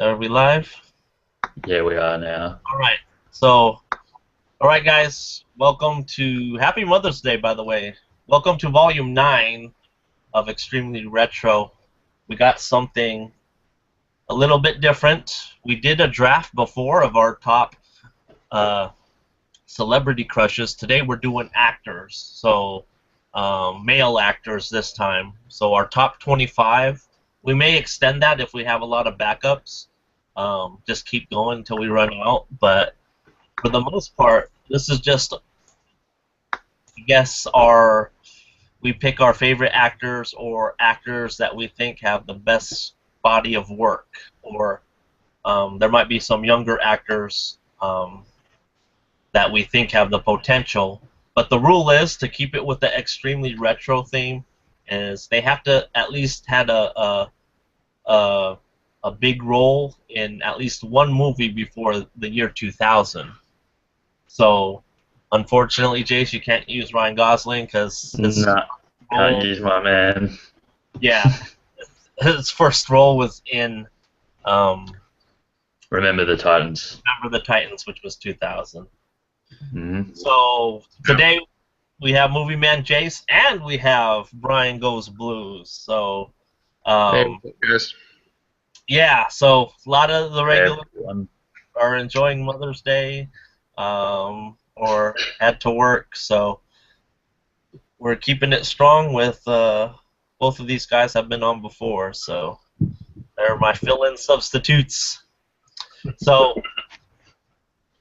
Are we live? Yeah, we are now. All right. So, all right, guys. Welcome to Happy Mother's Day, by the way. Welcome to Volume 9 of Extremely Retro. We got something a little bit different. We did a draft before of our top celebrity crushes. Today we're doing actors. So, male actors this time. So, our top 25. We may extend that if we have a lot of backups. Just keep going until we run out. But for the most part, this is just, I guess, we pick our favorite actors or actors that we think have the best body of work. Or there might be some younger actors that we think have the potential. But the rule is to keep it with the extremely retro theme. Is they have to at least had a big role in at least one movie before the year 2000. So, unfortunately, Jase, you can't use Ryan Gosling because Can't use my man. Yeah, his first role was in Remember the Titans. Remember the Titans, which was 2000. Mm-hmm. So today we have Movie Man Jase and we have Brian Goes Blues. So Hey, guys. yeah, so a lot of the regulars Everyone. are enjoying Mother's Day or had to work, so we're keeping it strong with both of these guys have been on before, so they're my fill-in substitutes. So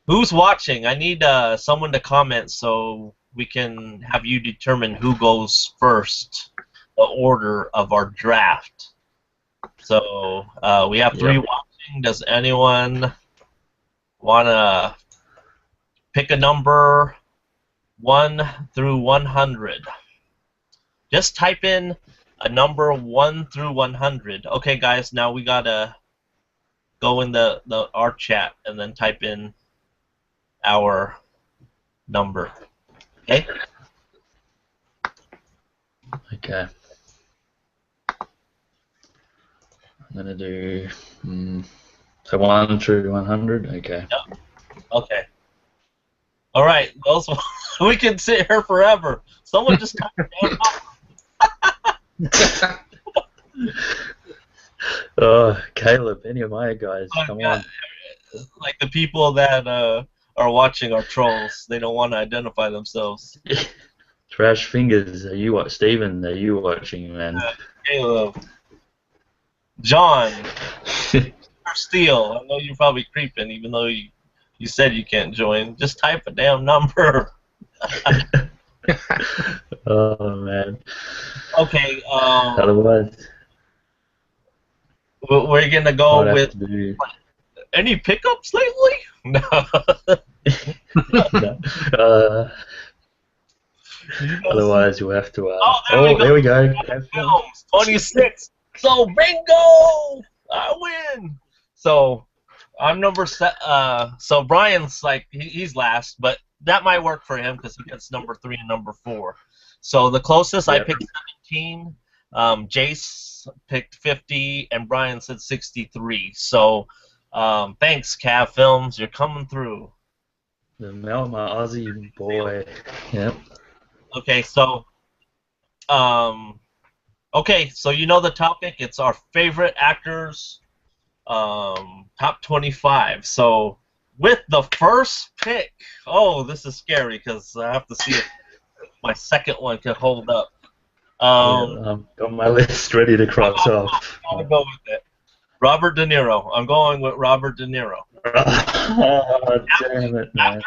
who's watching? I need someone to comment so we can have you determine who goes first, the order of our draft. So we have three watching. Does anyone want to pick a number 1 through 100? Just type in a number 1 through 100. Okay, guys, now we gotta go in our chat and then type in our number. Okay. Okay. I'm gonna do so 1 through 100. Okay. Yep. Okay. All right. Those we can sit here forever. Someone just type it down. Oh, Caleb, any of my guys, come on. Like the people that are watching are trolls. They don't want to identify themselves. Trash fingers, are you what? Steven, are you watching, man? Caleb. John. Steele. I know you're probably creeping, even though you said you can't join. Just type a damn number. Oh, man. Okay. Otherwise, we're gonna go with any pickups lately? No. No. Otherwise, you'll have to. There we go. Have films 26. So bingo! I win. So I'm number so Brian's like he's last, but that might work for him because he gets number 3 and number 4. So the closest I picked 17. Jase picked 50, and Brian said 63. So thanks, Cav Films, you're coming through. The Melt My Aussie boy. Yep. Okay, so you know the topic. It's our favorite actors, top 25. So with the first pick, oh, this is scary because I have to see if my second one can hold up. I've got my list ready to cross off. I'll go with it. Robert De Niro. I'm going with Robert De Niro. Oh, damn it, man.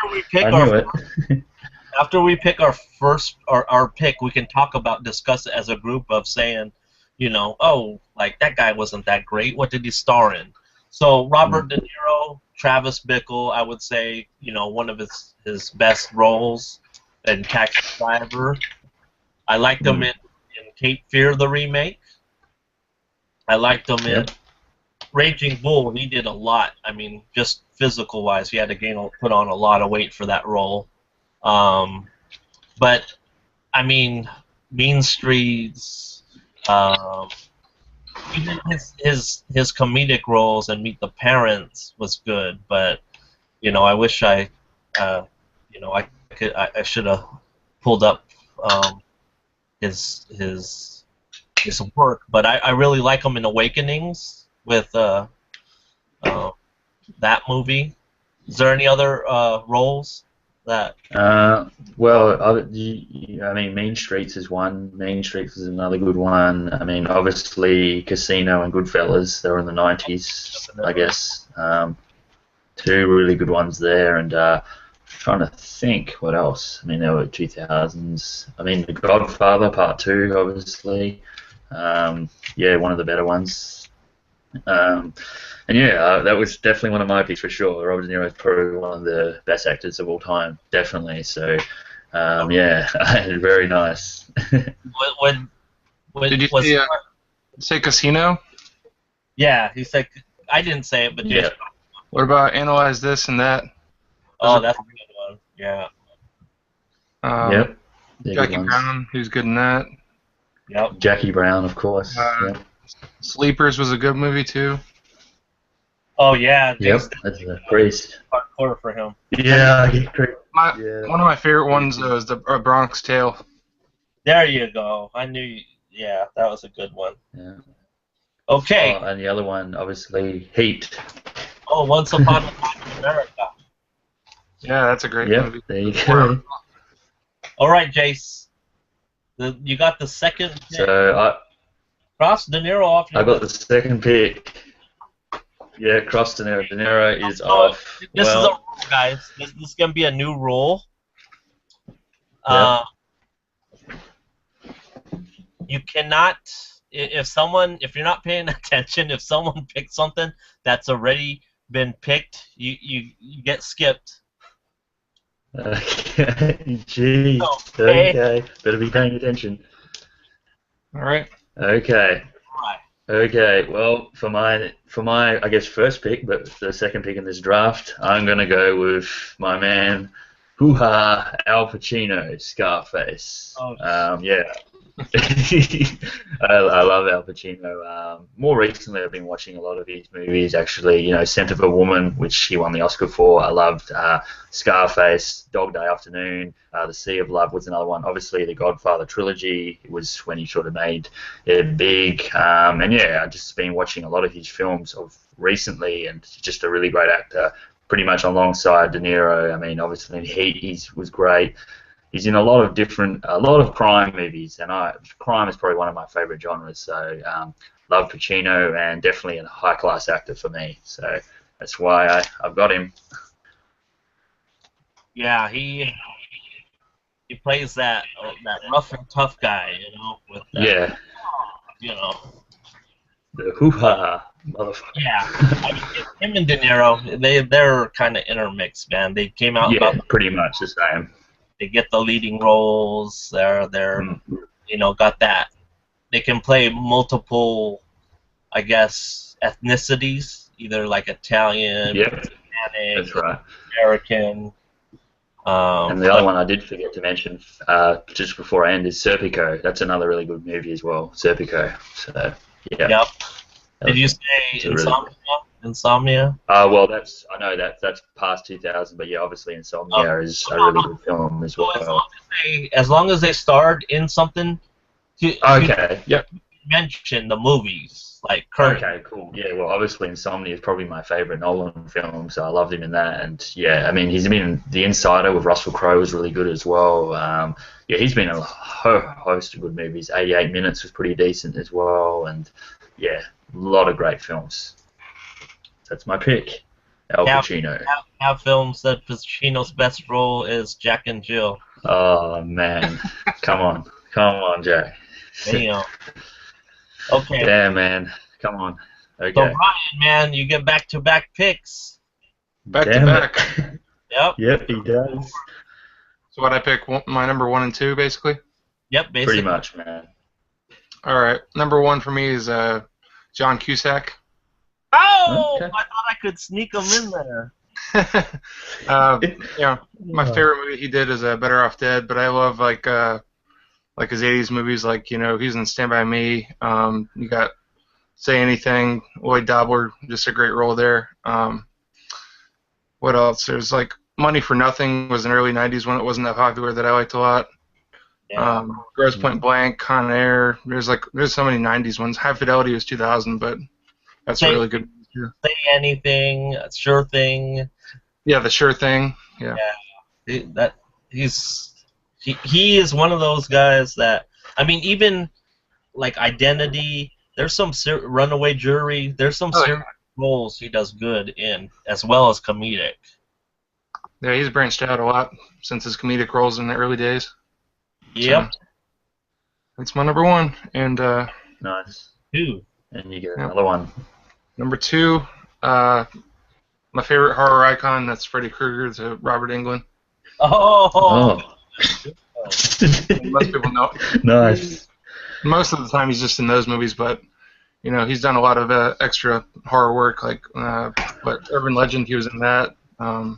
After we pick our first our pick, we can talk about, discuss it as a group of saying, you know, oh, like that guy wasn't that great. What did he star in? So Robert De Niro, Travis Bickle, I would say, you know, one of his best roles in Taxi Driver. I liked him in Cape Fear, the remake. I liked him in Raging Bull. He did a lot. I mean, just physical-wise, he had to put on a lot of weight for that role. But I mean, Mean Streets, even his comedic roles and Meet the Parents was good, but I wish I should have pulled up his work, but I really like him in Awakenings with that movie. Is there any other roles that? Well, I mean, Mean Streets is one. Mean Streets is another good one. I mean, obviously, Casino and Goodfellas. They were in the '90s, I guess. Two really good ones there, and trying to think what else. I mean, there were 2000s. I mean, The Godfather Part 2, obviously. Yeah, one of the better ones. And yeah, that was definitely one of my picks for sure. Robert De Niro is probably one of the best actors of all time, definitely. So, yeah, very nice. When Did you say Casino? Yeah, he said. I didn't say it, but yeah. What about Analyze This and That? Oh, that's a good one. Yeah. Yep. Jackie Brown, who's good in that. Yep. Jackie Brown, of course. Yep. Sleepers was a good movie too. Oh yeah. Yep. That's a priest. Hardcore for him. Yeah. One of my favorite ones is the Bronx Tale. There you go. I knew. Yeah, that was a good one. Yeah. Okay. Oh, and the other one, obviously, Heat. Oh, Once Upon a Time in America. Yeah, that's a great movie. There you go. All right, Jase. You got the second pick. So Cross De Niro off. I got the second pick. Yeah, Cross De Niro. De Niro is off. This is a rule, guys. This is gonna be a new rule. You cannot. If you're not paying attention, if someone picks something that's already been picked, you get skipped. Okay, jeez. Okay, better be paying attention. All right. Okay. Okay. Well, for my I guess first pick, but the second pick in this draft, I'm gonna go with my man, Al Pacino, Scarface. Oh, yeah. I love Al Pacino. More recently, I've been watching a lot of his movies. Actually, Scent of a Woman, which he won the Oscar for. I loved Scarface, Dog Day Afternoon, The Sea of Love was another one. Obviously, the Godfather trilogy was when he sort of made it big. And yeah, I've just been watching a lot of his films of recently, and just a really great actor. Pretty much alongside De Niro. I mean, obviously, in Heat, he was great. He's in a lot of crime movies, and crime is probably one of my favorite genres. So, love Pacino, and definitely a high-class actor for me. So that's why I've got him. Yeah, he plays that rough and tough guy, with that, the hoo-ha motherfucker. Yeah, I mean, him and De Niro, they're kind of intermixed, man. They came out pretty much the same. They get the leading roles. They're got that. They can play multiple, I guess, ethnicities, either like Italian, Hispanic, that's right. American. And the other one I did forget to mention just before I end is Serpico. That's another really good movie as well, Serpico. So yeah. Yep. Did you say Insomnia? Insomnia? Well, that's past 2000, but yeah, obviously Insomnia is a really good film as well. As long as they starred in something. Yep. Mention the movies, like current. Okay, cool. Yeah, well, obviously Insomnia is probably my favorite Nolan film, so I loved him in that. And yeah, I mean, he's been in The Insider with Russell Crowe was really good as well. Yeah, he's been in a host of good movies. 88 Minutes was pretty decent as well, and yeah, a lot of great films. That's my pick, Al Pacino. Have films that Pacino's best role is Jack and Jill. Oh man, come on, Jack. Damn. Okay. Yeah, man, come on. Okay. So Ryan, man, you get back-to-back picks. Back to back. Yep. Yep, he does. So what I pick, my number 1 and 2, basically. Yep, basically. Pretty much, man. All right, number 1 for me is John Cusack. Oh, okay. I thought I could sneak him in there. My favorite movie he did is Better Off Dead, but I love like his 80s movies, like he's in Stand By Me. You got Say Anything, Lloyd Dobler, just a great role there. What else? There's like Money for Nothing was an early '90s one that wasn't that popular that I liked a lot. Yeah. Gross Point Blank, Con Air. There's so many '90s ones. High Fidelity was 2000, but that's a really good. Yeah. Say Anything, Sure Thing. Yeah, The Sure Thing. Yeah. He is one of those guys that, I mean, even like Identity. There's some Runaway Jury. There's some serious roles he does good in, as well as comedic. Yeah, he's branched out a lot since his comedic roles in the early days. Yep. So, that's my number one. And Nice. 2. And you get another one. Number 2, my favorite horror icon, that's Freddy Krueger, to Robert Englund. Oh. Most people know. Nice. Most of the time he's just in those movies, but he's done a lot of extra horror work, like Urban Legend. He was in that. I'm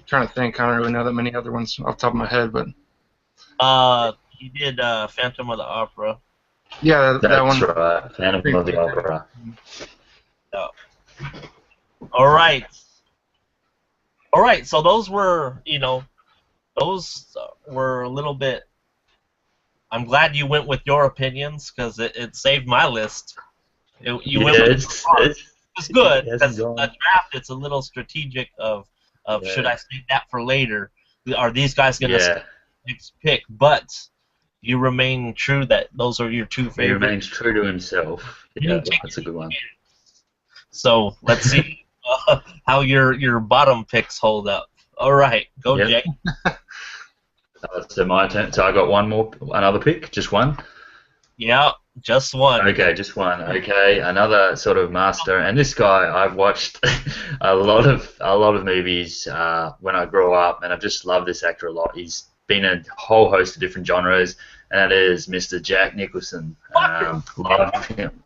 trying to think. I don't really know that many other ones off the top of my head, but He did Phantom of the Opera. yeah, that one. That's right. Phantom of the Opera. Yeah. All right. So those were, those were a little bit. I'm glad you went with your opinions because it saved my list. You went with it's good because the draft, it's a little strategic of should I save that for later? Are these guys going to next pick? But you remain true that those are your 2 favorites. He remains true to himself. Yeah, that's a good one. So let's see how your bottom picks hold up. All right, go Jay. So my turn. So I got another pick, just one. Yeah, just one. Okay, just one. Okay, another sort of master. And this guy, I've watched a lot of movies when I grew up, and I've just loved this actor a lot. He's been in a whole host of different genres, and that is Mr. Jack Nicholson. Love him.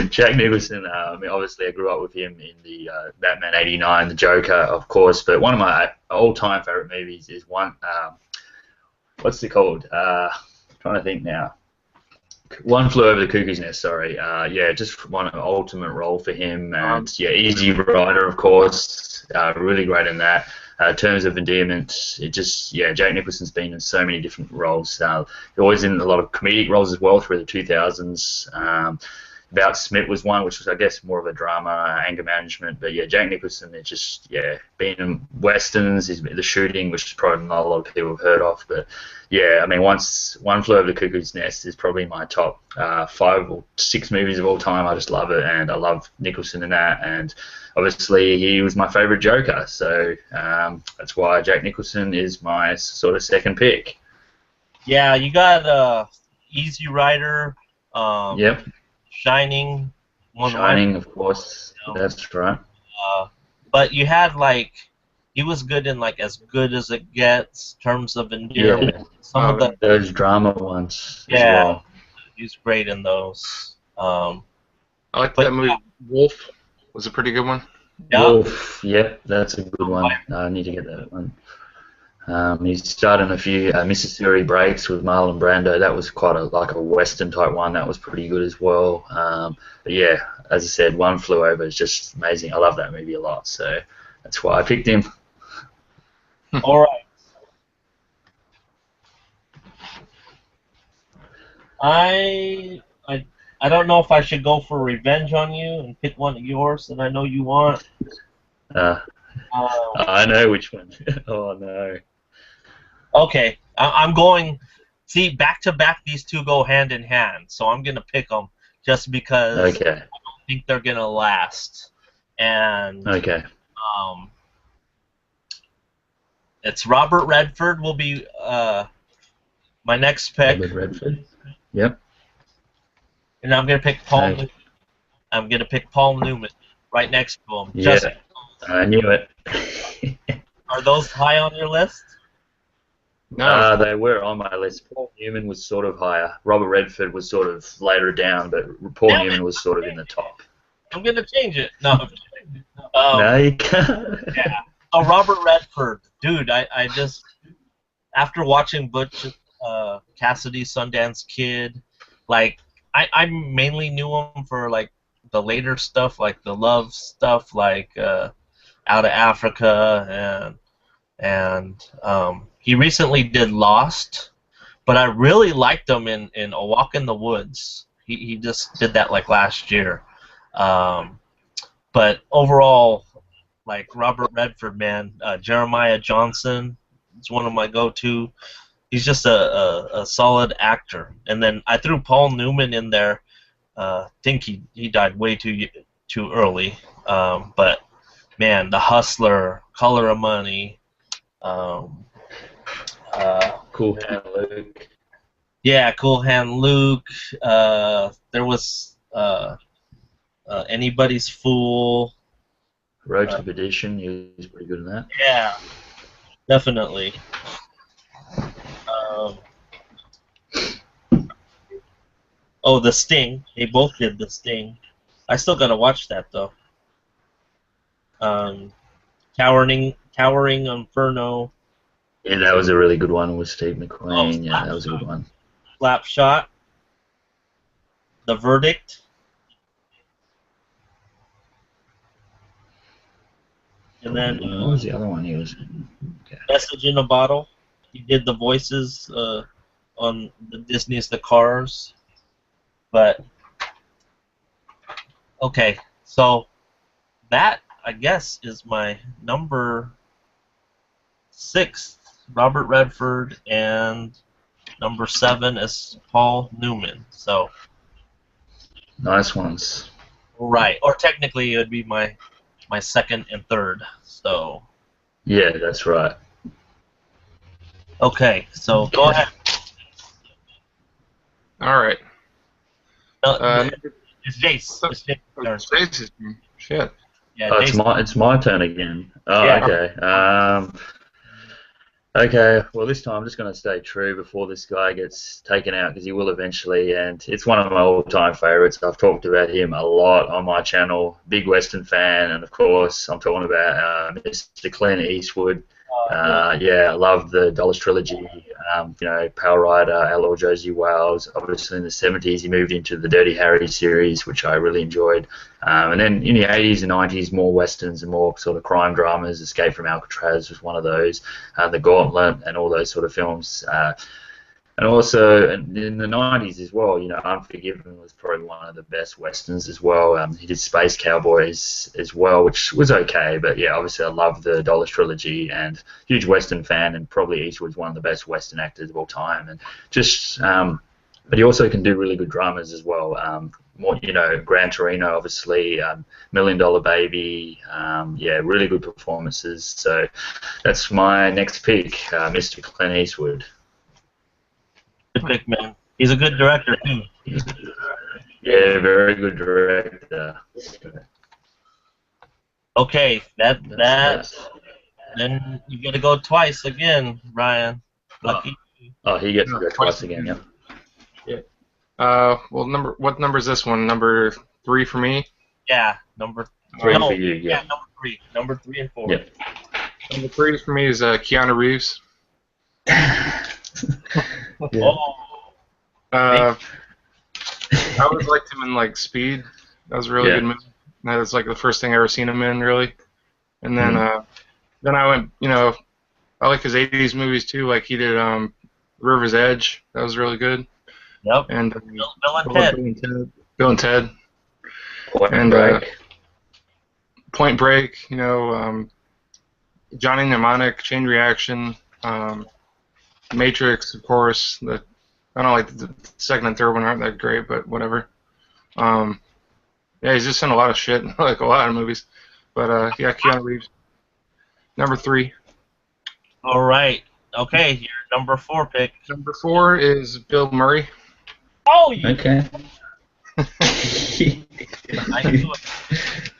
Jack Nicholson, obviously I grew up with him in the Batman '89, the Joker, of course, but one of my all-time favorite movies is what's it called? Trying to think now. One Flew Over the Cuckoo's Nest, sorry. Just one ultimate role for him, and Easy Rider, of course, really great in that. Terms of Endearment, Jack Nicholson's been in so many different roles. Always in a lot of comedic roles as well through the 2000s. About Smith was one, which was, I guess, more of a drama, anger management. But Jack Nicholson, been in westerns, The Shooting, which probably not a lot of people have heard of. But One Flew Over the Cuckoo's Nest is probably my top 5 or 6 movies of all time. I just love it, and I love Nicholson in that. And obviously, he was my favorite Joker, so that's why Jack Nicholson is my sort of second pick. Yeah, you got Easy Rider. Yep. Shining. Of course. That's right. But you had he was good in As Good as It Gets, Terms of Endearment. Yeah. Some of those drama ones. Yeah. As well. He's great in those. I like that movie. Wolf was a pretty good one. Yeah. Wolf, that's a good one. I need to get that one. He's started in a few Mississippi Breaks with Marlon Brando. That was quite a Western type one. That was pretty good as well. But as I said, One Flew Over is just amazing. I love that movie a lot, so that's why I picked him. All right. I don't know if I should go for revenge on you and pick one of yours that I know you want. I know which one. Oh no. Okay, I'm going. See, back to back, these two go hand in hand, so I'm gonna pick them just because I don't think they're gonna last. And it's Robert Redford will be my next pick. Robert Redford. Yep. And I'm gonna pick Paul. I'm gonna pick Paul Newman right next to him. Yeah, I knew it. Are those high on your list? No. They were on my list. Paul Newman was sort of higher. Robert Redford was sort of later down, but Paul Newman was sort of in the top. I'm gonna change it. No. No, you can't. Yeah. Oh, Robert Redford, dude. I just after watching Butch Cassidy, Sundance Kid, I mainly knew him for like the later stuff, like the love stuff, like Out of Africa, and he recently did Lost, but I really liked him in A Walk in the Woods. He just did that like last year. But overall, like Robert Redford, man, Jeremiah Johnson is one of my go-to. He's just a solid actor. And then I threw Paul Newman in there. Think he died way too early. But man, The Hustler, Color of Money. Cool Hand Luke. Yeah, Cool Hand Luke. There was Anybody's Fool. Road to Perdition. He was pretty good in that. Yeah, definitely. Oh, The Sting. They both did The Sting. I still gotta watch that though. Towering Inferno. Yeah, that was a really good one with Steve McQueen. Yeah, that was a good one. Slapshot. The Verdict. And then What was the other one he was? Okay. Message in a Bottle. He did the voices on the Disney's The Cars. But okay, so that I guess is my number 6, Robert Redford, and number 7 is Paul Newman. So Nice ones. right, or technically it would be my second and third. So Yeah, that's right. okay, so go ahead. All right. It's Jase. It's Jase's turn. Jase's turn. Shit. Yeah, Oh, Jase. it's my turn again. Oh, Yeah. okay. Okay, well this time I'm just going to stay true before this guy gets taken out, because he will eventually, and it's one of my all-time favourites. I've talked about him a lot on my channel. Big Western fan, and of course I'm talking about Mr. Clint Eastwood. Yeah, I love the Dollars trilogy. You know, Power Rider, Outlaw Josie Wales. Obviously in the 70s he moved into the Dirty Harry series, which I really enjoyed. And then in the 80s and 90s, more westerns and more sort of crime dramas. Escape from Alcatraz was one of those. The Gauntlet and all those sort of films. And also in the 90s as well, you know, Unforgiven was probably one of the best westerns as well. He did Space Cowboys as well, which was okay, but yeah, obviously I love the Dollars trilogy, and huge western fan, and probably Eastwood's one of the best western actors of all time. And just, but he also can do really good dramas as well. More, you know, Gran Torino, obviously, $1 Million Baby, yeah, really good performances. So that's my next pick, Mr. Clint Eastwood. Good pick, man. He's a good director too. Yeah, very good director. Okay, that then you gotta go twice again, Ryan. Lucky. Oh, he gets to go twice again, yeah. Yeah. Well, what number is this one? Number 3 for me. Yeah, number 3 no, for you, yeah. number 3. Number 3 and 4. Yeah. Number 3 for me is Keanu Reeves. Yeah. I always liked him in like Speed. That was a really good movie. That was like the first thing I ever seen him in, really. And then then I went, you know, I like his 80s movies too. Like he did River's Edge. That was really good. Yep. And Bill and Ted. Bill and Ted. Point Break. Point Break. You know, Johnny Mnemonic, Chain Reaction, Matrix, of course. I don't like the second and third one aren't that great, but whatever. Yeah, he's just in a lot of shit, like a lot of movies. But yeah, Keanu Reeves. Number 3. All right. Okay, your number 4 pick. Number 4 is Bill Murray. Oh, you. Okay. I knew it.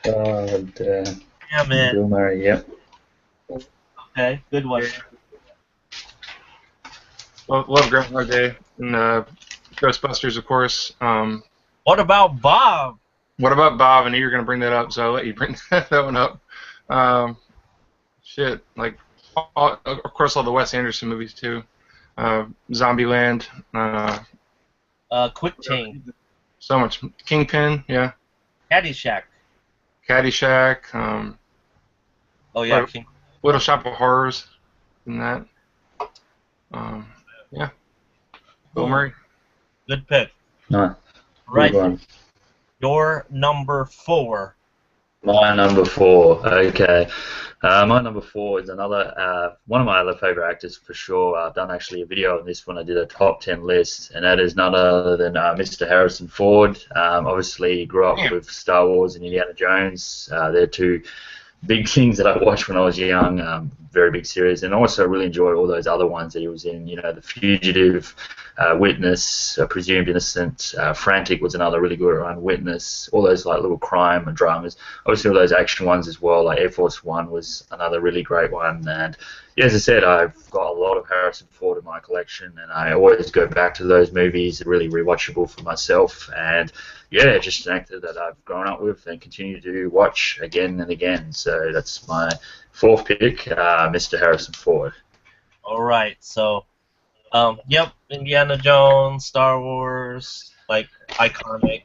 Oh, Yeah, man. Bill Murray, yep. Okay, good one. Love Groundhog Day and Ghostbusters, of course. What about Bob? What about Bob? I knew you were going to bring that up, so I'll let you bring that one up. Shit, like, of course, all the Wes Anderson movies, too. Zombieland. Quick Change. So much. Kingpin, yeah. Caddyshack. Caddyshack. Oh yeah, What- Little Shop of Horrors. In that. Yeah. Bill Cool. Murray. Good pick. No, Right. good one. Your number 4. My number 4. Okay. My number 4 is another one of my other favorite actors for sure. I've done actually a video on this when I did a top 10 list, and that is none other than Mr. Harrison Ford. Obviously, grew up with Star Wars and Indiana Jones. They're two big things that I watched when I was young. Very big series, and also really enjoyed all those other ones that he was in. You know, The Fugitive, Witness, Presumed Innocent, Frantic was another really good one. Witness, all those like little crime and dramas. Obviously, all those action ones as well. Like Air Force One was another really great one. And yeah, as I said, I've got a lot of Harrison Ford in my collection, and I always go back to those movies. They're really rewatchable for myself, and yeah, just an actor that I've grown up with and continue to watch again and again. So that's my 4th pick, Mr. Harrison Ford. All right. So, yep, Indiana Jones, Star Wars, like iconic.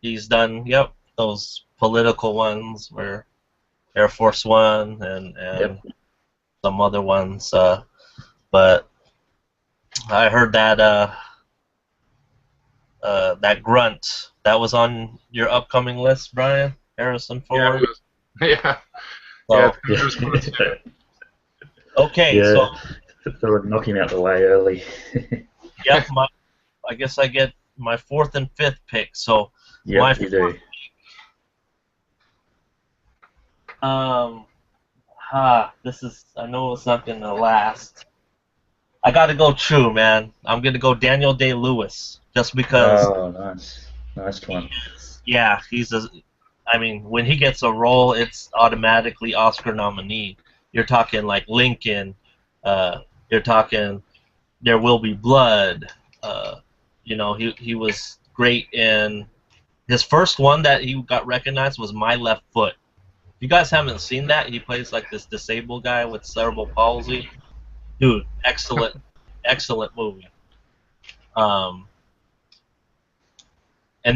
He's done, yep, those political ones where Air Force One and Yep. some other ones. But I heard that that grunt that was on your upcoming list, Brian. Harrison Yeah. Ford. It was, yeah. So, It was cool, too. okay, Yeah. so So we're knocking out the way early. yep, I guess I get my 4th and 5th pick. So my Yep, you do. this is, I know it's not gonna last. I gotta go true, man. I'm gonna go Daniel Day-Lewis, just because. Oh, nice. Nice one. Yeah, I mean, when he gets a role, it's automatically Oscar nominee. You're talking like Lincoln. You're talking There Will Be Blood. You know, he was great in his first one that he got recognized was My Left Foot. If you guys haven't seen that, he plays like this disabled guy with cerebral palsy. Dude, excellent, excellent movie. And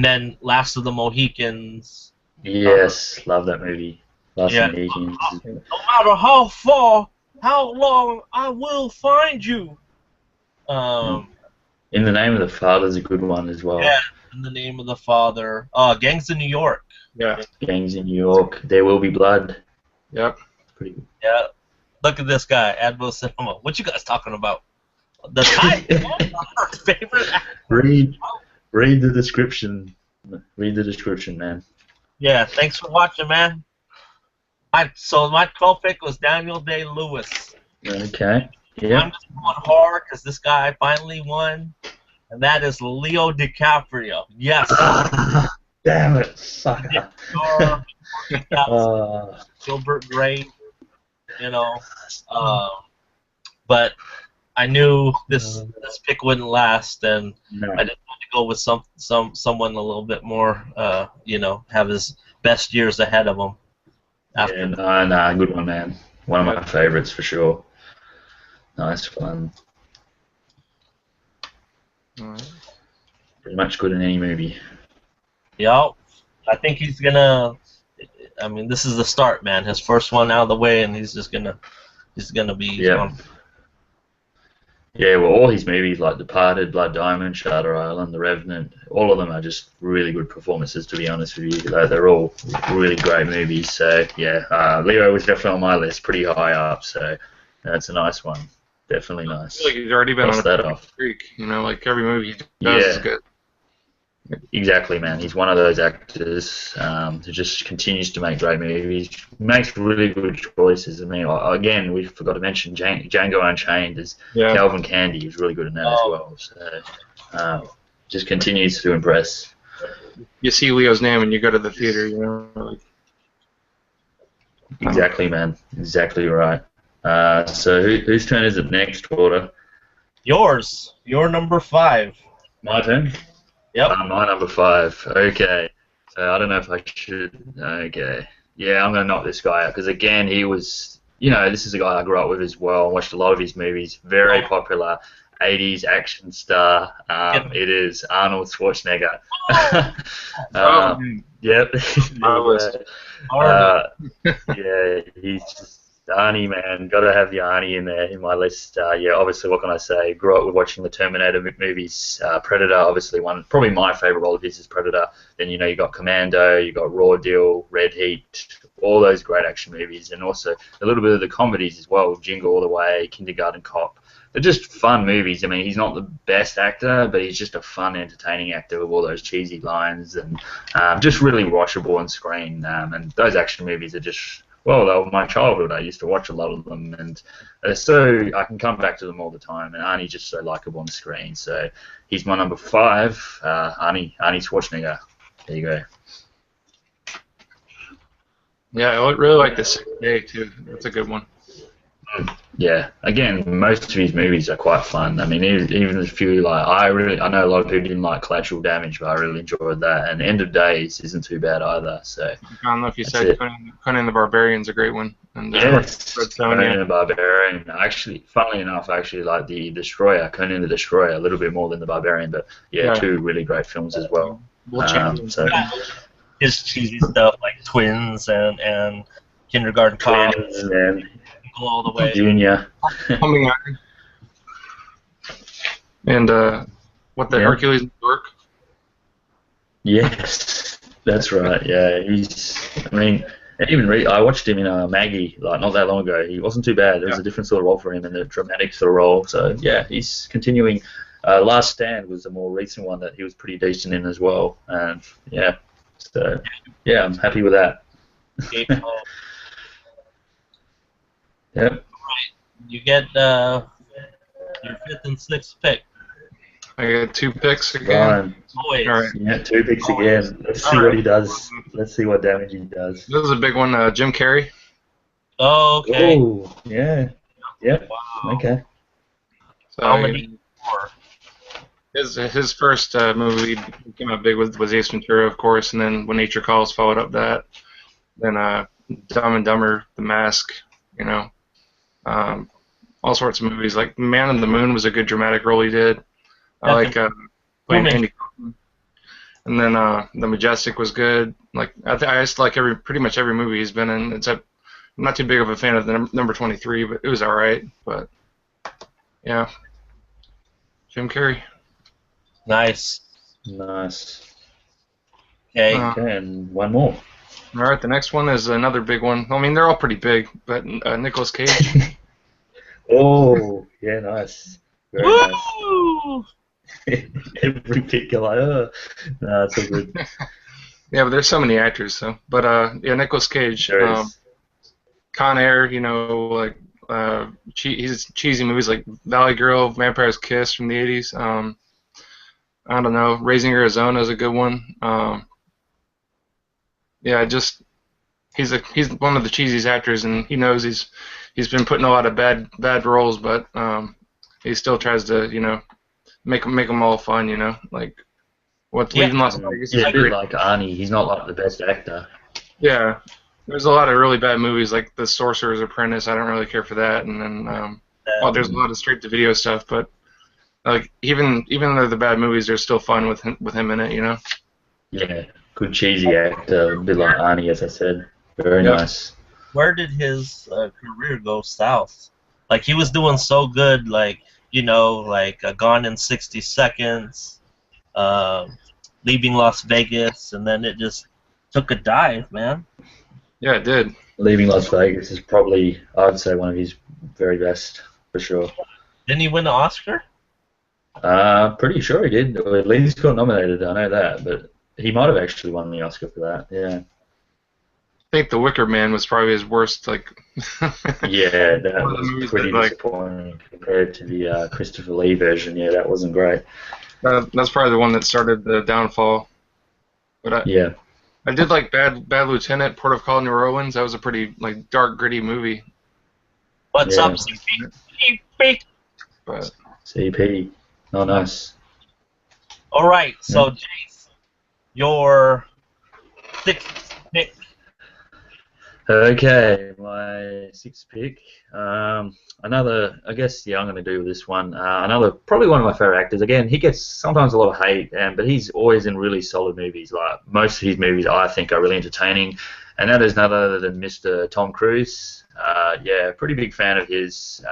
then Last of the Mohicans. Yes, love that movie. Last Yeah. Mohicans. No matter how far, how long, I will find you. In the Name of the Father is a good one as well. Yeah, In the Name of the Father. Gangs of New York. Yeah. Gangs in New York. There Will Be Blood. Yep. Pretty good. Yeah. Look at this guy, Admiral Cinema. What you guys talking about? The title. Favorite actor. Read the description. Read the description, man. Yeah, thanks for watching, man. So my 12th pick was Daniel Day-Lewis. Okay. I'm Yeah. just going hard because this guy finally won, and that is Leo DiCaprio. Yes. Damn it, sucker. Gilbert Grape, you know. But I knew this pick wouldn't last, and No. I just had to go with someone a little bit more, you know, have his best years ahead of him. Yeah, no, good one, man. One of my favorites for sure. Nice one. Alright. Pretty much good in any movie. Yeah, I think he's gonna. I mean, this is the start, man. His first one out of the way, and he's gonna be. Yeah. Yeah, well, all his movies like Departed, Blood Diamond, Shutter Island, The Revenant, all of them are just really good performances, to be honest with you. They're all really great movies. So, yeah, Leo was definitely on my list, pretty high up. So, that's a nice one. Definitely I nice. feel like he's already been Cross on that a off. streak. You know, like every movie he does is good. Exactly, man. He's one of those actors who just continues to make great movies, makes really good choices. I mean, again, we forgot to mention Django Unchained is Calvin Candy. He's really good in that as well. So, just continues to impress. You see Leo's name and you go to the theater, you know. Like, Exactly, man. Exactly right. So, whose turn is it next, Walter? Yours. Your number 5. My turn? Yep. My number 5. Okay. So I don't know if I should. Okay. Yeah, I'm going to knock this guy out because, again, he was, you know, this is a guy I grew up with as well. I watched a lot of his movies. Very popular '80s action star. It is Arnold Schwarzenegger. Oh, Yep. I was. Yeah, he's just Arnie, man. Got to have the Arnie in there in my list. Yeah, obviously, what can I say? Grew up with watching the Terminator movies. Predator, obviously, one probably my favorite role of his is Predator. Then you got Commando, you got Raw Deal, Red Heat, all those great action movies, and also a little bit of the comedies as well. Jingle All the Way, Kindergarten Cop. They're just fun movies. I mean, he's not the best actor, but he's just a fun, entertaining actor with all those cheesy lines and just really watchable on screen. And those action movies are just, well, they were my childhood. I used to watch a lot of them, and so I can come back to them all the time. And Arnie's just so likable on screen. So he's my number 5, Arnie Schwarzenegger. There you go. Yeah, I really like the 6K too. That's a good one. Yeah, again, most of his movies are quite fun. I mean, even a few I know a lot of people didn't like Collateral Damage, but I really enjoyed that. And End of Days isn't too bad either. So I don't know if you said Conan the Barbarian's a great one. And, yes, Conan the Barbarian. Actually, funnily enough, I actually like the Destroyer, Conan the Destroyer, a little bit more than the Barbarian. But yeah. 2 really great films as well. So his cheesy stuff like Twins and Kindergarten Cop. All the way. Junior. Humming Iron. And what the Hercules New York? Yes, that's right. Yeah, I mean, I watched him in Maggie not that long ago. He wasn't too bad. There was a different sort of role for him and a dramatic sort of role. So yeah, he's continuing. Last Stand was a more recent one that he was pretty decent in as well. And yeah, so yeah, I'm happy with that. Yep. Right. You get your 5th and 6th pick. I got 2 picks again. Ryan. Always. All right. Yeah, 2 picks again. Let's see what he does. Let's see what damage he does. This is a big one. Jim Carrey. Oh, okay. Oh, yeah. Yep. Wow. Okay. So his first movie came out big was Ace Ventura, of course, and then When Nature Calls followed up that. Then Dumb and Dumber, The Mask, all sorts of movies. Like Man on the Moon was a good dramatic role he did. I like playing Andy Kaufman. And then The Majestic was good. Like I just like pretty much every movie he's been in. Except I'm not too big of a fan of the number 23, but it was all right. But yeah, Jim Carrey. Nice. Okay. And one more. All right, the next one is another big one. I mean, they're all pretty big, but Nicolas Cage. Oh, yeah, nice. Very Woo! nice. Every pick, you're like, oh. No, it's all good. Yeah, but there's so many actors, so. But yeah, Nicolas Cage. Con Air, like he's cheesy movies like Valley Girl, Vampire's Kiss from the '80s. I don't know, Raising Arizona is a good one. Yeah, he's one of the cheesiest actors, and he knows he's been put in a lot of bad roles, but he still tries to make them all fun, like Leaving Las Vegas. Yeah, a bit like Arnie. He's not like the best actor. Yeah, there's a lot of really bad movies like The Sorcerer's Apprentice. I don't really care for that, and then there's a lot of straight to video stuff, but like even though they're bad movies, they're still fun with him in it, Yeah. Good cheesy actor, a bit like Arnie, as I said. Very nice. Where did his career go south? Like, he was doing so good, like Gone in 60 Seconds, Leaving Las Vegas, and then it just took a dive, man. Yeah, it did. Leaving Las Vegas is probably, I'd say, one of his very best, for sure. Didn't he win an Oscar? Pretty sure he did. Or at least got nominated, I know that, but he might have actually won the Oscar for that, yeah. I think The Wicker Man was probably his worst, yeah, that was pretty disappointing compared to the Christopher Lee version. Yeah, that wasn't great. That's probably the one that started the downfall. But I did like Bad Lieutenant, Port of Call, New Orleans. That was a pretty dark, gritty movie. What's up, CP? But CP. Oh, nice. All right, so Jase, your 6th pick. Okay, my sixth pick. Another, I guess, yeah, I'm going to do this one. Another, probably one of my favorite actors. Again, he gets sometimes a lot of hate, but he's always in really solid movies. Like most of his movies, I think, are really entertaining, and that is none other than Mr. Tom Cruise. Yeah, pretty big fan of his.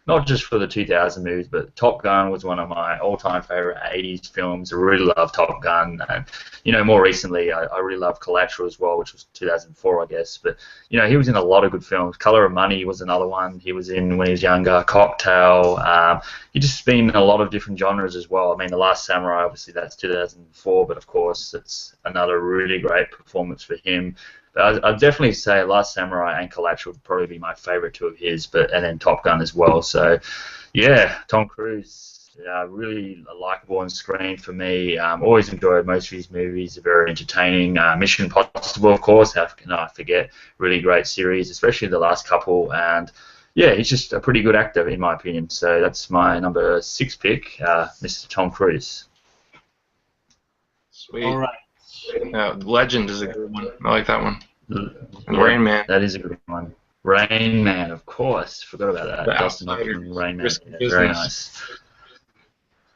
Not just for the 2000 movies, but Top Gun was one of my all-time favorite 80s films. I really love Top Gun, and more recently, I really love Collateral as well, which was 2004, I guess. But he was in a lot of good films. Color of Money was another one. He was in when he was younger. Cocktail. He's just been in a lot of different genres as well. I mean, The Last Samurai, obviously, that's 2004, but of course, it's another really great performance for him. But I'd definitely say Last Samurai and Collateral would probably be my favorite two of his, and then Top Gun as well. So, yeah, Tom Cruise, really likable on screen for me. Always enjoyed most of his movies. They're very entertaining. Mission Impossible, of course. How can I forget? Really great series, especially the last couple. And yeah, he's just a pretty good actor in my opinion. So that's my number 6 pick, Mr. Tom Cruise. Sweet. All right. Legend is a good one. I like that one. And Yeah, Rain Man. that is a good one. Rain Man, of course. Forgot about that. The Dustin Outsider. Hoffman, Rain Man. Risky Yeah, Business. very nice.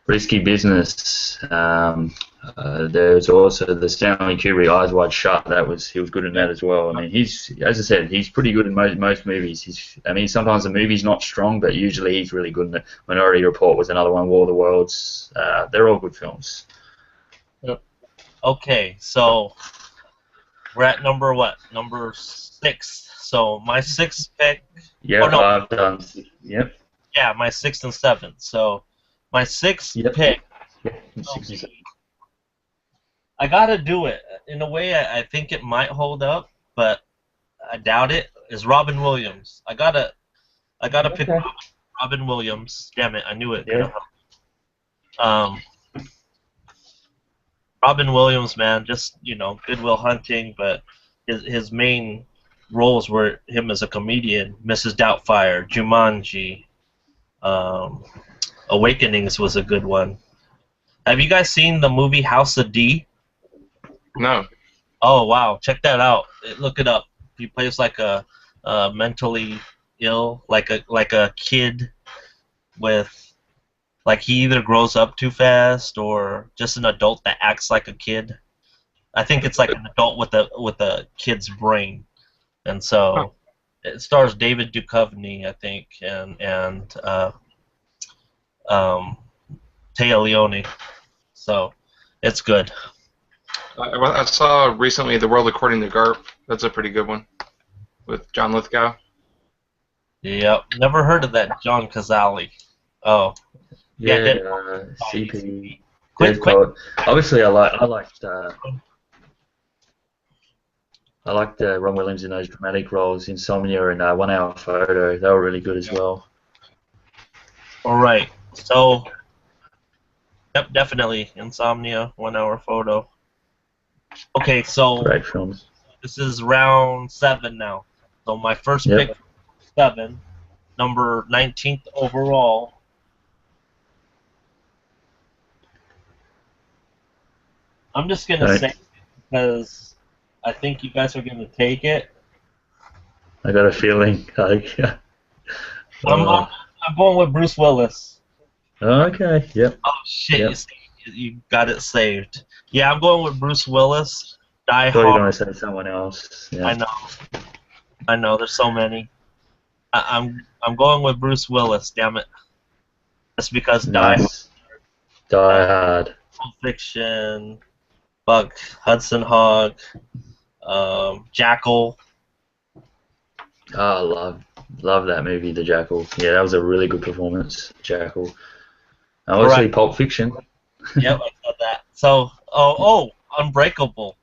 Risky Business. There's also the Stanley Kubrick Eyes Wide Shut. He was good in that as well. I mean, as I said, he's pretty good in most movies. Sometimes the movie's not strong, but usually he's really good in it. Minority Report was another one. War of the Worlds. They're all good films. Okay, so we're at number what? Number 6. So my 6th pick. Yeah, Oh, no. I've done. Yep. Yeah, my 6th and 7th. So my 6th Yep. pick. Yep. 67. I gotta do it. In a way, I think it might hold up, but I doubt it. Is Robin Williams? I gotta pick Okay. Robin Williams. Damn it, I knew it. Yeah. Robin Williams, man, just Good Will Hunting, but his main roles were him as a comedian. Mrs. Doubtfire, Jumanji, Awakenings was a good one. Have you guys seen the movie House of D? No. Oh wow, check that out. Look it up. He plays like a mentally ill, like a kid with. Like he either grows up too fast or just an adult that acts like a kid. I think it's like an adult with a kid's brain, and so it stars David Duchovny, I think, and Téa Leoni. So it's good. I saw recently The World According to Garp. That's a pretty good one with John Lithgow. Yep, never heard of that John Cazale. Oh. Yeah, CP. Obviously, I liked Ron Williams in those dramatic roles, Insomnia and 1 Hour Photo. They were really good as well. All right, so yep, definitely Insomnia, 1 Hour Photo. Okay, so Great films. this is round 7 now. So my first pick, 7, number 19th overall. I'm just gonna say because I think you guys are gonna take it. I got a feeling. I'm going with Bruce Willis. Okay. Yep. Oh shit! Yep. You got it saved. Yeah, I'm going with Bruce Willis. Die I thought you were Hard. going to say someone else. Yeah. I know. There's so many. I'm going with Bruce Willis. Damn it. Just because Nice. Die Hard. Pulp Fiction. Buck, Hudson Hawk, Jackal. Oh, love that movie, The Jackal. Yeah, that was a really good performance, Jackal. Obviously, Pulp Fiction. Yep, I said that. So, Unbreakable.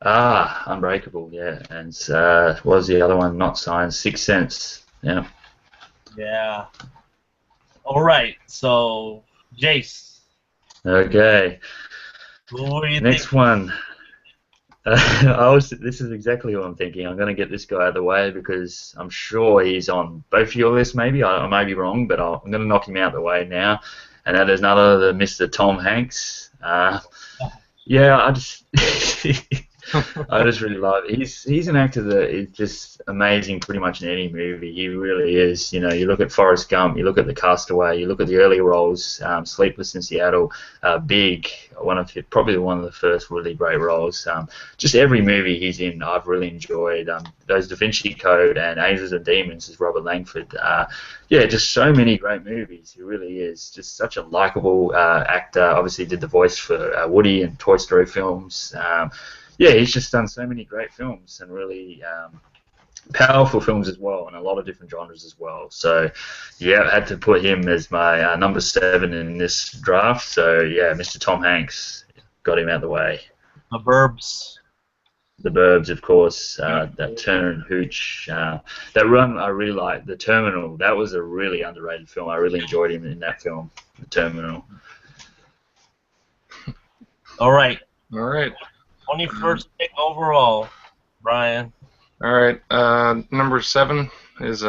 Unbreakable, yeah. And what was the other one? Not Signs, Sixth Sense. Yeah. Yeah. All right, so, Jase. Okay. Who are you Next thinking? one. This is exactly what I'm thinking. I'm going to get this guy out of the way because I'm sure he's on both of your lists maybe. I may be wrong, but I'm going to knock him out of the way now. And that is none other than Mr. Tom Hanks. Yeah, I just... I just really love it. He's an actor that is just amazing pretty much in any movie. He really is. You know, you look at Forrest Gump, you look at The Castaway, you look at the early roles, Sleepless in Seattle, Big, probably one of the first really great roles. Just every movie he's in, I've really enjoyed. Those Da Vinci Code and Angels and Demons is Robert Langford. Yeah, just so many great movies. He really is just such a likable actor. Obviously, did the voice for Woody and Toy Story films. Yeah, he's just done so many great films and really powerful films as well, and a lot of different genres as well. So, yeah, I had to put him as my number 7 in this draft. So, yeah, Mr. Tom Hanks got him out of the way. The Burbs. The Burbs, of course. That Turner and Hooch. That run I really liked. The Terminal. That was a really underrated film. I really enjoyed him in that film. The Terminal. All right. All right. 21st pick overall, Brian. All right. Number 7 is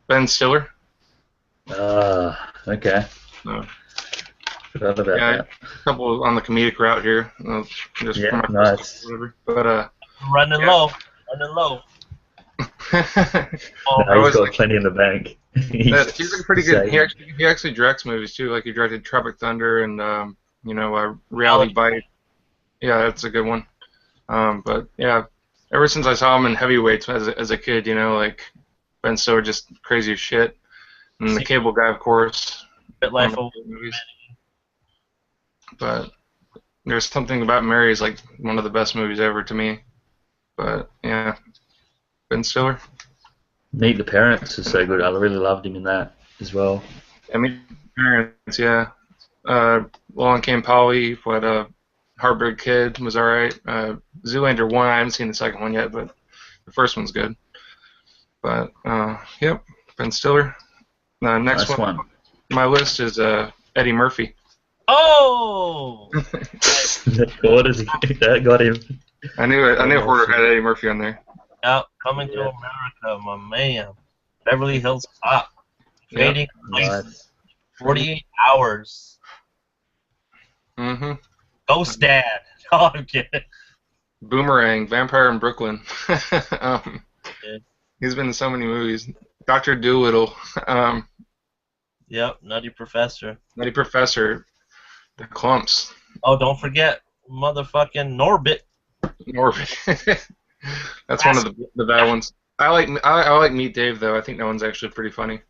Ben Stiller. Okay. Forgot about that. A couple on the comedic route here. Just yeah, nice. Whatever. But running low. He's got plenty in the bank. He's a pretty good. He actually directs movies too. Like he directed Tropic Thunder and Reality Bite. Yeah, that's a good one. But yeah, ever since I saw him in Heavyweights as a kid, like Ben Stiller just crazy as shit. And The Cable Guy, of course. Movies. But There's Something About Mary is like one of the best movies ever to me. But yeah, Ben Stiller. Meet the Parents is so good. I really loved him in that as well. I mean, Parents, yeah. Along Came Polly, Heartbreak Kid was alright. Zoolander 1, I haven't seen the second one yet, but the first one's good. But, yep, Ben Stiller. Next nice one. My list is Eddie Murphy. Oh! That got him. I knew Hoarder had Eddie Murphy on there. Yep, Coming to America, my man. Beverly Hills Cop. Trading Places. 48 Hours. Mm-hmm. Ghost Dad. Oh, I'm kidding. Boomerang, Vampire in Brooklyn. He's been in so many movies. Dr. Dolittle. Yep, Nutty Professor. Nutty Professor. The Clumps. Oh, don't forget motherfucking Norbit. Norbit. That's one of the bad ones. I like Meet Dave though. I think that one's actually pretty funny.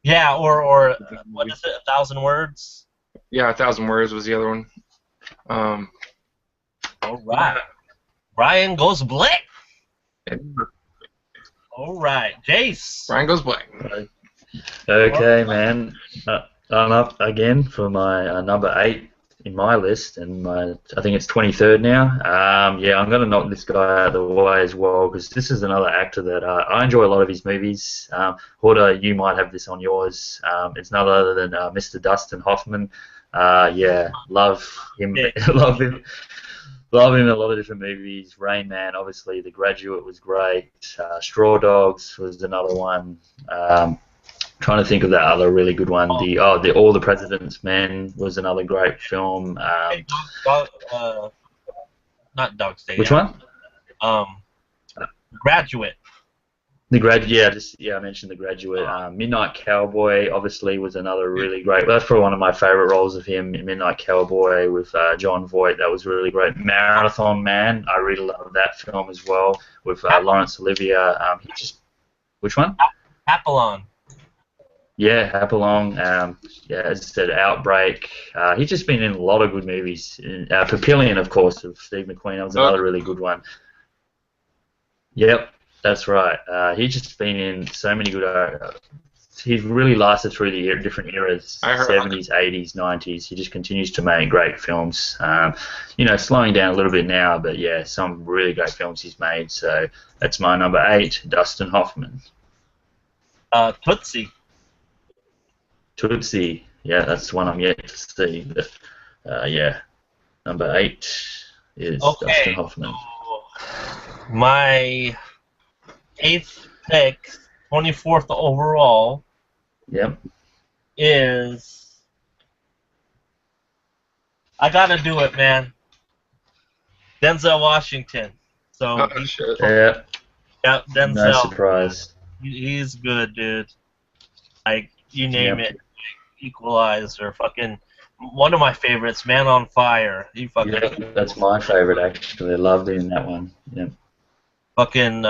Yeah, or what is it? 1,000 Words. Yeah, 1,000 Words was the other one. All right. Ryan Goes Bleck. All right, Jase. Ryan Goes Bleck. Okay, man. I'm up again for my number 8 in my list, and I think it's 23rd now. Yeah, I'm going to knock this guy out of the way as well, because this is another actor that I enjoy a lot of his movies. Hoarder, you might have this on yours. It's none other than Mr. Dustin Hoffman. Yeah, love him. Love him. Love him in a lot of different movies. Rain Man, obviously. The Graduate was great. Straw Dogs was another one. Trying to think of that other really good one. All the President's Men was another great film. Not Dog's Day. Which one? Graduate. The Graduate, I mentioned The Graduate. Midnight Cowboy, obviously, was another really great. That's probably one of my favorite roles of him. Midnight Cowboy with John Voight, that was really great. Marathon Man, I really love that film as well with Laurence Olivier. Which one? Papillon. Yeah, Hapalong. Yeah, as I said, Outbreak. He's just been in a lot of good movies. Papillion, of course, of Steve McQueen. That was another really good one. Yep, that's right. He's just been in so many good. He's really lasted through the different eras, 70s, 80s, 90s. He just continues to make great films. Slowing down a little bit now, but yeah, some really great films he's made. So that's my number 8, Dustin Hoffman. Tootsie, yeah, that's one I'm yet to see. But, yeah, number 8 is Dustin Hoffman. So my 8th pick, 24th overall, is... I gotta do it, man. Denzel Washington. So Oh shit. Yeah, yeah, no Denzel. surprise. He's good, dude. Like you name Yep. it, Equalizer, fucking one of my favorites, Man on Fire. He fucking Yep, that's my favorite actually. I loved him in that one. Yep. fucking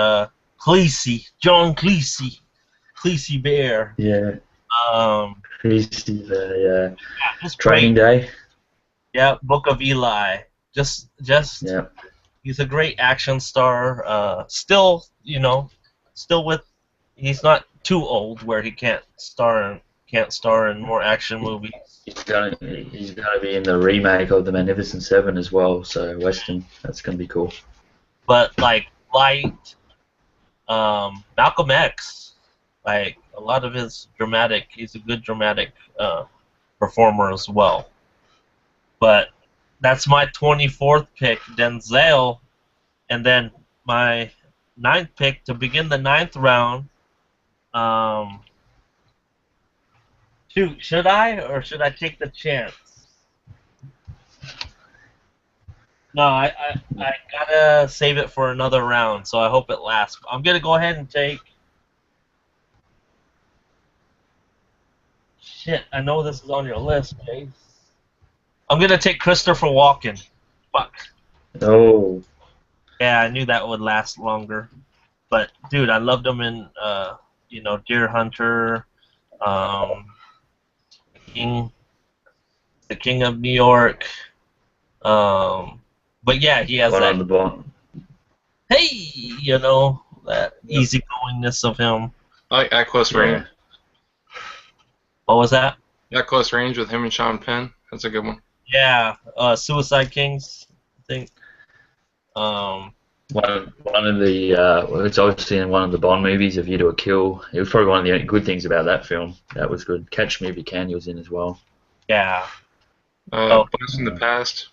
Cleese, John Cleese, Cleese Bear. Yeah. He's Yeah, just Training great. Day. Yeah, Book of Eli. Just Yep. he's a great action star. Still, still with. He's not too old where he can't star in more action movies. He's gonna be in the remake of The Magnificent Seven as well. So Western, that's gonna be cool. But like Light, Malcolm X, like a lot of his dramatic. He's a good dramatic performer as well. But that's my 24th pick, Denzel, and then my 9th pick to begin the 9th round. Should I or should I take the chance? No, I gotta save it for another round, so I hope it lasts. I'm gonna go ahead and take. Shit, I know this is on your list, Jase. I'm gonna take Christopher Walken. Fuck. Oh, Yeah, I knew that would last longer. But dude, I loved him in Deer Hunter, King, the King of New York. But yeah, he has one that. on the bottom. Hey, that easygoingness of him. I like At Close Range. What was that? At Close Range with him and Sean Penn. That's a good one. Yeah, Suicide Kings, I think. One of the it's obviously in one of the Bond movies, A View to a Kill. It was probably one of the good things about that film. That was good. Catch Me If You Can, he was in as well. Yeah. Blast from the Past.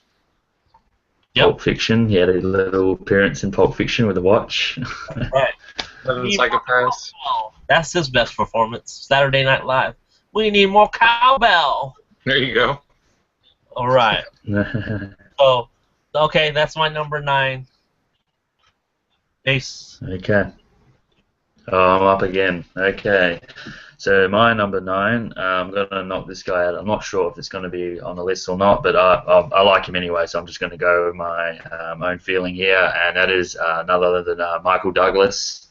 Yep. Pulp Fiction. He had a little appearance in Pulp Fiction with a watch. Right. Seven Psychopaths. That's his best performance. Saturday Night Live. We need more cowbell. There you go. All right. So, okay, that's my number 9. Ace. Okay. Oh, I'm up again. Okay. So my number 9, I'm going to knock this guy out. I'm not sure if it's going to be on the list or not, but I like him anyway, so I'm just going to go with my own feeling here, and that is none other than Michael Douglas.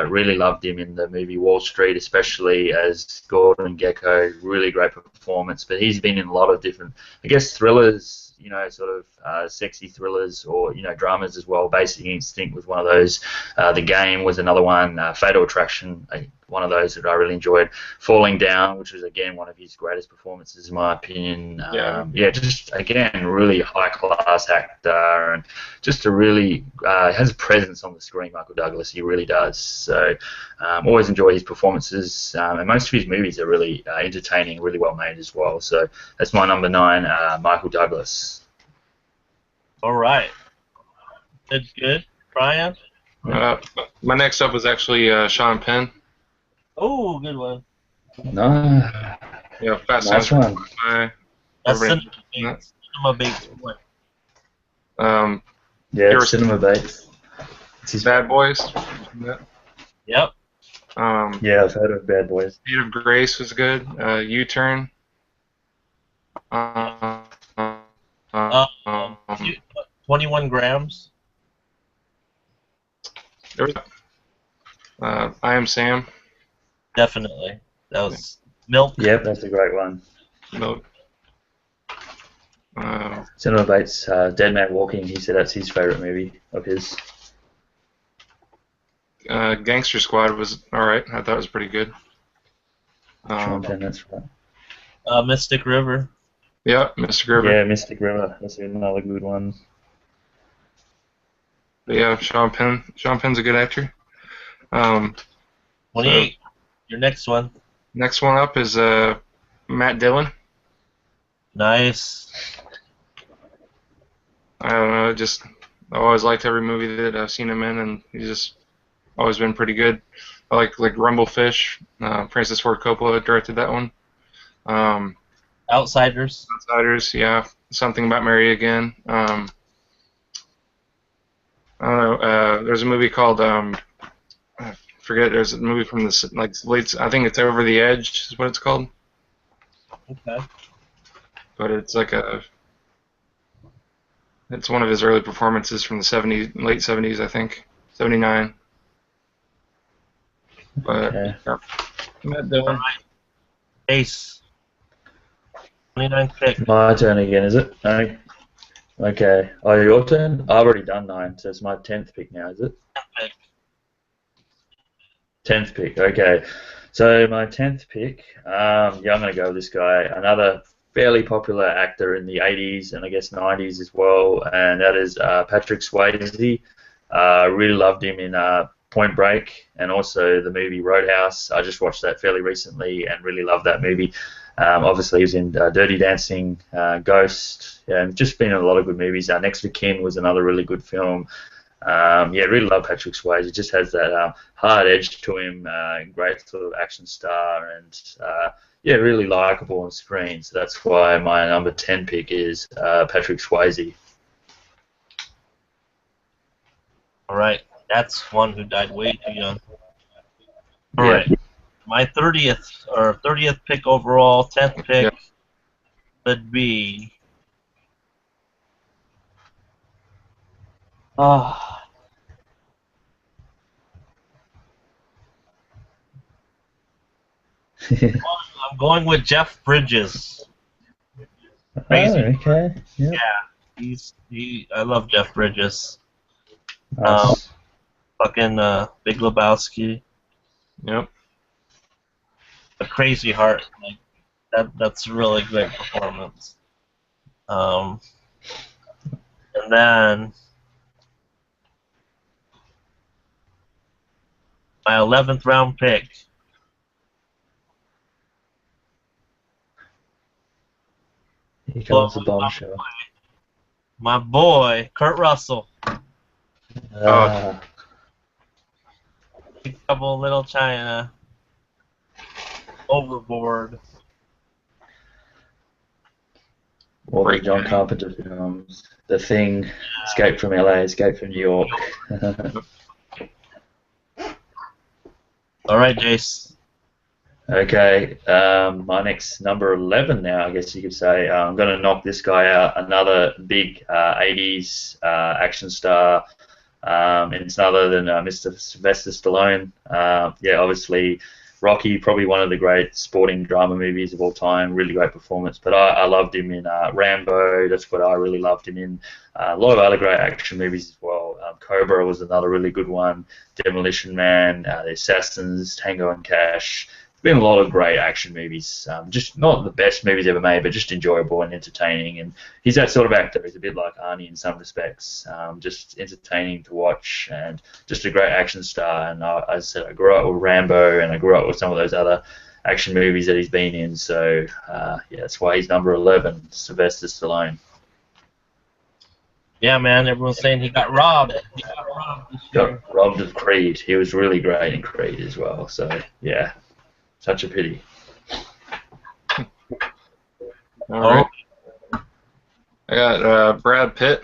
Really loved him in the movie Wall Street, especially as Gordon Gekko. Really great performance, but he's been in a lot of different, I guess, thrillers, sort of sexy thrillers or, dramas as well. Basic Instinct was one of those. The Game was another one. Fatal Attraction, one of those that I really enjoyed. Falling Down, which was, again, one of his greatest performances, in my opinion. Just, again, really high-class actor and just a really has a presence on the screen, Michael Douglas. He really does. So always enjoy his performances. And most of his movies are really entertaining, really well made as well. So that's my number 9, Michael Douglas. All right. Good. Brian? My next up was actually Sean Penn. Oh, good one. No. Yeah, Fast Nice and one. That's Cinema Bates. Yeah, Cinema Bates. Bad Boys. Yep. Yeah, I've heard of Bad Boys. State of Grace was good. U-Turn. 21 grams. There was, I Am Sam. Definitely. That was Milk. Yep, that's a great one. Milk. Cinema Bates, Dead Man Walking, he said that's his favourite movie of his. Gangster Squad was alright. I thought it was pretty good. Sean Penn, that's right. Mystic River. Yeah, Mystic River. Yeah, Mystic River, that's another good one. But yeah, Sean Penn. Sean Penn's a good actor. 28. Your next one. Next one up is Matt Dillon. Nice. I don't know, I always liked every movie that I've seen him in, and he's just always been pretty good. I like Rumblefish. Francis Ford Coppola directed that one. Outsiders. Outsiders, yeah. Something About Mary Again. I don't know. There's a movie called I forget. There's a movie from the like late. I think it's Over the Edge is what it's called. Okay. But it's like it's one of his early performances from the late 70s, I think, 79. But Okay. yeah. Matt Dillon. Ace. 29th pick. My turn again, is it? No. Okay. Oh, your turn? I've already done 9, so it's my 10th pick now, is it? Pick. 10th pick, okay. So my 10th pick, yeah, I'm going to go with this guy. Another fairly popular actor in the 80s and I guess 90s as well, and that is Patrick Swayze. Really loved him in Point Break and also the movie Roadhouse. I just watched that fairly recently and really loved that movie. Obviously, he was in Dirty Dancing, Ghost, and just been in a lot of good movies. Next to Kin was another really good film. Yeah, really love Patrick Swayze. He just has that hard edge to him, great sort of action star, and yeah, really likable on screen. So that's why my number 10 pick is Patrick Swayze. All right. That's one who died way too young. All right. My 30th pick overall, 10th pick would be. I'm going with Jeff Bridges. Crazy. Oh, okay. Yep. Yeah, I love Jeff Bridges. Nice. Fucking Big Lebowski. Yep. A Crazy Heart. Like that's a really great performance. And then my 11th round pick. Here comes the bombshell. My boy, Kurt Russell. Big Trouble in Little China. Overboard. All the John Carpenter films. The Thing, Escape from LA, Escape from New York. All right, Jase. Okay, my next number 11 now, I guess you could say. I'm going to knock this guy out. Another big 80s action star. And it's none other than Mr. Sylvester Stallone. Yeah, obviously Rocky, probably one of the great sporting drama movies of all time. Really great performance. But I loved him in Rambo. That's what I really loved him in. A lot of other great action movies as well. Cobra was another really good one. Demolition Man, The Assassins, Tango and Cash. Been a lot of great action movies, just not the best movies ever made, but just enjoyable and entertaining. And he's that sort of actor. He's a bit like Arnie in some respects, just entertaining to watch and just a great action star. And as I said, I grew up with Rambo and I grew up with some of those other action movies that he's been in. So yeah, that's why he's number 11, Sylvester Stallone. Yeah, man. Everyone's saying he got robbed. He got robbed this year. Got robbed of Creed. He was really great in Creed as well. So yeah. Such a pity. All right. I got Brad Pitt.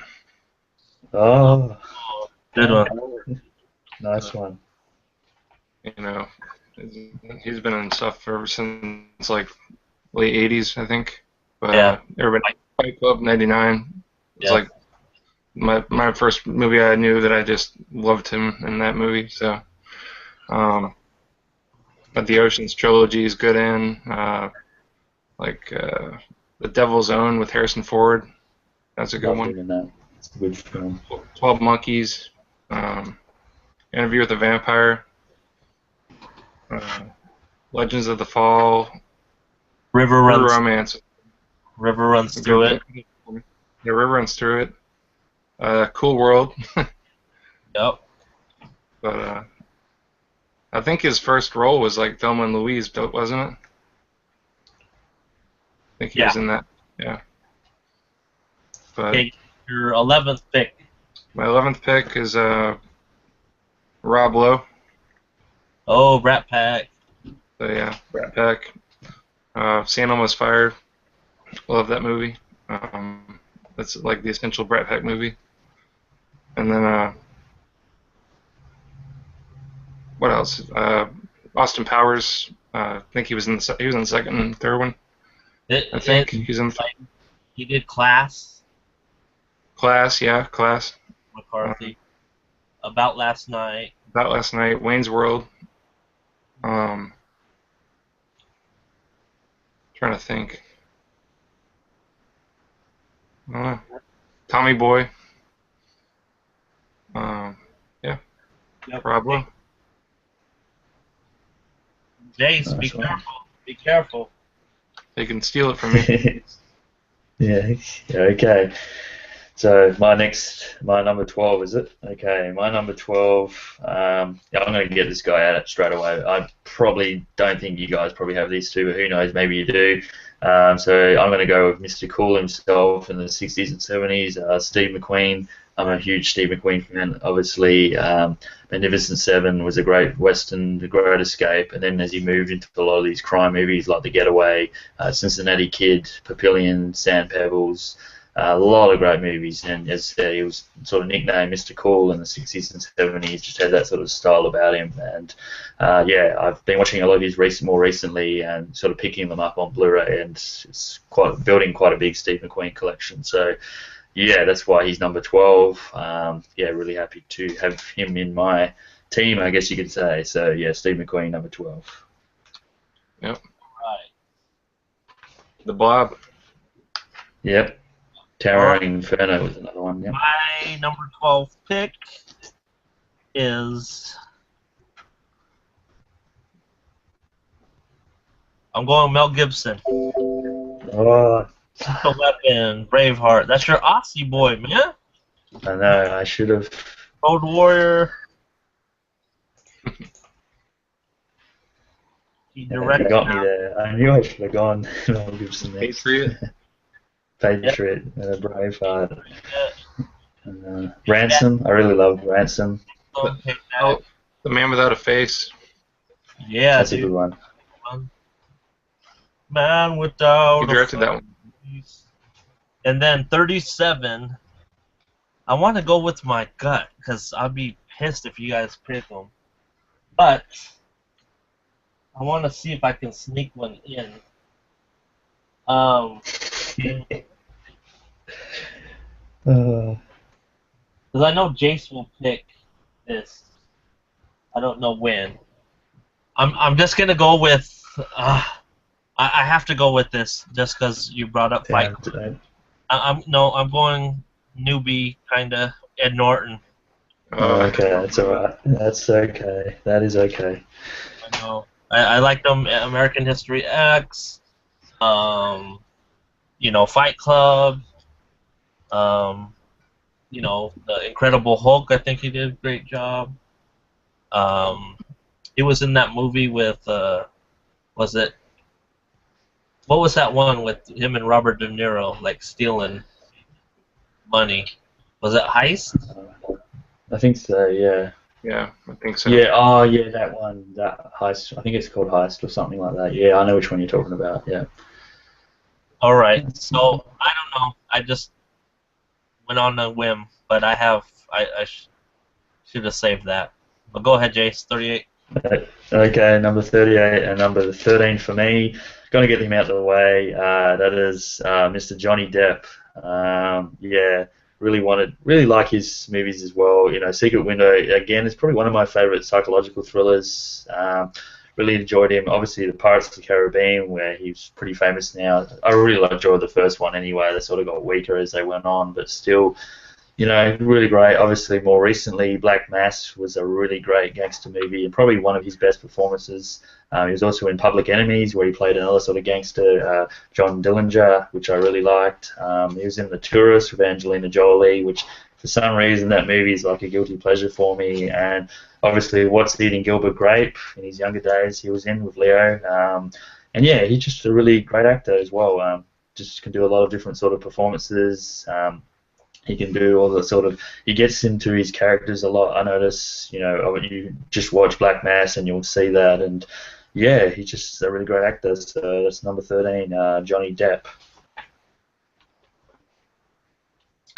Oh, good one. Nice one. You know, he's been in stuff ever since like late 80s, I think. But Yeah. Everybody, Fight Club '99. It's like my first movie I knew that I just loved him in that movie. So. But the Ocean's trilogy is good in, like The Devil's Own with Harrison Ford. That's a good Loved one. him in that. It's a good film. 12 Monkeys, Interview with the Vampire, Legends of the Fall, River Romance. River runs through it. Yeah, River runs through it. Cool World. Yep. But I think his first role was like Thelma and Louise, wasn't it? I think he was in that. Yeah. But Okay, your 11th pick. my 11th pick is Rob Lowe. Oh, Brat Pack. So yeah, Brat Pack. San Elmo's Fire. Love that movie. That's like the essential Brat Pack movie. And then What else? Austin Powers. I think he was in the second and third one. I think he's in he did Class. Class, yeah, Class. McCarthy. About Last Night. About Last Night. Wayne's World. Trying to think. Tommy Boy. Yeah. Yep. Probably. Jase, be careful. Be careful. They can steal it from me. Yeah. Okay. So my number 12, is it? Okay, my number 12. Yeah, I'm going to get this guy out straight away. I probably don't think you guys probably have these two, but who knows? Maybe you do. So I'm going to go with Mr. Cool himself in the 60s and 70s. Steve McQueen. I'm a huge Steve McQueen fan. Obviously, Magnificent Seven was a great Western, The Great Escape, and then as he moved into a lot of these crime movies like The Getaway, Cincinnati Kid, Papillion, Sand Pebbles. A lot of great movies, and as I said, he was sort of nicknamed Mr. Cool in the 60s and 70s, just had that sort of style about him. And yeah, I've been watching a lot of his more recently and sort of picking them up on Blu-ray, and it's building quite a big Steve McQueen collection. So yeah, that's why he's number 12. Yeah, really happy to have him in my team, I guess you could say. So yeah, Steve McQueen, number 12. Yep. Right. The Blob. Yep. Towering Inferno was another one. Yep. My number 12 pick is... I'm going Mel Gibson. Oh, Lethal Weapon, Braveheart. That's your Aussie boy, man. I know, I should have. Road Warrior. He You directed got me there. I knew I should have gone Mel Gibson there. Patriot. Patriot, Braveheart. Ransom. I really love Ransom. The Man Without a Face. Yeah, That's dude. a good one. Man Without Who directed that one? Face. And then 37. I want to go with my gut because I'll be pissed if you guys pick them. But I want to see if I can sneak one in. Because I know Jase will pick this. I don't know when. I'm just gonna go with. I have to go with this just because you brought up Fight Club. I'm going newbie kinda Ed Norton. Oh, okay, that's alright. That's okay. That is okay. I know. I like them. American History X. Fight Club. The Incredible Hulk. I think he did a great job. He was in that movie with what was that one with him and Robert De Niro, like stealing money? Was it Heist? I think so, yeah. Yeah, I think so. Yeah, oh yeah, that one, that Heist. I think it's called Heist or something like that. Yeah, I know which one you're talking about. Yeah. All right. So I don't know. I just went on a whim, but I should have saved that. But go ahead, Jase. 38. Okay, number 38 and number 13 for me. Going to get him out of the way. That is Mr. Johnny Depp. Yeah, really like his movies as well. Secret Window again is probably one of my favorite psychological thrillers. Really enjoyed him. Obviously, the Pirates of the Caribbean, where he's pretty famous now. I really enjoyed the first one anyway. They sort of got weaker as they went on, but still, really great. Obviously, more recently, Black Mass was a really great gangster movie and probably one of his best performances. He was also in Public Enemies, where he played another sort of gangster, John Dillinger, which I really liked. He was in The Tourist with Angelina Jolie, which for some reason that movie is like a guilty pleasure for me. And obviously, What's Eating Gilbert Grape in his younger days, he was in with Leo. And yeah, he's just a really great actor as well. Just can do a lot of different sort of performances. He can do all the sort of, he gets into his characters a lot. I notice, you just watch Black Mass and you'll see that. And yeah, he's just a really great actor. So that's number 13, Johnny Depp.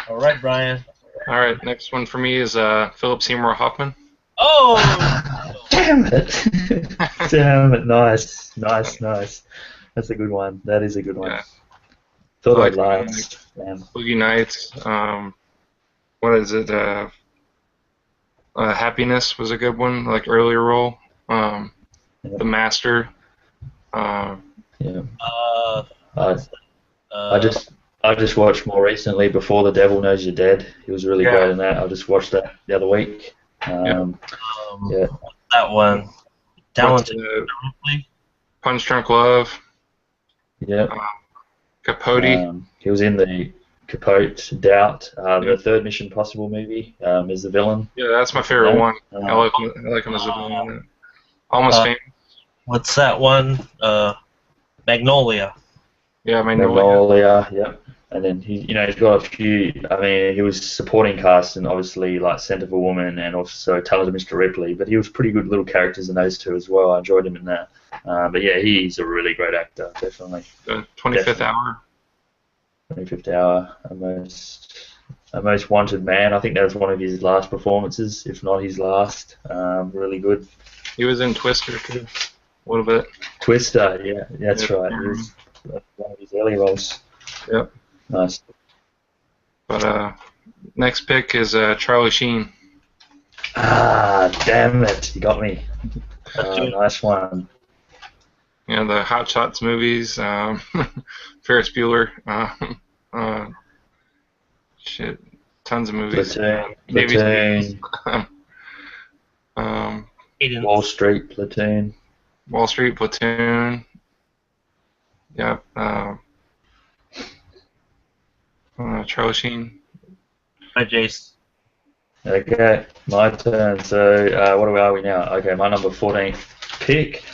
All right, Brian. All right, next one for me is Philip Seymour Hoffman. Oh! Damn it! Damn it! Nice. That's a good one. That is a good one. Yeah. Thought I I'd like last. Damn. Boogie Nights. What is it? Happiness was a good one, like earlier role. The Master. Yeah. Uh, I I just watched more recently Before the Devil Knows You're Dead. He was really great in that. I just watched that the other week. Yeah. that one. Talented Ripley. Punch Drunk Love. Yeah. Capote. He was in the Capote, Doubt. The third Mission Possible movie is the villain. Yeah, that's my favorite one. I like him as a villain. Almost Famous. What's that one? Magnolia. Yeah, Magnolia. Yeah. And then he's got a few. I mean, he was supporting cast and obviously like Scent of a Woman and also Talented Mr. Ripley. But he was pretty good little characters in those two as well. I enjoyed him in that. But yeah, he's a really great actor, definitely. The 25th Hour. 25th Hour, a most wanted man. I think that was one of his last performances, if not his last. Really good. He was in Twister too, a little bit. Twister, yeah, that's right. He was one of his early roles. Yep. Nice. But next pick is Charlie Sheen. Damn it! You got me. Nice one. Yeah, the Hot Shots movies, Ferris Bueller, tons of movies. Platoon. Wall Street, Platoon. Wall Street, Platoon. Yeah. Charlie Sheen. Hi, Jase. Okay, my turn. So, what are we now? Okay, my number 14 pick.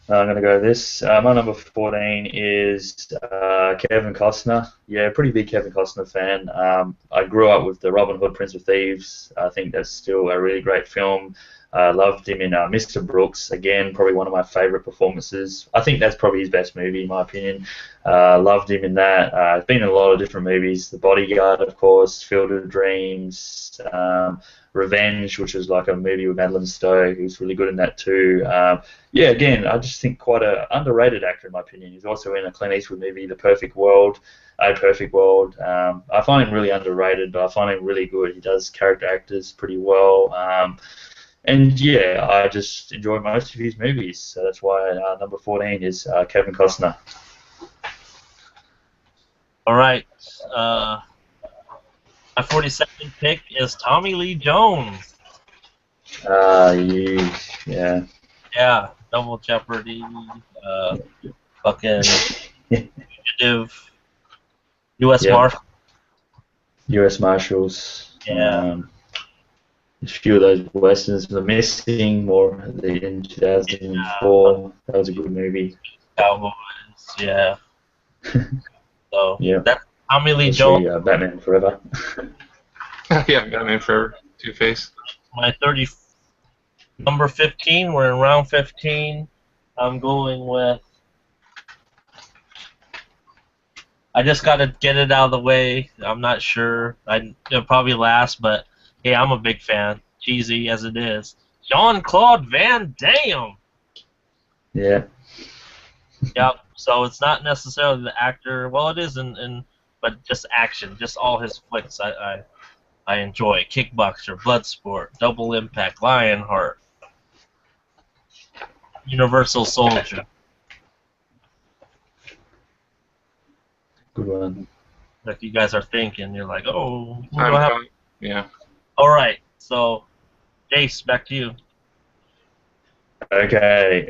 I'm going to go this. My number 14 is Kevin Costner. Yeah, pretty big Kevin Costner fan. I grew up with the Robin Hood, Prince of Thieves. I think that's still a really great film. Loved him in Mr. Brooks. Again, probably one of my favorite performances. I think that's probably his best movie, in my opinion. Loved him in that. He's been in a lot of different movies. The Bodyguard, of course, Field of Dreams, Revenge, which was like a movie with Madeline Stowe. He was really good in that too. Yeah, again, I just think quite an underrated actor, in my opinion. He's also in a Clint Eastwood movie, The Perfect World. A Perfect World. I find him really underrated, but I find him really good. He does character actors pretty well. And yeah, I just enjoy most of his movies, so that's why number 14 is Kevin Costner. All right. My 42nd pick is Tommy Lee Jones. Yeah. Yeah, Double Jeopardy, fucking Fugitive, U.S. Marshals. U.S. Marshals. Yeah. A few of those westerns, The Missing, in 2004. That was a good movie. Cowboys, yeah. So yeah, that's Tommy Lee Jones. Batman Forever. Yeah, Batman Forever. Two-Face. My number 15. We're in round 15. I'm going with. I just got to get it out of the way. I'm not sure. It'll probably last, but. Hey, I'm a big fan, cheesy as it is. Jean-Claude Van Damme. Yeah. Yep. So it's not necessarily the actor. Well, it is, but just action, just all his flicks. I enjoy. Kickboxer, Bloodsport, Double Impact, Lionheart, Universal Soldier. Good one. Like you guys are thinking, you're like, oh, yeah. All right, so, Jase, back to you. Okay,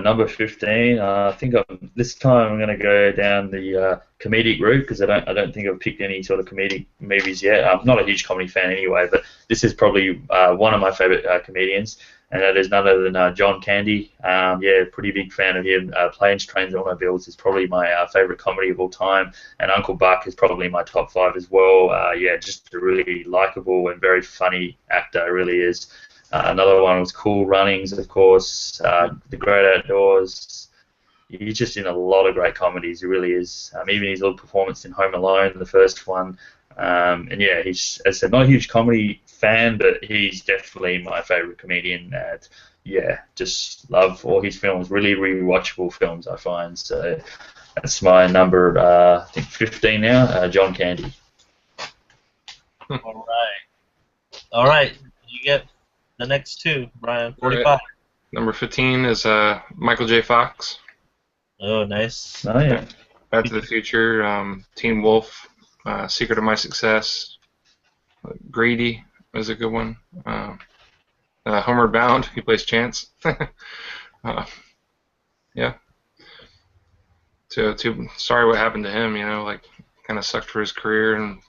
number 15. I think this time I'm going to go down the comedic route because I don't think I've picked any sort of comedic movies yet. I'm not a huge comedy fan anyway, but this is probably one of my favorite comedians, and that is none other than John Candy. Yeah, pretty big fan of him. Planes, Trains, Automobiles is probably my favorite comedy of all time, and Uncle Buck is probably my top 5 as well. Yeah, just a really likable and very funny actor, really is. Another one was Cool Runnings, of course, The Great Outdoors. He's just in a lot of great comedies, he really is. Even his little performance in Home Alone, the first one. And yeah, he's, as I said, not a huge comedy fan, but he's definitely my favorite comedian. And yeah, just love all his films. Really rewatchable films, I find. So that's my number, I think 15 now. John Candy. All right. All right. You get the next two, Brian. 45. Right. Number 15 is Michael J. Fox. Oh, nice. Oh yeah. Back to the Future, Teen Wolf, Secret of My Success, Greedy was a good one. Homeward Bound, he plays Chance. Yeah. So, sorry what happened to him, you know, like, kind of sucked for his career, and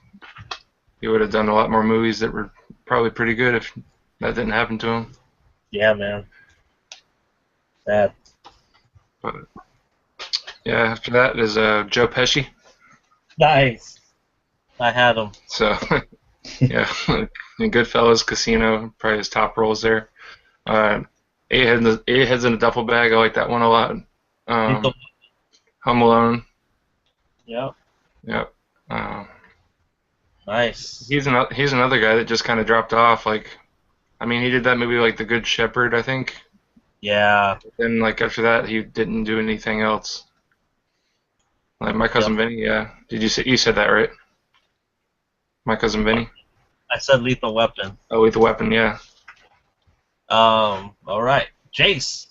he would have done a lot more movies that were probably pretty good if that didn't happen to him. Yeah, man. Sad. But, yeah, after that is Joe Pesci. Nice. I had him. So, yeah, in Goodfellas, Casino, probably his top roles there. Eight Heads in a Duffel Bag, I like that one a lot. Home Alone. Yep. Yep. Nice. He's another guy that just kind of dropped off. Like, I mean, he did that movie like The Good Shepherd, I think. Yeah. Then like after that, he didn't do anything else. Like My Cousin Vinny, yeah. You said that right? My Cousin Vinny. I said Lethal Weapon. Oh, Lethal Weapon, yeah. All right. Jase.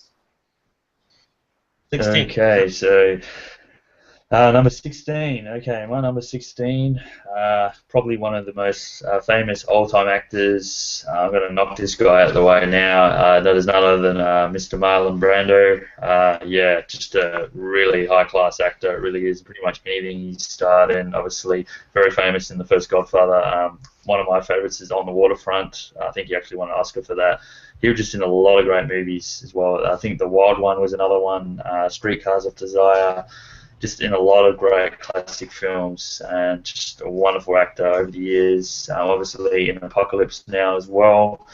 16. Okay, so number 16. Okay, my number 16. Probably one of the most famous all-time actors. I'm going to knock this guy out of the way now. That is none other than Mr. Marlon Brando. Yeah, just a really high-class actor. It really is pretty much anything he starred in. Obviously, very famous in The First Godfather. One of my favorites is On the Waterfront. I think he actually won an Oscar for that. He was just in a lot of great movies as well. I think The Wild One was another one. Streetcars of Desire. Just in a lot of great classic films, and just a wonderful actor over the years. Obviously in Apocalypse Now as well.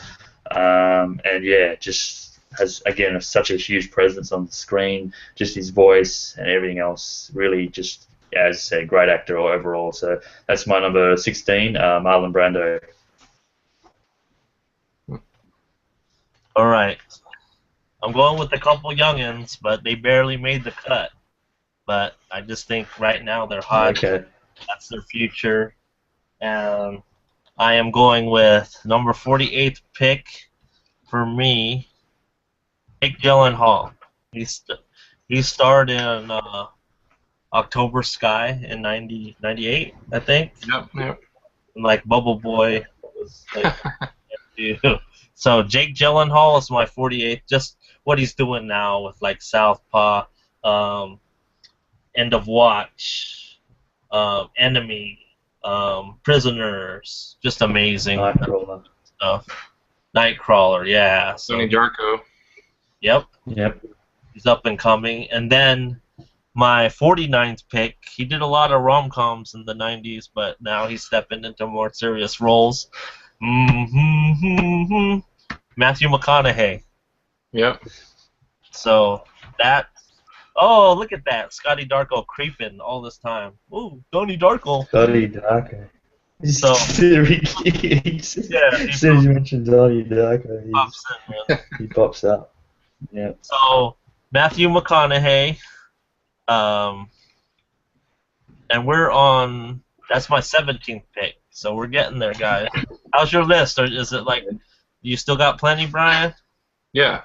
And yeah, just has, again, such a huge presence on the screen. Just his voice and everything else. Really just, yeah, as I said, great actor overall. So that's my number 16, Marlon Brando. All right. I'm going with a couple youngins, but they barely made the cut. But I just think right now they're hot. Okay. That's their future. And I am going with number 48th pick for me, Jake Gyllenhaal. He starred in October Sky in 98, I think. Yep. And like Bubble Boy was like, so Jake Gyllenhaal is my 48th. Just what he's doing now with like Southpaw, End of Watch, Enemy, Prisoners, just amazing Nightcrawler. stuff. Nightcrawler, yeah. So, Donnie Darko. Yep. Yep. He's up and coming. And then my 49th pick, he did a lot of rom-coms in the 90s, but now he's stepping into more serious roles. Matthew McConaughey. Yep. So that. Oh, look at that. Scotty Darko creeping all this time. Ooh, Donnie Darko. Donnie Darko. So, yeah, as soon as you mentioned Donnie Darko, he pops up. Yeah. So, Matthew McConaughey. And we're on, that's my 17th pick. So we're getting there, guys. How's your list? Or is it like, you still got plenty, Brian? Yeah.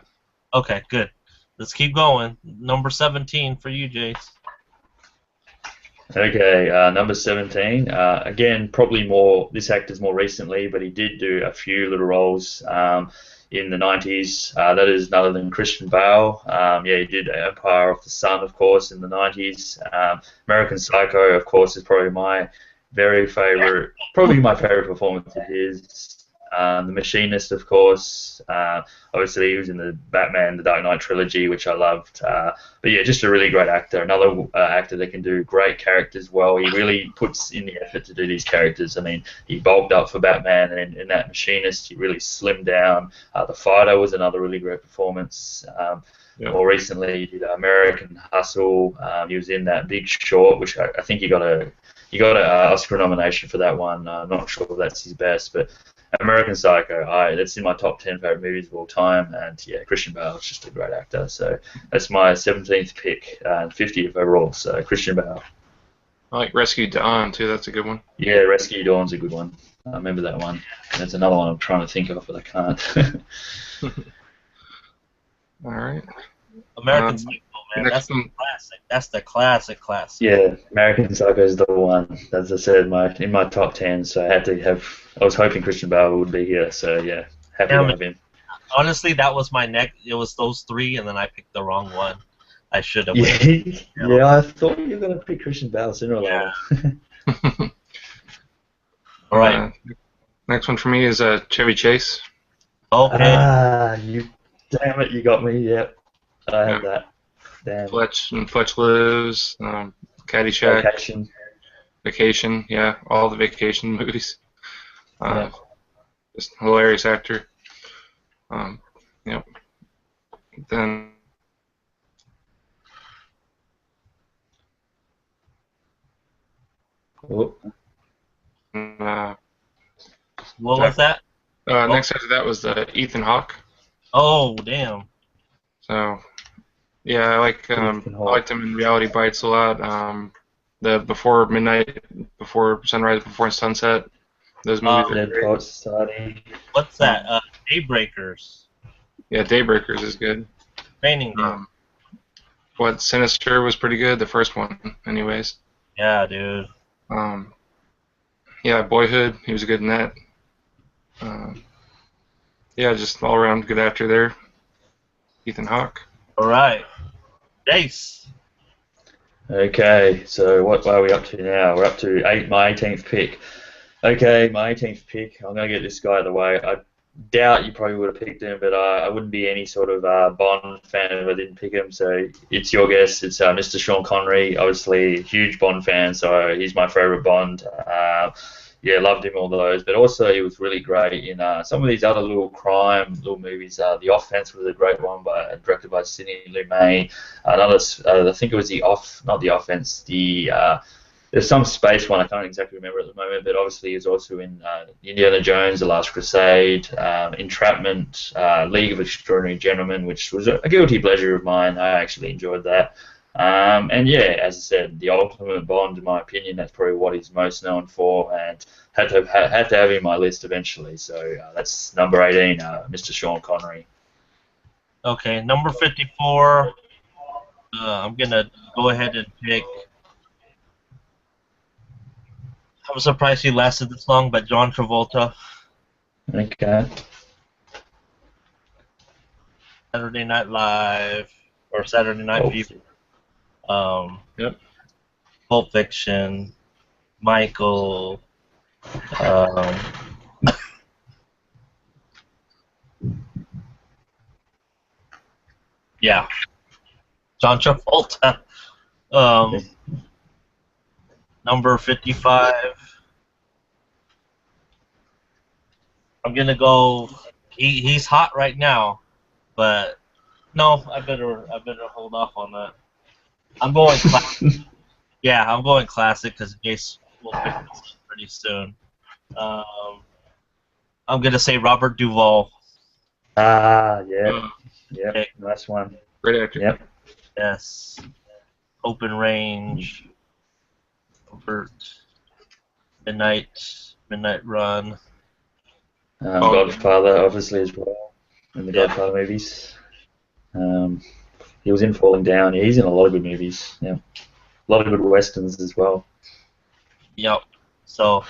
Okay, good. Let's keep going. Number 17 for you, Jase. Okay, number 17. Again, probably more, this actor's more recently, but he did do a few little roles in the 90s. That is none other than Christian Bale. Yeah, he did Empire of the Sun, of course, in the 90s. American Psycho, of course, is probably my favorite performance of his. The Machinist, of course. Obviously, he was in the Batman, the Dark Knight trilogy, which I loved. But yeah, just a really great actor. Another actor that can do great characters well. He really puts in the effort to do these characters. I mean, he bulked up for Batman, and in that Machinist, he really slimmed down. The Fighter was another really great performance. More recently, he did American Hustle. He was in that Big Short, which I think he got a Oscar nomination for that one. I'm not sure if that's his best, but American Psycho. That's in my top 10 favorite movies of all time, and yeah, Christian Bale is just a great actor. So that's my 17th pick, 50th overall. So Christian Bale. I like Rescue Dawn too. That's a good one. Yeah, Rescue Dawn's a good one. I remember that one. That's another one I'm trying to think of, but I can't. All right. American Psycho, man. next That's the one- classic. That's the classic. Yeah, American Psycho is the one. As I said, in my top 10, so I had to have. I was hoping Christian Bale would be here, so yeah, happy to have him. Honestly, that was my next. It was those three, and then I picked the wrong one. I should have. Yeah, I thought you were gonna pick Christian Bale sooner or later. All right. Next one for me is Chevy Chase. Okay. Damn it, you got me. Yep, I had that. Damn. Fletch and Fletch Lives, Caddyshack, Vacation, yeah, all the Vacation movies. Just hilarious actor. Yep. Then. Oh. What was that? Next after that was Ethan Hawke. Oh, damn. So, yeah, I liked him in Reality Bites a lot. The Before Midnight, Before Sunrise, Before Sunset. Those movies are great. What's that? Daybreakers. Yeah, Daybreakers is good. Training Day. What, Sinister was pretty good, the first one, anyways. Yeah, dude. Yeah, Boyhood, he was good in that. Yeah, just all around good actor there. Ethan Hawke. All right. Jase. Okay, so what are we up to now? We're up to my 18th pick. Okay, my 18th pick. I'm going to get this guy out of the way. I doubt you probably would have picked him, but I wouldn't be any sort of Bond fan if I didn't pick him. So it's your guess. It's Mr. Sean Connery. Obviously, huge Bond fan, so he's my favorite Bond. Yeah, loved him all those, but also he was really great in some of these other little movies. The Offense was a great one, directed by Sidney Lumet. Another, I think it was not the Offense. There's some space one I can't exactly remember at the moment, but obviously he's also in Indiana Jones: The Last Crusade, Entrapment, League of Extraordinary Gentlemen, which was a guilty pleasure of mine. I actually enjoyed that. And yeah, as I said, the ultimate Bond, in my opinion, that's probably what he's most known for, and had to have him in my list eventually. So that's number 18, Mr. Sean Connery. Okay, number 54. I'm gonna go ahead and pick. I'm surprised he lasted this long, but John Travolta. Okay. Saturday Night Live or Saturday Night Fever. Yep. Pulp Fiction, Michael, yeah, John Travolta. Number 55. I'm gonna go. He's hot right now, but no, I better hold off on that. I'm going classic. Yeah, I'm going classic because Jase will pick this up pretty soon. I'm gonna say Robert Duvall. Yeah. Yep. Okay. Nice one. Great actor. Yep. Yes. Open Range. Robert. Midnight Run. Godfather, obviously, as well, in the Godfather movies. He was in Falling Down. Yeah, he's in a lot of good movies. Yeah, a lot of good westerns as well. Yep. So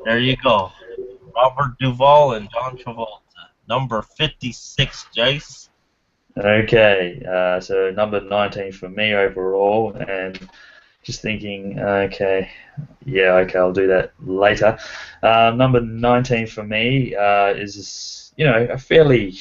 there you go. Robert Duvall and John Travolta. Number 56, Jase. Okay, so number 19 for me overall, and just thinking, okay, I'll do that later. Number 19 for me is, a fairly,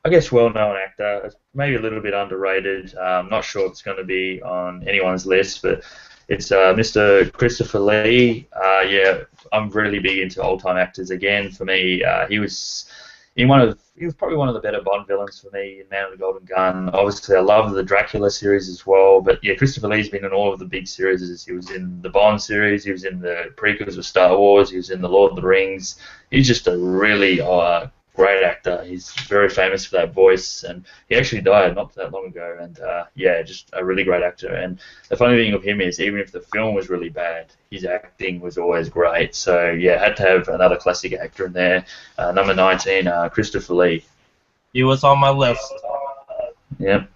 I guess, well-known actor, maybe a little bit underrated. I'm not sure if it's going to be on anyone's list, but it's Mr. Christopher Lee. I'm really big into old-time actors again. For me, he was in one of he was probably one of the better Bond villains for me in Man of the Golden Gun. Obviously, I love the Dracula series as well. But yeah, Christopher Lee's been in all of the big series. He was in the Bond series. He was in the prequels of Star Wars. He was in the Lord of the Rings. He's just a really great actor. He's very famous for that voice, and he actually died not that long ago. And yeah, just a really great actor. And the funny thing of him is, even if the film was really bad, his acting was always great. So yeah, had to have another classic actor in there. Number 19, Christopher Lee. He was on my list. Yep.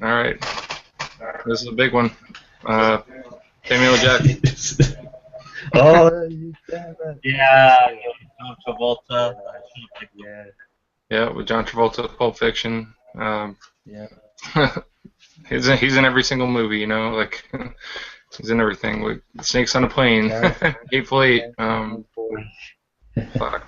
All right. This is a big one. Samuel L. Jackson. Oh, you damn it. Yeah, John Travolta. Yeah. Yeah, with John Travolta, Pulp Fiction. Yeah. He's in every single movie, you know, like he's in everything. Like Snakes on a Plane, Hateful Eight. Fuck.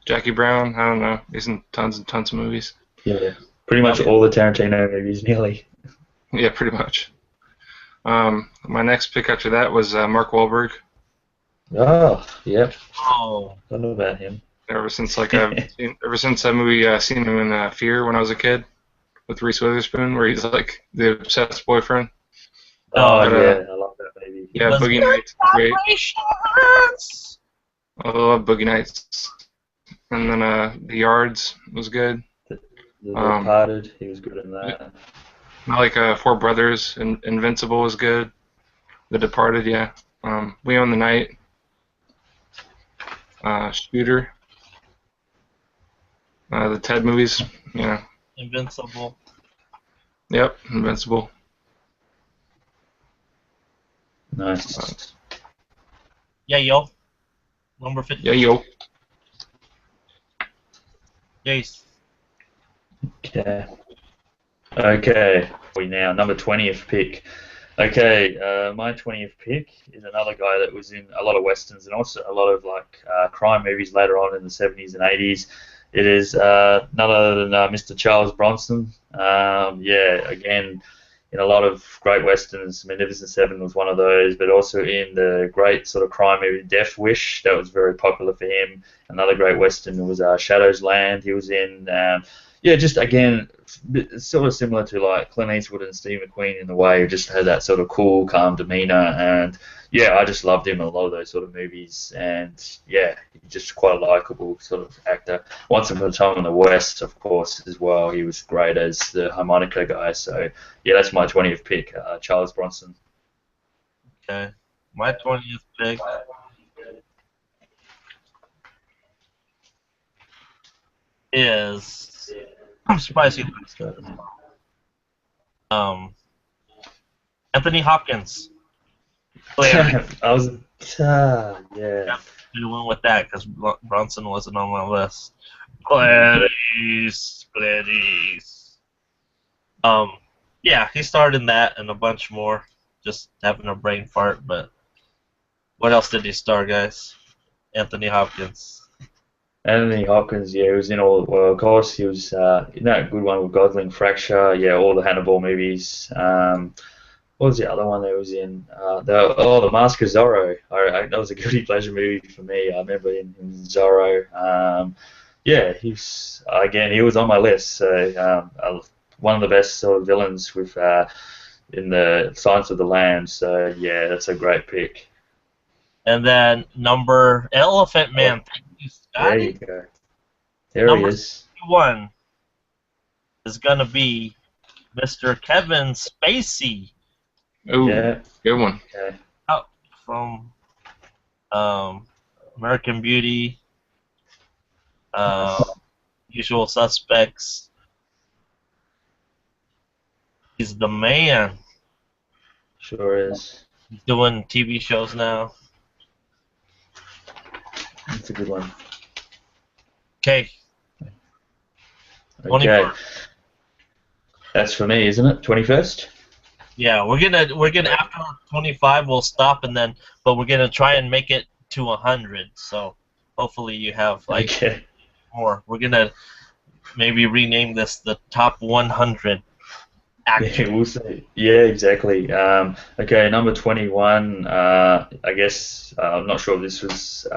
Jackie Brown. I don't know. He's in tons and tons of movies. Yeah. Pretty much all the Tarantino movies, nearly. Yeah, pretty much. My next pick after that was Mark Wahlberg. Oh, yep. Oh. I don't know about him. Ever since that movie, seen him in Fear when I was a kid with Reese Witherspoon, where he's like the obsessed boyfriend. Oh, yeah, I love that movie. Yeah, Boogie Nights, great. I love Boogie Nights. And then The Yards was good. The Departed, he was good in that. I like Four Brothers, and Invincible was good. The Departed, yeah. We Own the Night. Shooter. The Ted movies, you know. Invincible. Yep, Invincible. Nice. Yeah, yo. Number 50. Yeah, yo. Jase. Okay. We now number 20th pick. Okay, my 20th pick is another guy that was in a lot of westerns and also a lot of like crime movies later on in the 70s and 80s. It is none other than Mr. Charles Bronson. Yeah, again, in a lot of great westerns, Magnificent Seven was one of those, but also in the great sort of crime movie Death Wish, that was very popular for him. Another great western was Shadow's Land. He was in, yeah, just again, sort of similar to like Clint Eastwood and Steve McQueen in the way, he just had that sort of cool, calm demeanor, and yeah, I just loved him in a lot of those sort of movies, and yeah, he's just quite a likable sort of actor. Once Upon a Time in the West, of course, as well, he was great as the harmonica guy. So yeah, that's my 20th pick, Charles Bronson. Okay, my 20th pick is. I'm surprised he likes that. Anthony Hopkins. I was, yeah. We went with that because Bronson wasn't on my list. Gladys. Yeah, he starred in that and a bunch more. Just having a brain fart, but what else did he star, guys? Anthony Hopkins. Anthony Hopkins, yeah, he was in all. Well, of course, he was in that good one with Gosling, Fracture, yeah, all the Hannibal movies. What was the other one that was in? The Mask of Zorro. That was a guilty pleasure movie for me. I remember in Zorro. Yeah, he was on my list. So one of the best sort of villains with in the Silence of the Lambs. So yeah, that's a great pick. And then number Elephant Man. Thank you, Scotty. There you go. There Number he is. 61 is gonna be Mr. Kevin Spacey. Ooh, Yeah. good one. Okay. Out from American Beauty, Usual Suspects. He's the man. Sure is. He's doing TV shows now. That's a good one. Okay. Okay. 21st. That's for me, isn't it? 21st? Yeah, we're gonna after 25 we'll stop but we're gonna try and make it to 100. So hopefully you have Okay. more. We're gonna maybe rename this the top 100 actors. Yeah, we'll see. Yeah, exactly. Okay, number 21. I guess I'm not sure if this was.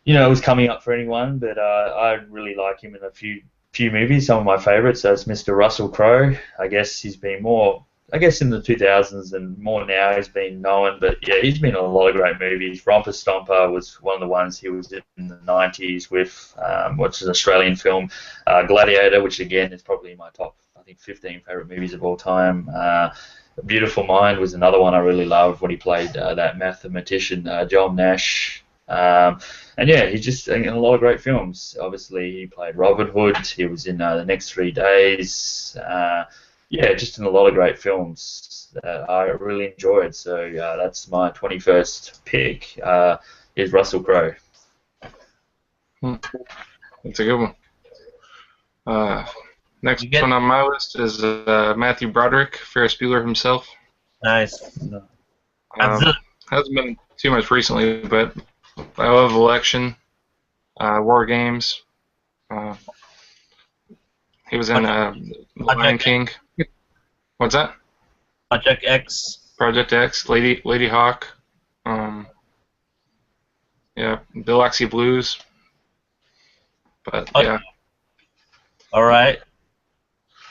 it was coming up for anyone, but I really like him in a few movies. Some of my favourites, so it's Mr. Russell Crowe. I guess he's been more, I guess in the 2000s and more now he's been known, but yeah, he's been in a lot of great movies. Romper Stomper was one of the ones he was in the 90s with, which is an Australian film. Gladiator, which again is probably my top, I think, 15 favourite movies of all time. A Beautiful Mind was another one I really loved when he played that mathematician, John Nash. And yeah, he's just in a lot of great films. Obviously, he played Robin Hood. He was in The Next 3 Days. Yeah, just in a lot of great films that I really enjoyed. So that's my 21st pick. Is Russell Crowe. That's a good one. Next one on my list is Matthew Broderick, Ferris Bueller himself. Nice. Hasn't been too much recently, but I love Election, War Games. He was in The Lion King. What's that? Project X. Project X, Lady Hawk. Yeah, Biloxi Blues. But yeah. All right.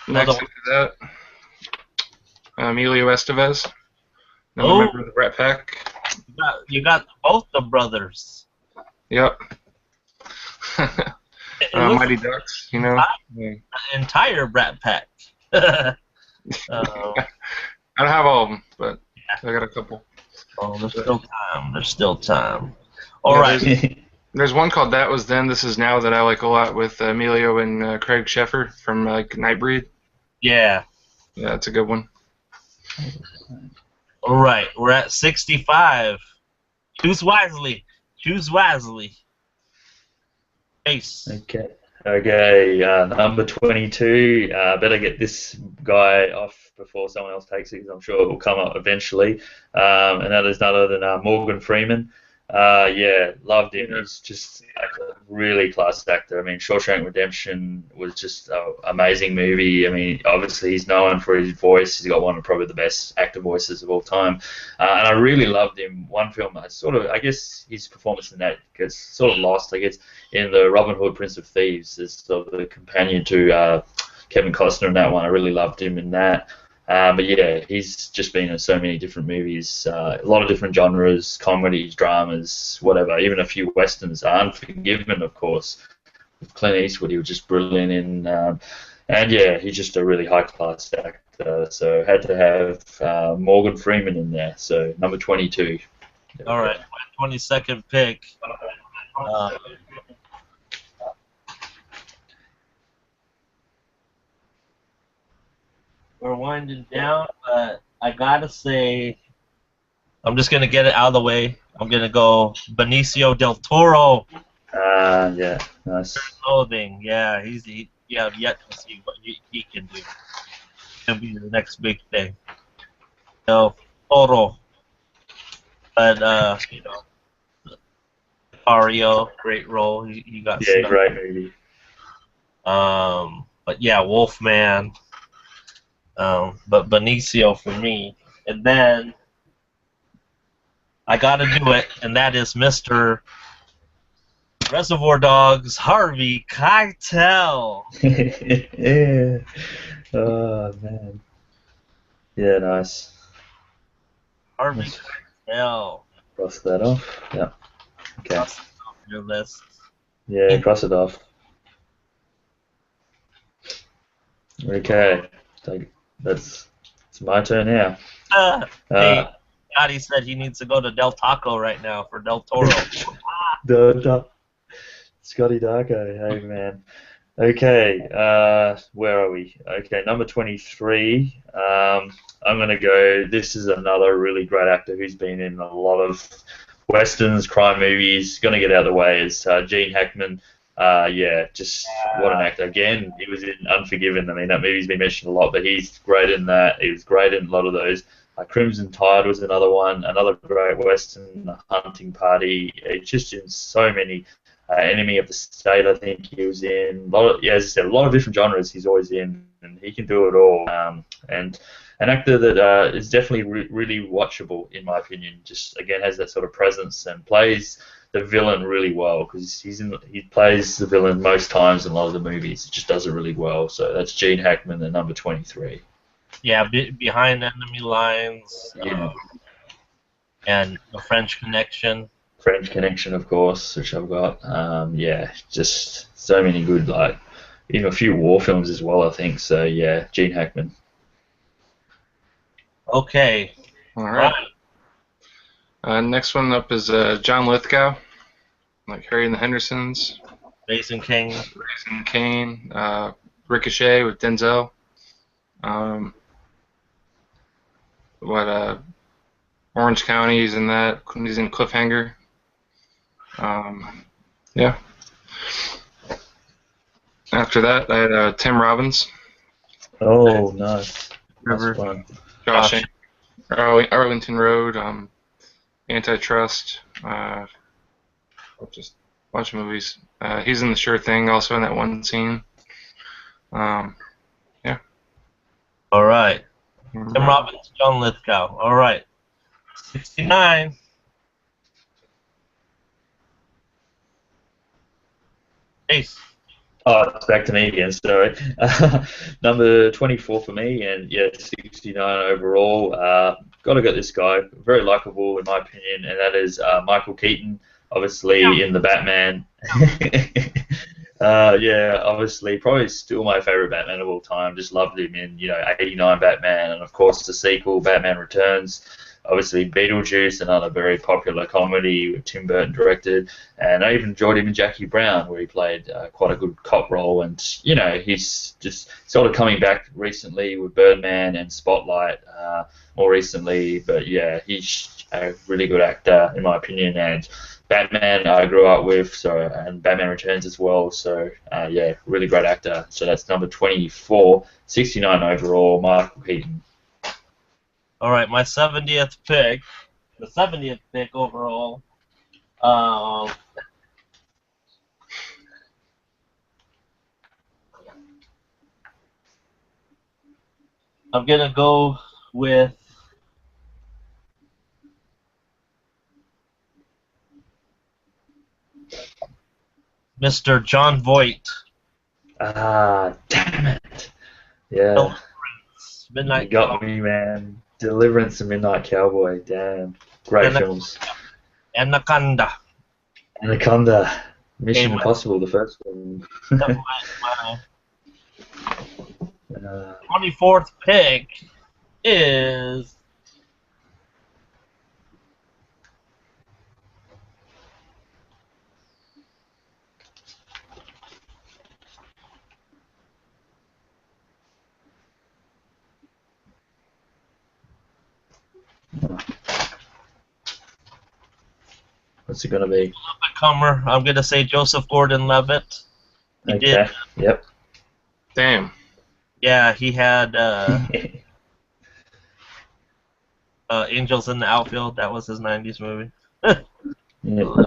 Next to that, Emilio Estevez, another member of the Rat Pack. You got both the brothers. Yep. Mighty Ducks, The entire Rat Pack. I don't have all of them, but I got a couple. Oh, there's still time. There's still time. All right. There's one called That Was Then, This Is Now that I like a lot with Emilio and Craig Sheffer from Nightbreed. Yeah. Yeah, that's a good one. All right. We're at 65. Choose wisely. Choose wisely. Jase. Okay. Number 22. Better get this guy off before someone else takes it, because I'm sure it will come up eventually. And that is none other than Morgan Freeman. Yeah, loved him. He's just a really class actor. I mean, Shawshank Redemption was just an amazing movie. I mean, obviously he's known for his voice. He's got one of probably the best actor voices of all time. And I really loved him. One film, I guess his performance in that gets sort of lost, I guess, in the Robin Hood, Prince of Thieves, as sort of the companion to Kevin Costner in that one. I really loved him in that. But yeah, he's just been in so many different movies, a lot of different genres, comedies, dramas, whatever, even a few westerns. Unforgiven, of course, with Clint Eastwood, he was just brilliant in. And yeah, he's just a really high-class actor, so had to have Morgan Freeman in there, so number 22. All right, my 22nd pick. We're winding down, but I gotta say, I'm just gonna get it out of the way. I'm gonna go Benicio del Toro. Yeah, nice. Clothing, yeah, you have yet to see what he can do. It'll be the next big thing. Del Toro, but Mario, great role. He got great movie. But yeah, Wolfman. But Benicio for me. And then I gotta do it, and that is Mr. Reservoir Dogs, Harvey Keitel. Yeah. Oh, man. Yeah, nice. Harvey Keitel. Cross that off. Yeah. Okay. Cross it off your list. Yeah, cross it off. Okay. It's my turn now. Hey, Gotti said he needs to go to Del Taco right now for Del Toro. Scotty Darko, hey man. Okay, where are we? Okay, number 23. I'm gonna go. This is another really great actor who's been in a lot of westerns, crime movies. Gonna get out of the way is Gene Hackman. Yeah, just what an actor. Again, he was in Unforgiven. I mean, that movie's been mentioned a lot, but he's great in that. He was great in a lot of those. Crimson Tide was another one, another great western, The Hunting Party. He's just in so many. Enemy of the State, I think he was in. As I said, a lot of different genres he's always in, and he can do it all. And an actor that is definitely really watchable, in my opinion. Just, again, has that sort of presence and plays the villain really well because he plays the villain most times in a lot of the movies. He just does it really well. So that's Gene Hackman, the number 23. Yeah, Behind Enemy Lines, Yeah. and The French Connection. French Connection, of course, which I've got. Yeah, just so many good, like, even a few war films as well, I think. So, yeah, Gene Hackman. Okay. All right. Next one up is John Lithgow, like Harry and the Hendersons. Raising King. Raising Cain. Ricochet with Denzel. Orange County, he's in that. He's in Cliffhanger. Yeah. After that, I had Tim Robbins. Oh, nice. River. That's fun. Shawshank. Arlington Road. Antitrust. Just a bunch of movies. He's in The Sure Thing, also in that one scene. Yeah. All right. Tim Robbins, John Lithgow. All right. 69. Jase. Oh, it's back to me again, sorry. Number 24 for me, and yeah, 69 overall. Gotta get this guy. Very likable, in my opinion, and that is Michael Keaton, obviously in the Batman. Yeah, obviously, probably still my favorite Batman of all time. Just loved him in, 89 Batman, and of course the sequel, Batman Returns. Obviously, Beetlejuice, another very popular comedy Tim Burton directed, and I even enjoyed him in Jackie Brown, where he played quite a good cop role. And he's just sort of coming back recently with Birdman and Spotlight, more recently. But yeah, he's a really good actor in my opinion. And Batman I grew up with, and Batman Returns as well. So yeah, really great actor. So that's number 24, 69 overall, Michael Keaton. All right, my 70th pick, the 70th pick overall. I'm gonna go with Mr. John Voight. Ah, damn it! Yeah. Midnight You got Cowboy. me, man. Deliverance and Midnight Cowboy. Damn. Great films. Anaconda. Anaconda. Mission Impossible, the first one. My 24th pick is What's it gonna be? Comer. I'm gonna say Joseph Gordon-Levitt. He did. Yep. Damn. Yeah, he had Angels in the Outfield. That was his 90s movie. Yeah.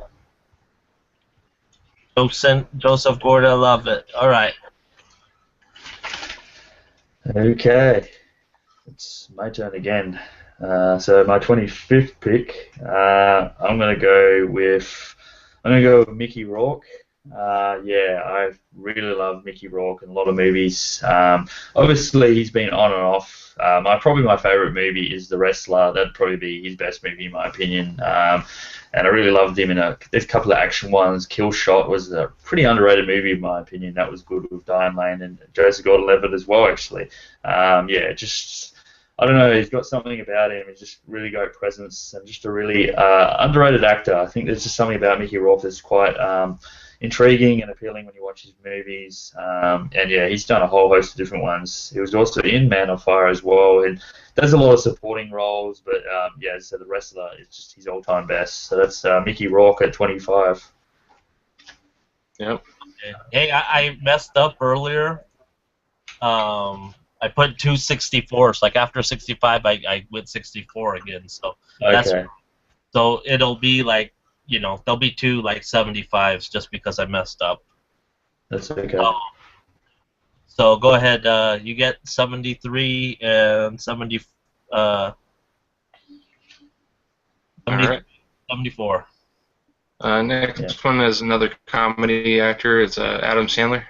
Joseph Gordon-Levitt. All right. Okay. It's my turn again. So my 25th pick, I'm gonna go with Mickey Rourke. Yeah, I really love Mickey Rourke in a lot of movies. Obviously, he's been on and off. Probably my favorite movie is The Wrestler. That'd probably be his best movie in my opinion. And I really loved him there's a couple of action ones. Kill Shot was a pretty underrated movie in my opinion. That was good with Diane Lane and Joseph Gordon-Levitt as well, actually. Yeah, just I don't know. He's got something about him. He's just really great presence and just a really underrated actor. I think there's just something about Mickey Rourke that's quite intriguing and appealing when you watch his movies. And yeah, he's done a whole host of different ones. He was also in Man on Fire as well, and does a lot of supporting roles. But yeah, so The Wrestler is just his all-time best. So that's Mickey Rourke at 25. Yep. Hey, I messed up earlier. I put 264s. Like after 65, I went 64 again. So Okay. So it'll be like, there'll be two like 75s just because I messed up. That's okay. So go ahead. You get 73 and 70. 74. 74. Next one is another comedy actor. It's Adam Sandler.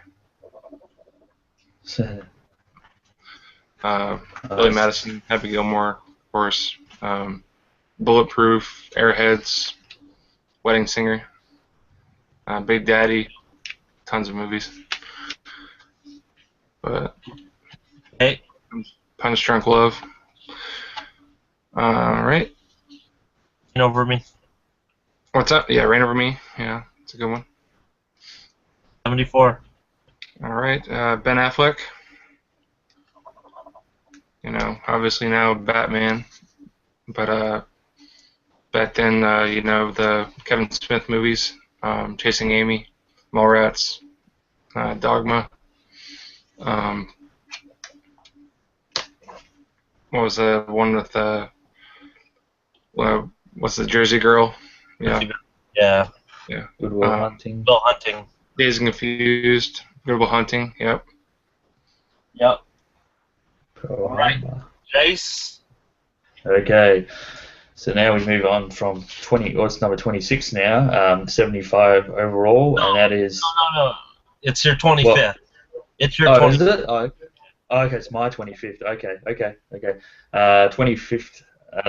Billy Madison, Happy Gilmore, of course. Bulletproof, Airheads, Wedding Singer, Big Daddy, tons of movies. But Hey, Punch Drunk Love. Right. Reign Over Me. What's up? Yeah, Reign Over Me. Yeah, it's a good one. 74. All right. Ben Affleck. You know, obviously now Batman, but back then, you know, the Kevin Smith movies, Chasing Amy, Mallrats, Dogma. What was the one with what's the Jersey Girl? Yeah. Yeah. Yeah. Good Will Hunting. Will Hunting. Dazed and Confused. Good Will Hunting. Yep. Yep. All right. Jase. Okay. So now we move on from 20. Well, it's number 26 now. 75 overall, No, and that is. No. It's your 25th. Well, it's your 25th. Is it? Oh, okay, it's my 25th. Okay. 25th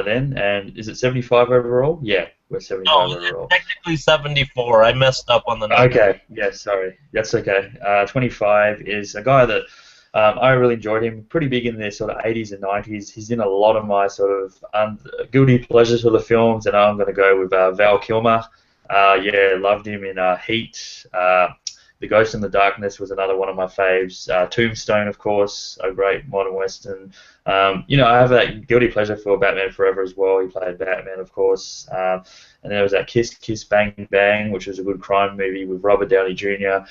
then, and is it 75 overall? Yeah, we're 75 overall. It's technically 74. I messed up on the number. Okay, yeah, sorry. That's okay. 25 is a guy that I really enjoyed him. Pretty big in the sort of 80s and 90s. He's in a lot of my sort of guilty pleasure sort of films, and I'm going to go with Val Kilmer. Yeah, loved him in Heat. The Ghost in the Darkness was another one of my faves. Tombstone, of course, a great modern western. You know, I have that guilty pleasure for Batman Forever as well. He played Batman, of course. And there was that Kiss Kiss Bang Bang, which was a good crime movie with Robert Downey Jr.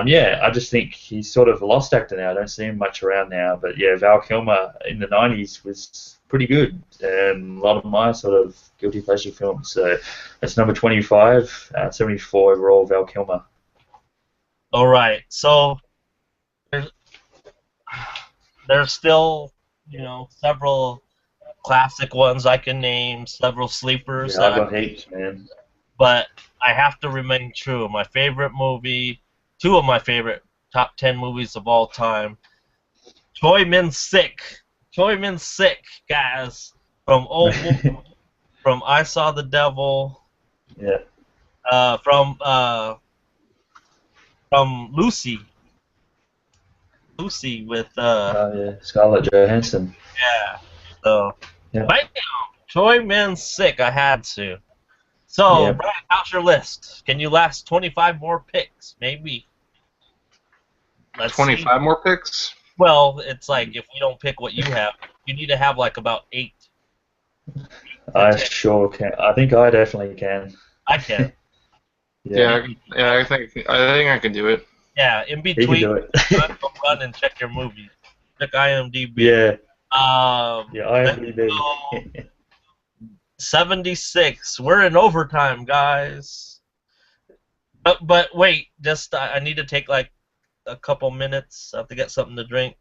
Yeah, I just think he's sort of a lost actor now. I don't see him much around now. But yeah, Val Kilmer in the 90s was pretty good. And a lot of my sort of guilty pleasure films. So that's number 25, 74 overall, Val Kilmer. All right, so there's still, you know, several classic ones I can name, several sleepers. Yeah, I've got heaps, man. But I have to remain true. My favorite movie, two of my favorite top 10 movies of all time, Choi Min-sik. Choi Min-sik, guys, from from I Saw the Devil. Yeah. From Lucy. Lucy with Scarlett Johansson. Yeah. So yeah. Right now, Choi Min-sik, I had to. So, yeah. Brian, how's your list? Can you last 25 more picks? Maybe. Let's 25 more picks? Well, it's like if we don't pick what you have, you need to have like about 8. I sure can. I think I definitely can. I can. Yeah, I think I can do it. Yeah, in between, you can do it. run and check your movie. Check IMDb. Yeah. Yeah, IMDb. 76. We're in overtime, guys. But wait, just I need to take like a couple minutes. I have to get something to drink.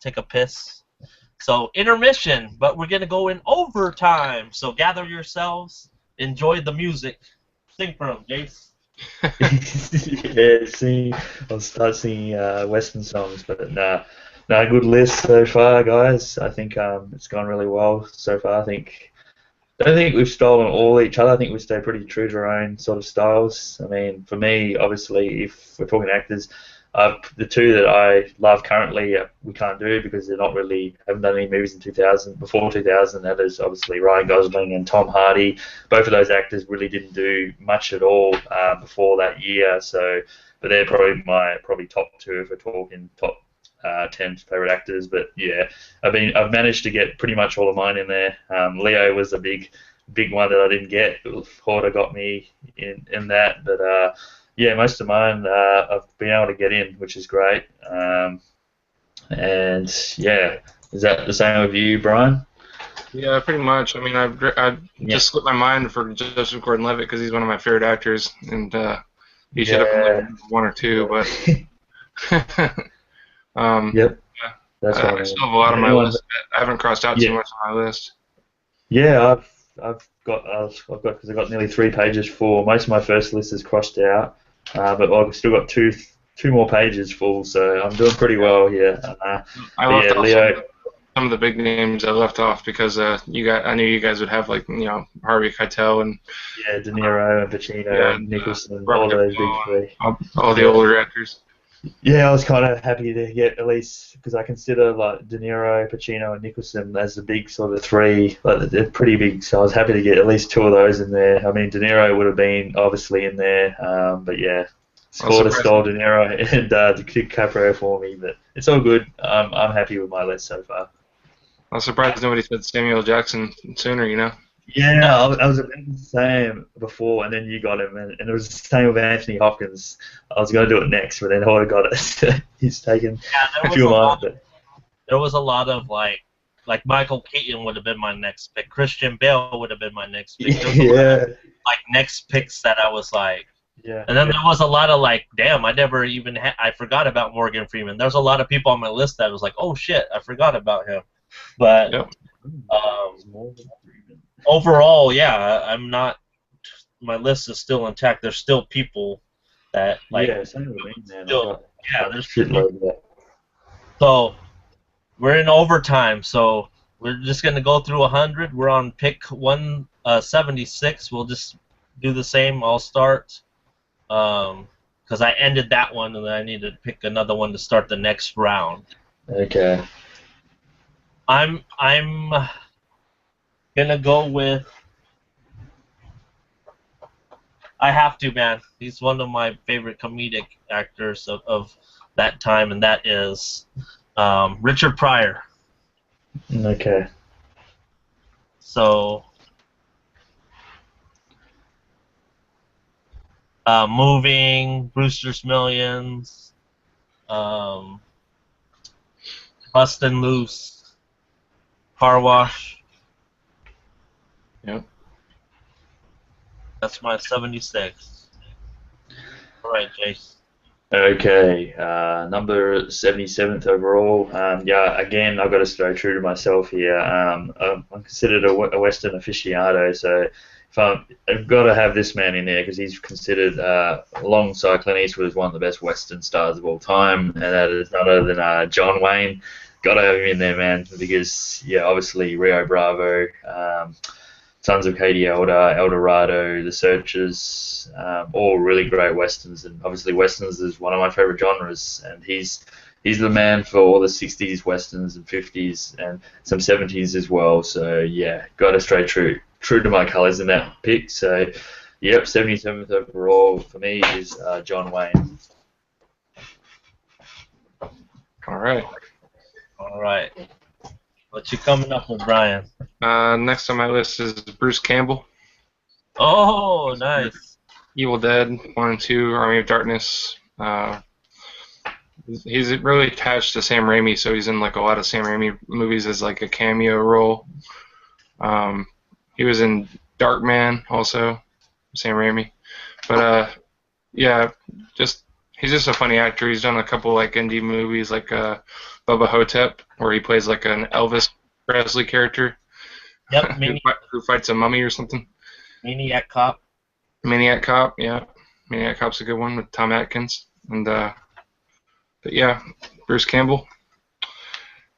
Take a piss. So intermission, but we're gonna go in overtime. So gather yourselves. Enjoy the music. Sing for him, Jase. Yeah, I'll start singing Western songs, but nah, good list so far, guys. I think it's gone really well so far. I don't think we've stolen all each other. I think we stay pretty true to our own sort of styles. I mean, for me, obviously, if we're talking actors, the two that I love currently we can't do because they're not really haven't done any movies in 2000 before 2000. That is obviously Ryan Gosling and Tom Hardy. Both of those actors really didn't do much at all before that year. So, but they're probably my top two if we're talking top 10 favorite actors. But yeah, I've managed to get pretty much all of mine in there. Leo was a big one that I didn't get. WHOREDER got me in that, but. Yeah, most of mine I've been able to get in, which is great. And yeah, is that the same with you, Brian? Yeah, pretty much. I mean, I just slipped my mind for Joseph Gordon-Levitt because he's one of my favorite actors, and he should have been like 1 or 2, but. Yep. That's I still have a lot on my list. I haven't crossed out too much on my list. Yeah, because I've got nearly 3 pages full. Most of my first list is crossed out, but I've still got two more pages full, so I'm doing pretty well here. I But left yeah, off Leo. some of the big names. I left off because I knew you guys would have like Harvey Keitel and Yeah, De Niro and Pacino, and Nicholson, all Robert De those big Niro three. and all the Yeah. older actors. Yeah, I was kind of happy to get at least because I consider like De Niro, Pacino, and Nicholson as the big sort of three. Like they're pretty big, so I was happy to get at least 2 of those in there. I mean, De Niro would have been obviously in there, but yeah, scored a stole De Niro and DiCaprio for me, but it's all good. I'm happy with my list so far. I was surprised nobody said Samuel Jackson sooner. Yeah, I was about the same before, and then you got him, and it was the same with Anthony Hopkins. I was going to do it next, but then I got it. He's taken a few of mine. But there was a lot of like Michael Keaton would have been my next pick. Christian Bale would have been my next pick. Yeah. Like next picks that I was like. Yeah. And then there was a lot of like, damn, I never even I forgot about Morgan Freeman. There's a lot of people on my list that was like, oh shit, I forgot about him. But overall, yeah, I'm not. My list is still intact. There's still people that like. Yeah, same with me, man. There's shitload of that. So we're in overtime. So we're just gonna go through 100. We're on pick 176. We'll just do the same. I'll start. Because I ended that one, and then I need to pick another one to start the next round. Okay. I'm gonna go with. I have to, man. He's one of my favorite comedic actors of that time, and that is Richard Pryor. Okay. So. Moving, Brewster's Millions, Bustin' Loose, Car Wash. Yep. That's my 76. All right, Jase. Okay, number 77th overall. Yeah, again, I've got to stay true to myself here. I'm considered a Western aficionado, so I've got to have this man in there because he's considered, alongside Clint Eastwood, as one of the best Western stars of all time, and that is none other than John Wayne. Got to have him in there, man, because, yeah, obviously Rio Bravo, Sons of Katie Elder, El Dorado, The Searchers, all really great Westerns, and obviously Westerns is one of my favorite genres, and he's the man for all the 60s Westerns and 50s and some 70s as well, so yeah, got to stay true to my colours in that pick, so yep, 77th overall for me is John Wayne. All right. What you coming up with, Brian? Next on my list is Bruce Campbell. Oh, nice. Evil Dead 1 and 2, Army of Darkness. He's really attached to Sam Raimi, so he's in like a lot of Sam Raimi movies as like a cameo role. He was in Darkman also, Sam Raimi. But yeah, he's just a funny actor. He's done a couple like indie movies like Bubba Hotep, where he plays like an Elvis Presley character. Yep, who fights a mummy or something. Maniac Cop. Maniac Cop, yeah. Maniac Cop's a good one with Tom Atkins. And but yeah, Bruce Campbell.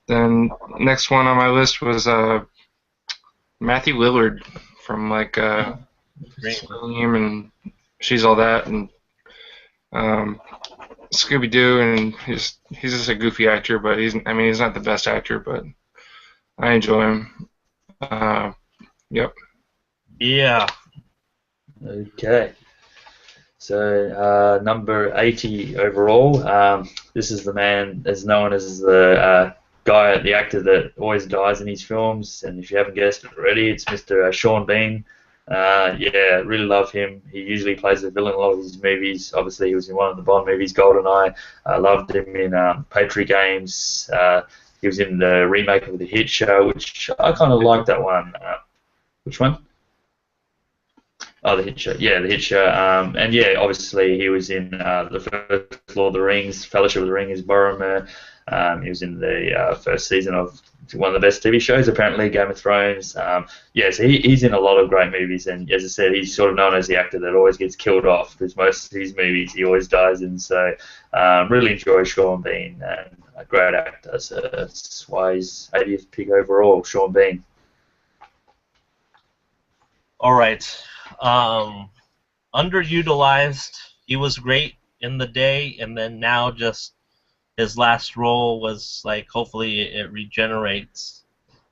Then next one on my list was Matthew Lillard from like Scream and She's All That and Scooby Doo, and he's just a goofy actor, but he's not the best actor, but I enjoy him. Yep. Yeah. Okay. So number 80 overall. This is the man as known as the the actor that always dies in his films, and if you haven't guessed it already, it's Mr. Sean Bean. Yeah, really love him. He usually plays the villain in a lot of his movies. Obviously, he was in one of the Bond movies, GoldenEye. I loved him in Patriot Games. He was in the remake of The Hit Show, which I kind of liked that one. Which one? Oh, The Hit Show. Yeah, The Hit Show. And yeah, obviously he was in the first Lord of the Rings, Fellowship of the Ring as Boromir. He was in the first season of one of the best TV shows, apparently, Game of Thrones. Yeah, so he's in a lot of great movies, and as I said, he's sort of known as the actor that always gets killed off, because most of his movies he always dies in. So really enjoy Sean Bean, and a great actor. So that's why he's 80th pick overall, Sean Bean. All right. Underutilized. He was great in the day, and then now just his last role was like, hopefully it regenerates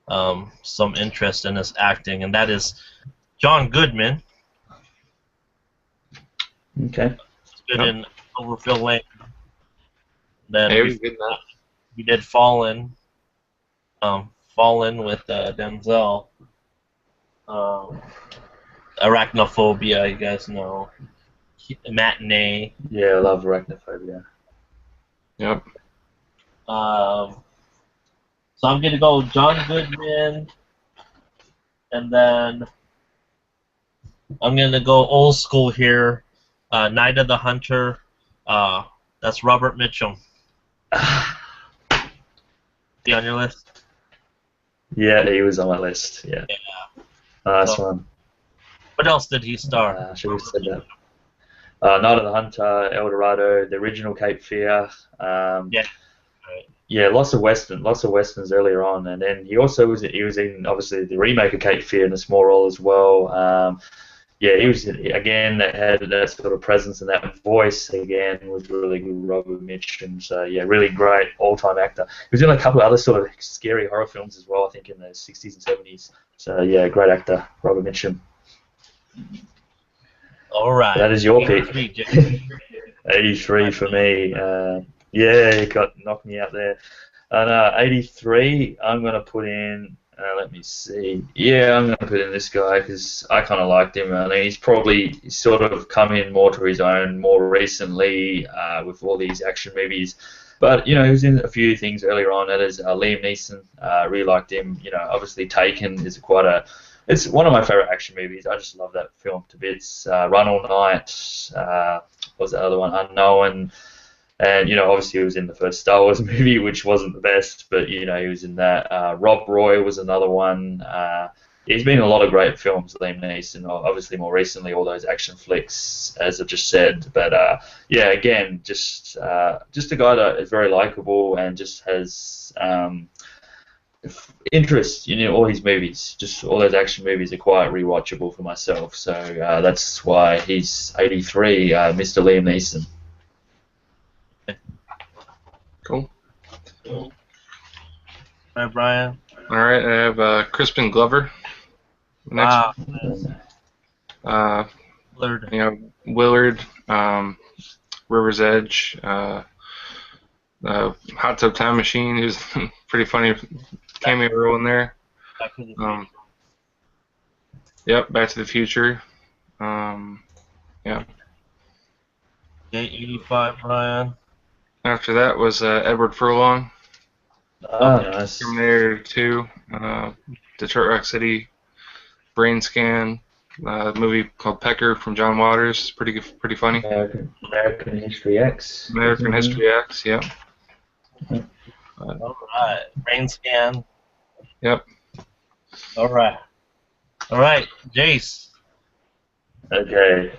some interest in his acting, and that is John Goodman. Okay. He's good in Cloverfield Lane. Then Hey, we did that. we did Fallen. Fallen with Denzel. Arachnophobia, you guys know. Matinee. Yeah, I love Arachnophobia. Yep. So I'm gonna go John Goodman, and then I'm gonna go old school here. Night of the Hunter. That's Robert Mitchum. Be on your list? Yeah, he was on my list. Yeah. Nice So, one. what else did he star? Should have said that. Night of the Hunter, El Dorado, the original Cape Fear. Yeah. Yeah, lots of westerns earlier on, and then he also was in obviously the remake of Cape Fear in a small role as well. Yeah, he was again that had that sort of presence and that voice again was really good, Robert Mitchum. So yeah, really great all-time actor. He was in a couple of other sort of scary horror films as well, I think in the 60s and 70s. So yeah, great actor, Robert Mitchum. All right. That is your pick. 83 for me. Yeah, he knocked me out there. And 83, I'm going to put in, let me see. Yeah, I'm going to put in this guy because I kind of liked him. I mean, he's sort of come in more to his own more recently with all these action movies. But, you know, he was in a few things earlier on. That is Liam Neeson. Really liked him. You know, obviously Taken is it's one of my favorite action movies. I just love that film to bits. Run All Night. What was the other one? Unknown. And, you know, obviously he was in the first Star Wars movie, which wasn't the best, but, you know, he was in that. Rob Roy was another one. He's been in a lot of great films, Liam Neeson, obviously more recently, all those action flicks, as I've just said. But, yeah, again, just a guy that is very likable and just has interest in all his movies. Just all those action movies are quite rewatchable for myself. So that's why he's 83, Mr. Liam Neeson. Cool. All right, Brian. All right, I have Crispin Glover. Next. Willard. You know, Willard, River's Edge, Hot Tub Time Machine. He was pretty funny cameo role in there. Back to the Future. Yep, Back to the Future. Yeah. 85, Brian. After that was Edward Furlong. Oh, nice. Terminator 2, Detroit Rock City, Brain Scan, a movie called Pecker from John Waters. Pretty funny. American History X. American History X, yep. All right. Brain Scan. Yep. All right. All right, Jase. Okay,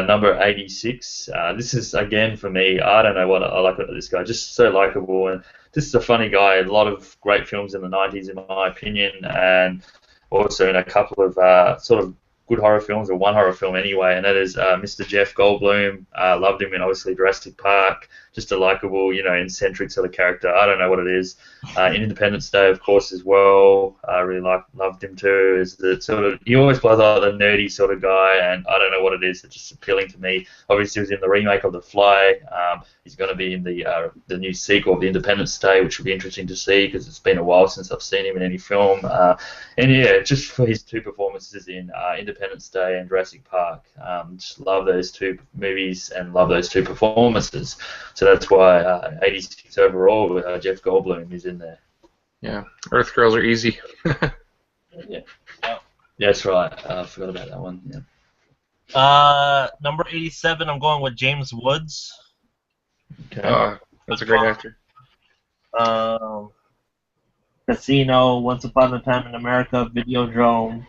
number 86. This is, again, for me, I don't know what I like about this guy. Just so likable and just a funny guy. A lot of great films in the 90s, in my opinion, and also in a couple of sort of good horror films, or one horror film anyway, and that is Mr. Jeff Goldblum. Loved him in, obviously, Jurassic Park. Just a likable, you know, eccentric sort of character. I don't know what it is. In Independence Day, of course, as well. I really loved him too. Is the sort of, he always plays like the nerdy sort of guy, and I don't know what it is. It's just appealing to me. Obviously, he was in the remake of The Fly. He's going to be in the new sequel of the Independence Day, which will be interesting to see because it's been a while since I've seen him in any film. And yeah, just for his two performances in Independence Day and Jurassic Park, just love those two movies and love those two performances. So that's why 86 overall, Jeff Goldblum is in there. Yeah, Earth Girls Are Easy. Yeah, that's right. I forgot about that one. Yeah. Number 87, I'm going with James Woods. Okay. That's a great actor. Casino, Once Upon a Time in America, Videodrome.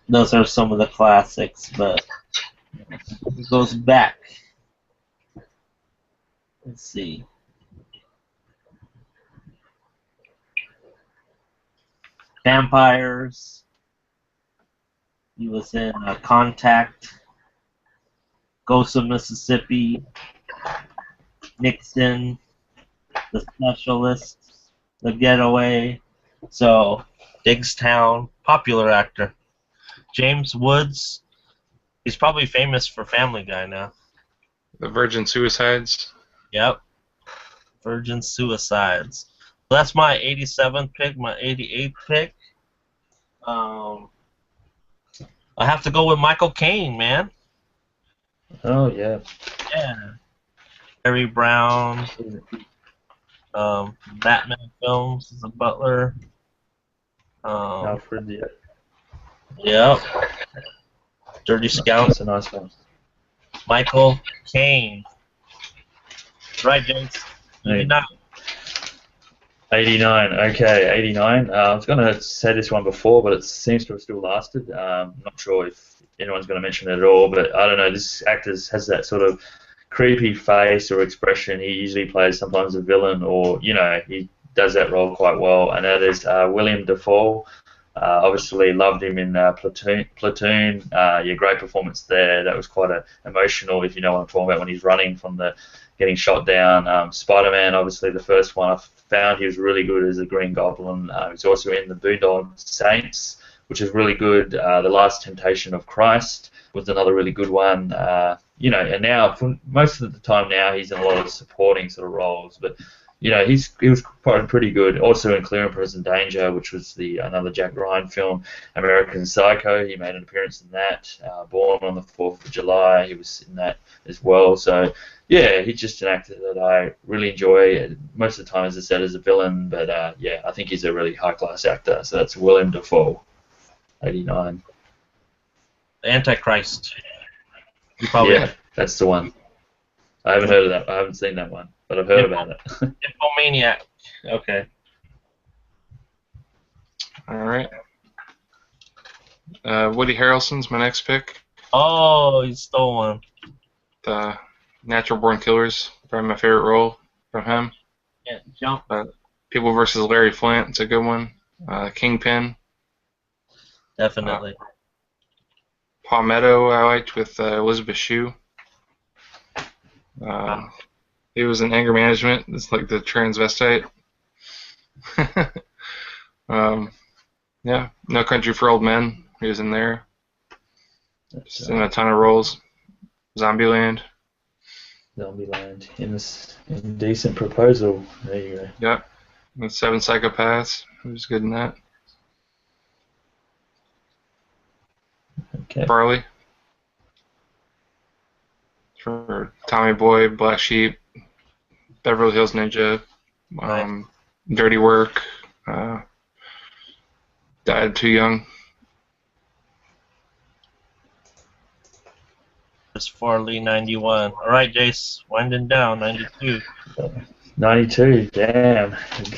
Those are some of the classics, but it goes back. Let's see. Vampires. He was in Contact, Ghost of Mississippi, Nixon, The Specialist, The Getaway. So, Diggstown, popular actor. James Woods, he's probably famous for Family Guy now. The Virgin Suicides. Yep. Virgin Suicides. So that's my 87th pick, my 88th pick. I have to go with Michael Caine, man. Oh, yeah. Yeah. Harry Brown. Batman films as a butler. Alfred, yeah. Yep. Dirty Scout. That's a nice one. Michael Caine. Right, James. 89. 89. Okay, 89. I was going to say this one before, but it seems to have still lasted. Not sure if anyone's going to mention it at all, but I don't know. This actor has that sort of creepy face or expression. He usually plays sometimes a villain, or he does that role quite well, and that is William Dafoe. Obviously loved him in Platoon. Great performance there. That was quite emotional, if you know what I'm talking about, when he's running from getting shot down. Spider-Man, obviously the first one, I found he was really good as a Green Goblin. He's also in the Boondock Saints, which is really good. The Last Temptation of Christ was another really good one. And now, for most of the time now, he's in a lot of supporting sort of roles, but he was pretty good. Also in Clear and Present Danger, which was another Jack Ryan film, American Psycho. He made an appearance in that. Born on the 4th of July, he was in that as well. So yeah, he's just an actor that I really enjoy. Most of the time, as I said, as a villain, but I think he's a really high class actor. So that's William Dafoe, 89. Antichrist. You probably Yeah, that's the one. I haven't heard of that. I haven't seen that one, but I've heard about it. Infomaniac. Okay. All right. Woody Harrelson's my next pick. Oh, you stole one. The Natural Born Killers, probably my favorite role from him. Yeah, jump. People versus Larry Flint, it's a good one. Kingpin. Definitely. Palmetto I liked with Elizabeth Shue. He was in Anger Management. It's like the transvestite. No Country for Old Men. He was in there. Just in a ton of roles. Zombieland. Zombieland. Indecent Proposal. There you go. Yep. And Seven Psychopaths. He was good in that. Okay. Farley. For Tommy Boy, Black Sheep, Beverly Hills Ninja, Dirty Work, Died Too Young. Chris Farley, 91. All right, Jase, winding down, 92. 92, damn.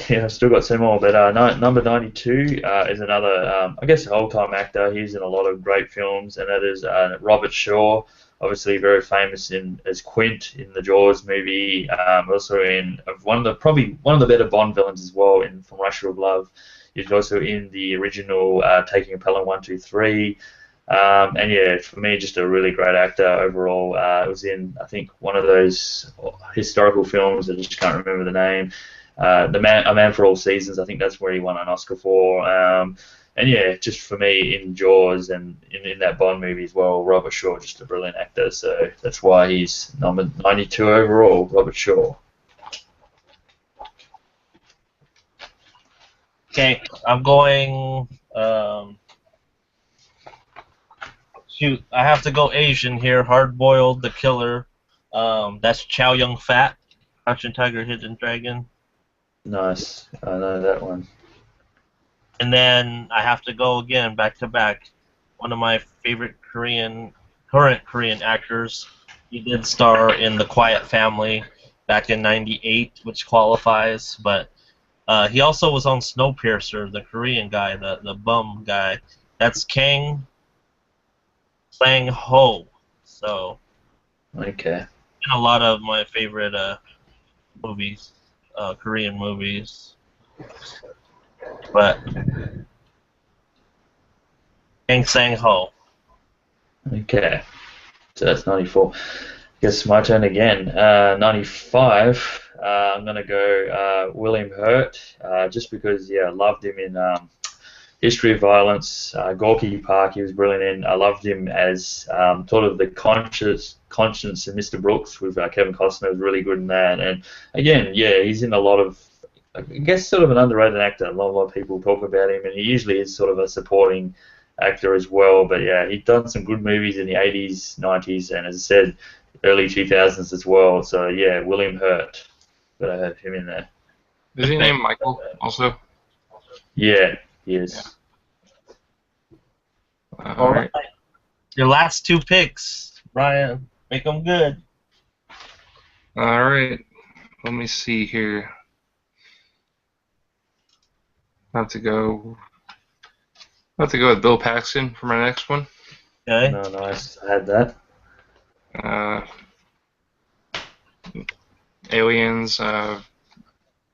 Yeah, I've still got some more, but number 92 is another, I guess, all-time actor. He's in a lot of great films, and that is Robert Shaw, obviously very famous as Quint in the Jaws movie, also in probably one of the better Bond villains as well in From Russia with Love. He's also in the original Taking Pelham 1, 2, 3. And yeah, for me, just a really great actor overall. It was in, I think, one of those historical films. I just can't remember the name. A Man for All Seasons. I think that's where he won an Oscar for. And yeah, just for me, in Jaws and in that Bond movie as well, Robert Shaw, just a brilliant actor. So that's why he's number 92 overall, Robert Shaw. Okay, I'm going. Shoot, I have to go Asian here. Hard Boiled, The Killer. That's Chow Yun Fat, Crouching Tiger, Hidden Dragon. Nice, I know that one. And then I have to go again, back to back. One of my favorite current Korean actors, He did star in The Quiet Family back in '98, which qualifies, but he also was on Snowpiercer, the Korean guy, the bum guy. That's Kang Sang-ho. So, Okay. in a lot of my favorite movies, Korean movies. But Kang Sang-ho. Okay. So that's 94. Guess my turn again. 95. I'm gonna go William Hurt, just because I loved him in History of Violence, Gorky Park. He was brilliant in. I loved him as sort of the conscience of Mr. Brooks with Kevin Costner. Was really good in that. And again, he's in a lot of, I guess, sort of an underrated actor. A lot of people talk about him, and he usually is sort of a supporting actor as well. But yeah, he'd done some good movies in the 80s, 90s, and as I said, early 2000s as well. So yeah, William Hurt. Gotta have him in there. Is he named Michael also? Yeah, he is. All right. Your last two picks, Ryan. Make them good. All right. Let me see here. I have to go with Bill Paxton for my next one. Okay. No, nice. I had that. Aliens,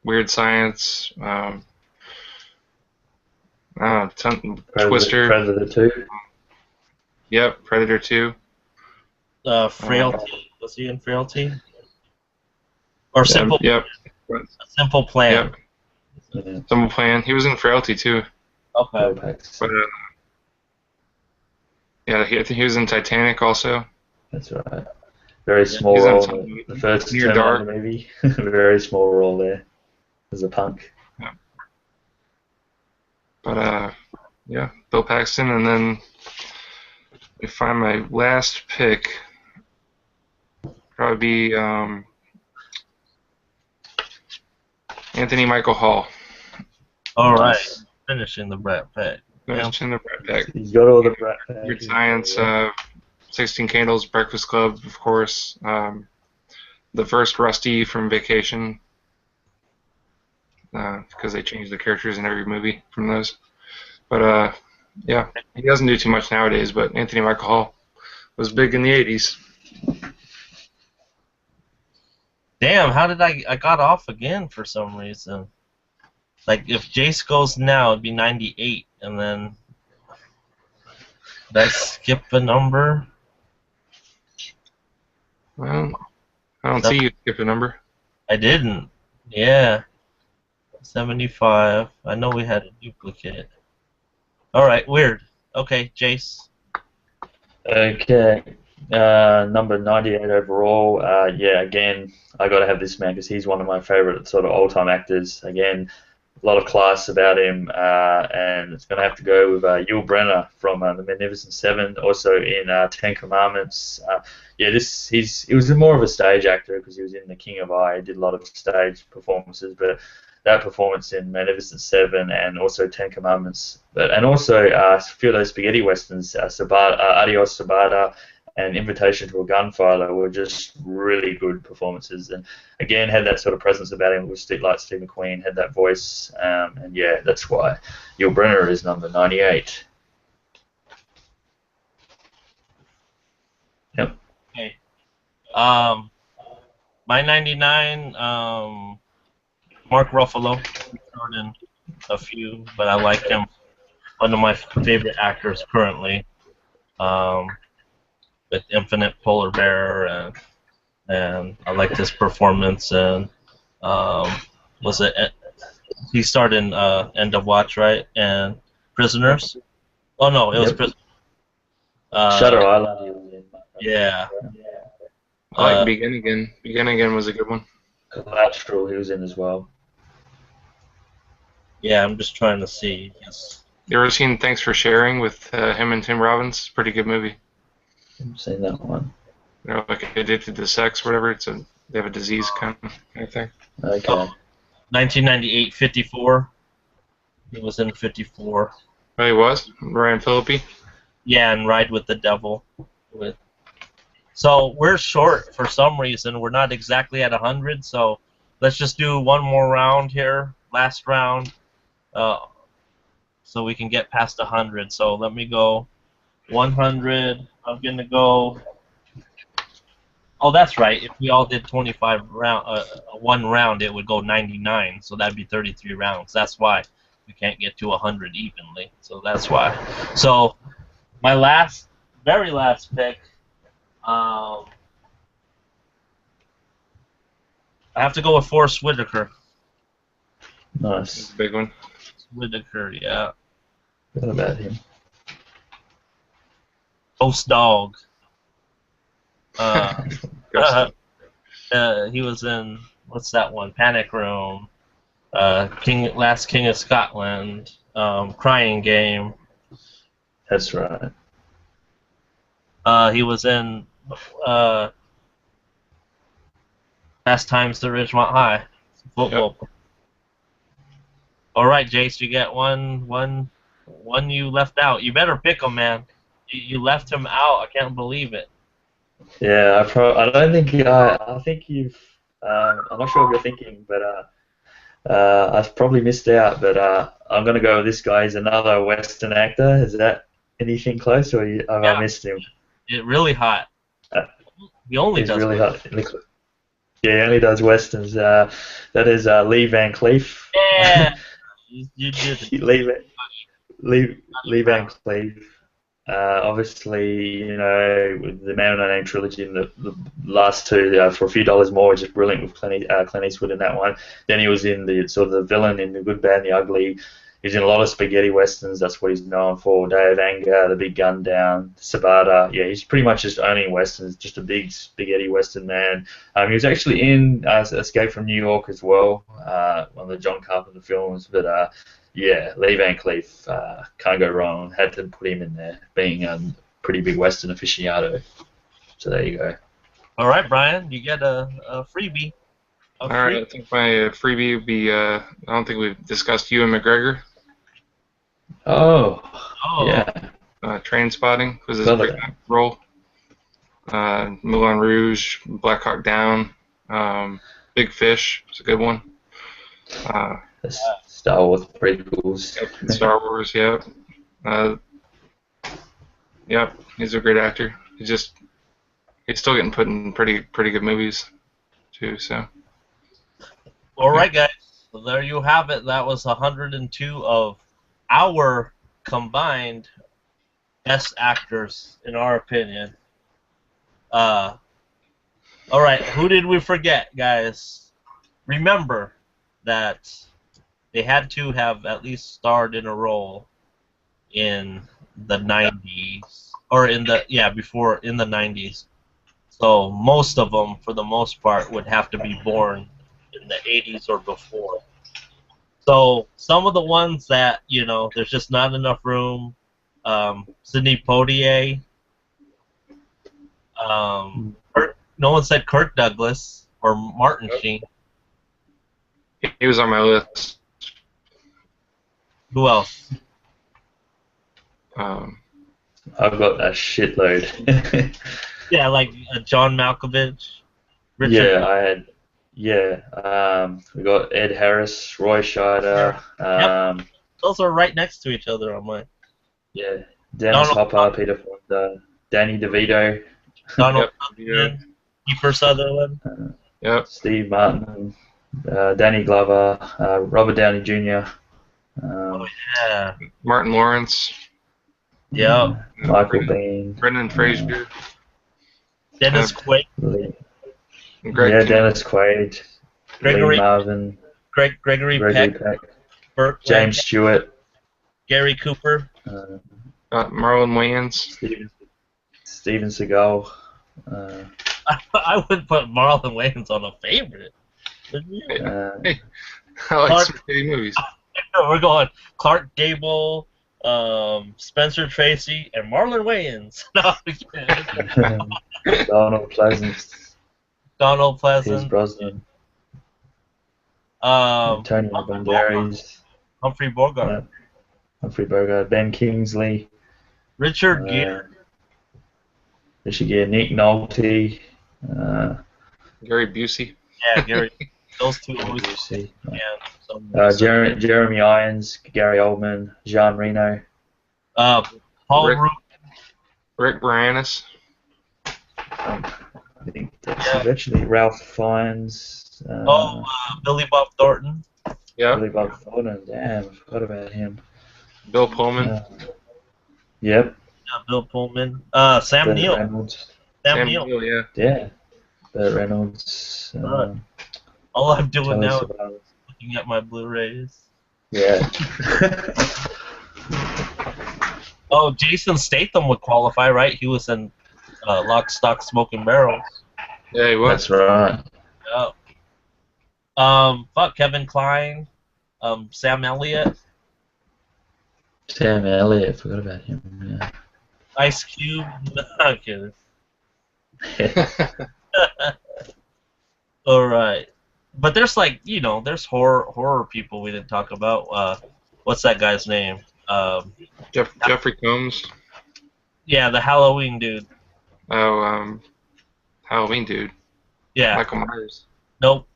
Weird Science, Twister. Predator 2. Yep, Predator 2. Frailty. Was he in Frailty? Or Simple? Yep. A Simple Plan. Yep. Simple Plan. He was in Frailty too. Okay. But I think he was in Titanic also. That's right. Very small role in the first Near Dark movie. Very small role there as a punk. Yeah. But Bill Paxton, and then we find my last pick. Probably be Anthony Michael Hall. All right. Finishing the Brat Pack. Finishing the Brat Pack. He's got all the Brat Pack. Weird Science, 16 Candles, Breakfast Club, of course. The first Rusty from Vacation, because they changed the characters in every movie from those. But he doesn't do too much nowadays. But Anthony Michael Hall was big in the 80s. Damn, how did I got off again for some reason? Like, if Jase goes now, it'd be 98, and then did I skip a number? Well, I don't see you skip a number. I didn't. Yeah. 75. I know we had a duplicate. Alright, weird. Okay, Jase. Okay. Number 98 overall. Again, I got to have this man because he's one of my favorite sort of all-time actors. Again, a lot of class about him, and it's going to have to go with Yul Brynner from The Magnificent Seven, also in Ten Commandments. He was more of a stage actor because he was in The King of I. He did a lot of stage performances, but that performance in Magnificent Seven and also Ten Commandments, and also a few of those spaghetti westerns, Adios Sabata and Invitation to a Gunfighter, were just really good performances, and again had that sort of presence about him with like Steve McQueen, had that voice, and yeah, that's why Yul Brynner is number 98. Yep. Okay. My 99, Mark Ruffalo. Starred in a few, but I like him. One of my favorite actors currently. With Infinite Polar Bear, and I liked his performance. And he starred in End of Watch, right? And Prisoners. Oh no, it was Prisoners. Shutter Island. He was in. Yeah. I like Begin Again. Begin Again was a good one. Collateral, he was in as well. Yeah, I'm just trying to see. Yes. You ever seen Thanks for Sharing with him and Tim Robbins? Pretty good movie. I've seen that one. They're like addicted to sex or whatever. They have a disease kind of thing. Okay. 1998, 54. He was in 54. Oh, he was? Ryan Phillippe? Yeah, and Ride with the Devil with So we're short for some reason. We're not exactly at 100. So let's just do one more round here, last round, so we can get past 100. So let me go 100. I'm gonna go. Oh, that's right. If we all did 25 round, one round, it would go 99. So that'd be 33 rounds. That's why we can't get to 100 evenly. So that's why. So my very last pick. I have to go with Forrest Whitaker. Nice. Big one. Whitaker, yeah. What about him? Ghost Dog. Ghost. He was in, what's that one? Panic Room. Last King of Scotland. Crying Game. That's right. He was in Fast Times to Ridgemont High. Football. Yep. All right, Jase, you get one you left out. You better pick him, man. You left him out. I can't believe it. Yeah, I don't think I think you've. I'm not sure what you're thinking, but I've probably missed out. But I'm gonna go with this guy. He's another Western actor. Is that anything close, or have I missed him? It's really hot. He only He's does really Westerns. hot. Yeah, he only does westerns. That is Lee Van Cleef. Yeah, you did it. Lee Van Cleef. Obviously, you know, with the Man with No Name trilogy and the last two, For a Few Dollars More, which is brilliant with Clint Eastwood in that one. Then he was in the sort of the villain in The Good, Bad, and the Ugly. He's in a lot of spaghetti westerns. That's what he's known for. Day of Anger, The Big Gun Down, Sabata. Yeah, he's pretty much just owning westerns. Just a big spaghetti western man. He was actually in Escape from New York as well, one of the John Carpenter films. But yeah, Lee Van Cleef, can't go wrong. Had to put him in there, being a pretty big western aficionado. So there you go. All right, Brian, you get a freebie. All right, I think my freebie would be. I don't think we've discussed Ewan McGregor. Oh. Yeah. Train Spotting was his great role. Moulin Rouge, Black Hawk Down, Big Fish was a good one. Star Wars prequels. Star Wars, yep. Yep, he's a great actor. He's still getting put in pretty good movies too. So. All right, guys. So there you have it. That was 102 of our combined best actors, in our opinion. All right, who did we forget, guys? Remember that they had to have at least starred in a role in the 90s, or in the in the 90s. So most of them, for the most part, would have to be born in the 80s or before. So some of the ones that, you know, there's just not enough room. Sidney Poitier. No one said Kirk Douglas or Martin Sheen. He was on my list. Who else? I've got a shitload. Yeah, like John Malkovich. Richard. Yeah, I had. Yeah, we got Ed Harris, Roy Scheider. Yep. Those are right next to each other on mine. Yeah, Dennis Hopper, Peter Fonda, Danny DeVito. Donald Sutherland, Kiefer Sutherland. Steve Martin, Danny Glover, Robert Downey Jr. Oh yeah. Martin Lawrence. Yeah. Michael Biehn. Brendan Fraser. Dennis Quaid. Dennis Quaid. Lee Marvin. Gregory Peck. Burt James Stewart. Gary Cooper. Marlon Wayans. Steven Seagal. I would put Marlon Wayans on a favorite. Hey, I like spaghetti movies. We're going Clark Gable, Spencer Tracy, and Marlon Wayans. No, Donald Pleasance. Donald Pleasance. Pierce Brosnan. Antonio Banderas. Humphrey Bogart. Humphrey Bogart. Ben Kingsley. Richard Gere. They should get Nick Nolte. Gary Busey. Yeah, Gary. Those two always Busey. Jeremy. Jeremy Irons, Gary Oldman, Jean Reno. Paul Rick- Rudd. Rick Moranis. I think that's virtually Ralph Fiennes. Billy Bob Thornton. Yeah. Billy Bob Thornton. Damn, I forgot about him. Bill Pullman. Yep. Bill Pullman. Sam Burt Neill. Reynolds. Sam Neill. Yeah. Yeah. Burt Reynolds. All I'm doing Telly now is Savalas. looking at my Blu-rays. Yeah. Oh, Jason Statham would qualify, right? He was in Lock, Stock, Smoking Barrels. Yeah, he was. That's right. Yeah. Kevin Kline. Sam Elliott. Sam Elliott, forgot about him. Yeah. Ice Cube. I'm kidding. All right. But there's there's horror people we didn't talk about. What's that guy's name? Jeffrey Combs. Yeah, the Halloween dude. Oh, Halloween dude. Yeah. Michael Myers. Nope.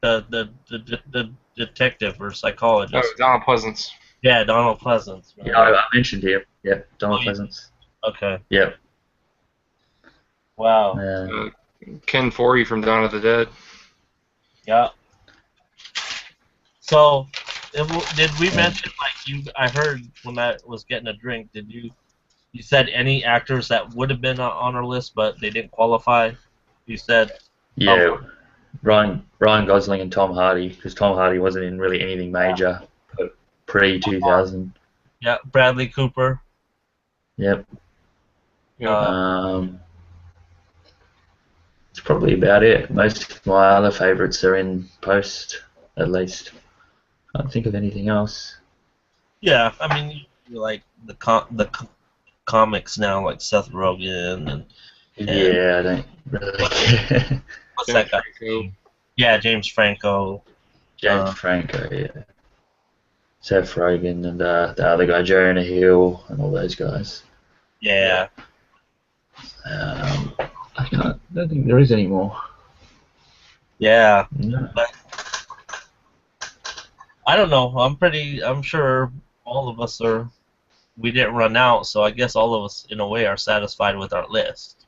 The detective or psychologist. Oh, Donald Pleasance. Yeah, Donald Pleasance. Yeah, I mentioned him. Yep, Donald Pleasance. Okay. Yep. Wow. Ken Foree from Dawn of the Dead. Yeah. So, did we mention I heard when I was getting a drink? Did you said any actors that would have been on our list but they didn't qualify? You said. Yeah. Ryan Gosling and Tom Hardy, because Tom Hardy wasn't in really anything major pre-2000. Yeah, Bradley Cooper. Yep. Yeah. It's probably about it. Most of my other favourites are in post, at least. Can't think of anything else. Yeah, I mean, you like the comics now, like Seth Rogen and yeah, I don't really care. What's that guy? Franco. Yeah, James Franco. James Franco, yeah. Seth Rogen and the other guy, Jonah Hill, and all those guys. Yeah. I don't think there is any more. Yeah. No. But I don't know. I'm sure all of us are. We didn't run out, so I guess all of us, in a way, are satisfied with our list.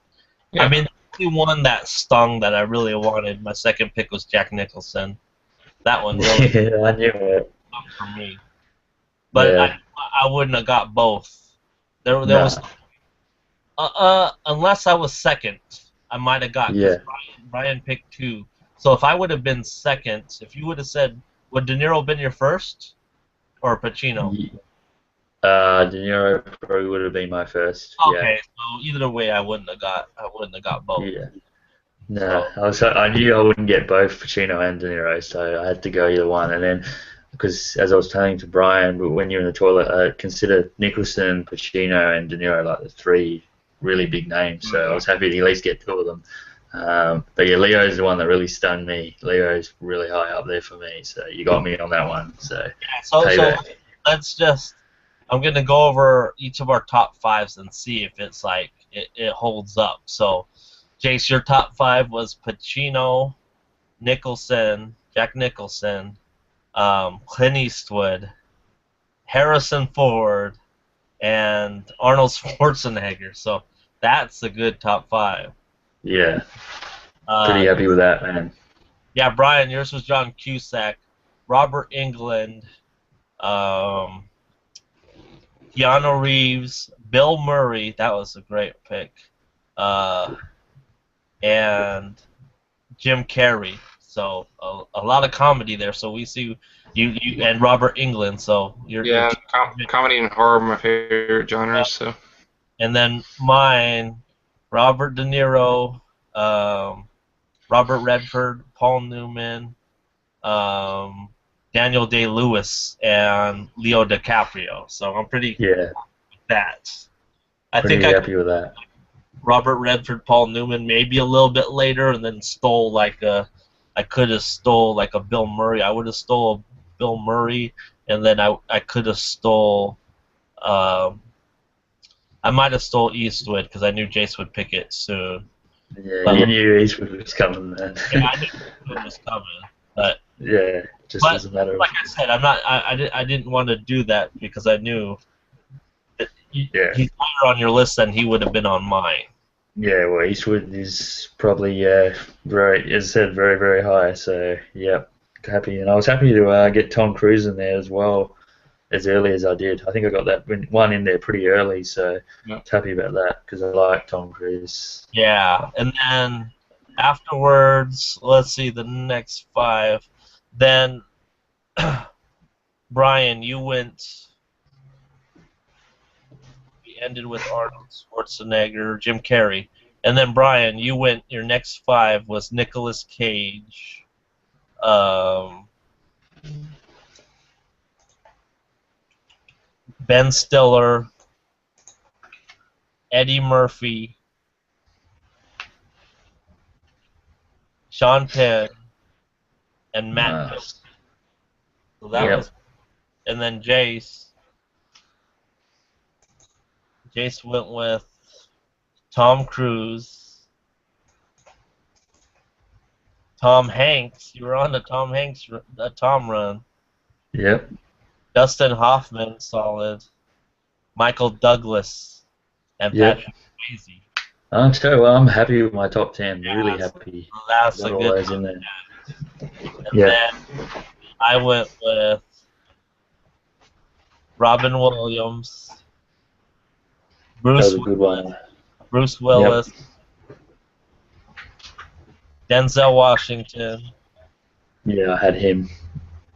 Yeah. I mean, the only one that stung that I really wanted, my second pick was Jack Nicholson. That one really Yeah, I knew it. stung for me. But Yeah. I wouldn't have got both. There was. Unless I was second, I might have got. Yeah. Brian picked 2. So if I would have been second, if you would have said, would De Niro been your first, or Pacino? De Niro probably would have been my first. Okay, so either way, I wouldn't have got both. Yeah. No, I knew I wouldn't get both Pacino and De Niro, so I had to go either one. And then, because as I was telling to Brian, when you're in the toilet, consider Nicholson, Pacino, and De Niro like the 3 really big names. So I was happy to at least get 2 of them. But yeah, Leo's the one that really stunned me. Leo's really high up there for me, so you got me on that one. So, yeah, so let's just. I'm gonna go over each of our top 5s and see if it's like it holds up. So, Jase, your top 5 was Pacino, Nicholson, Jack Nicholson, Clint Eastwood, Harrison Ford, and Arnold Schwarzenegger. So that's a good top 5. yeah, pretty happy with that, man. Yeah, Brian, yours was John Cusack, Robert Englund, Keanu Reeves, Bill Murray. That was a great pick, and Jim Carrey. So a lot of comedy there. So we see you and Robert Englund. So you're comedy and horror are my favorite genres. So. And then mine, Robert De Niro, Robert Redford, Paul Newman, Daniel Day-Lewis, and Leo DiCaprio. So I'm pretty Yeah, with that. I pretty think happy with that. Robert Redford, Paul Newman, maybe a little bit later, and then I could have stole like a Bill Murray. I would have stole a Bill Murray, and then I could have stole. I might have stole Eastwood because I knew Jase would pick it soon. Yeah, you knew Eastwood was coming, man. Yeah, I knew Eastwood was coming, but Yeah, just but doesn't matter. like I said, I'm not. I didn't want to do that because I knew that Yeah. he's higher on your list than he would have been on mine. Yeah, well, Eastwood is probably very, as I said, very, very high. So yeah, happy, and I was happy to get Tom Cruise in there as well, as early as I did. I think I got that one in there pretty early, so happy about that because I like Tom Cruise. Yeah, and then afterwards, let's see the next 5. Then Brian, you went. We ended with Arnold Schwarzenegger, Jim Carrey, and then Brian, you went. Your next 5 was Nicolas Cage, Ben Stiller, Eddie Murphy, Sean Penn, and Matt Dillon. So that was, and then Jase went with Tom Cruise, Tom Hanks. You were on the Tom Hanks, Tom run. Yep. Dustin Hoffman, solid. Michael Douglas, and Patrick Swayze. I'll tell you what, I'm happy with my top 10. Really happy. That's got a all good those in there. And then I went with Robin Williams, That was a good one. Bruce Willis, Denzel Washington. Yeah, I had him.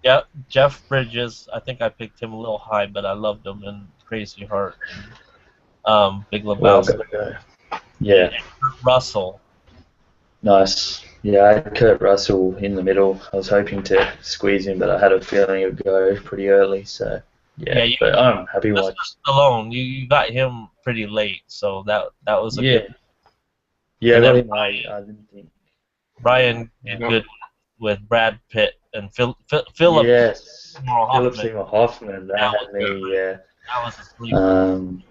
Yep, Jeff Bridges. I think I picked him a little high, but I loved him in Crazy Heart. Big Lebowski. Yeah. Kurt Russell. Nice. Yeah, I had Kurt Russell in the middle. I was hoping to squeeze him, but I had a feeling it would go pretty early. So but I'm happy with Stallone. You got him pretty late, so that was a good. Yeah, I got him. I didn't think. Brian did good with Brad Pitt and Philip. Yes. Philip Seymour Hoffman. That had me. That was a sleeper.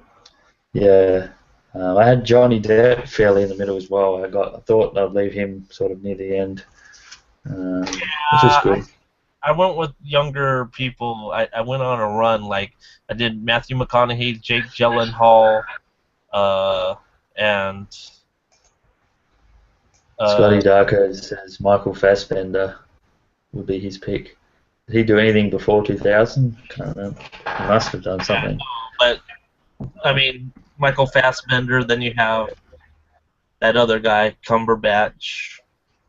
I had Johnny Depp fairly in the middle as well. I thought I'd leave him sort of near the end, which was good. I went with younger people. I went on a run. Like I did Matthew McConaughey, Jake Gyllenhaal, and Scotty Darko says Michael Fassbender would be his pick. Did he do anything before 2000? Can't remember. He must have done something. But I mean, Michael Fassbender. Then you have that other guy, Cumberbatch.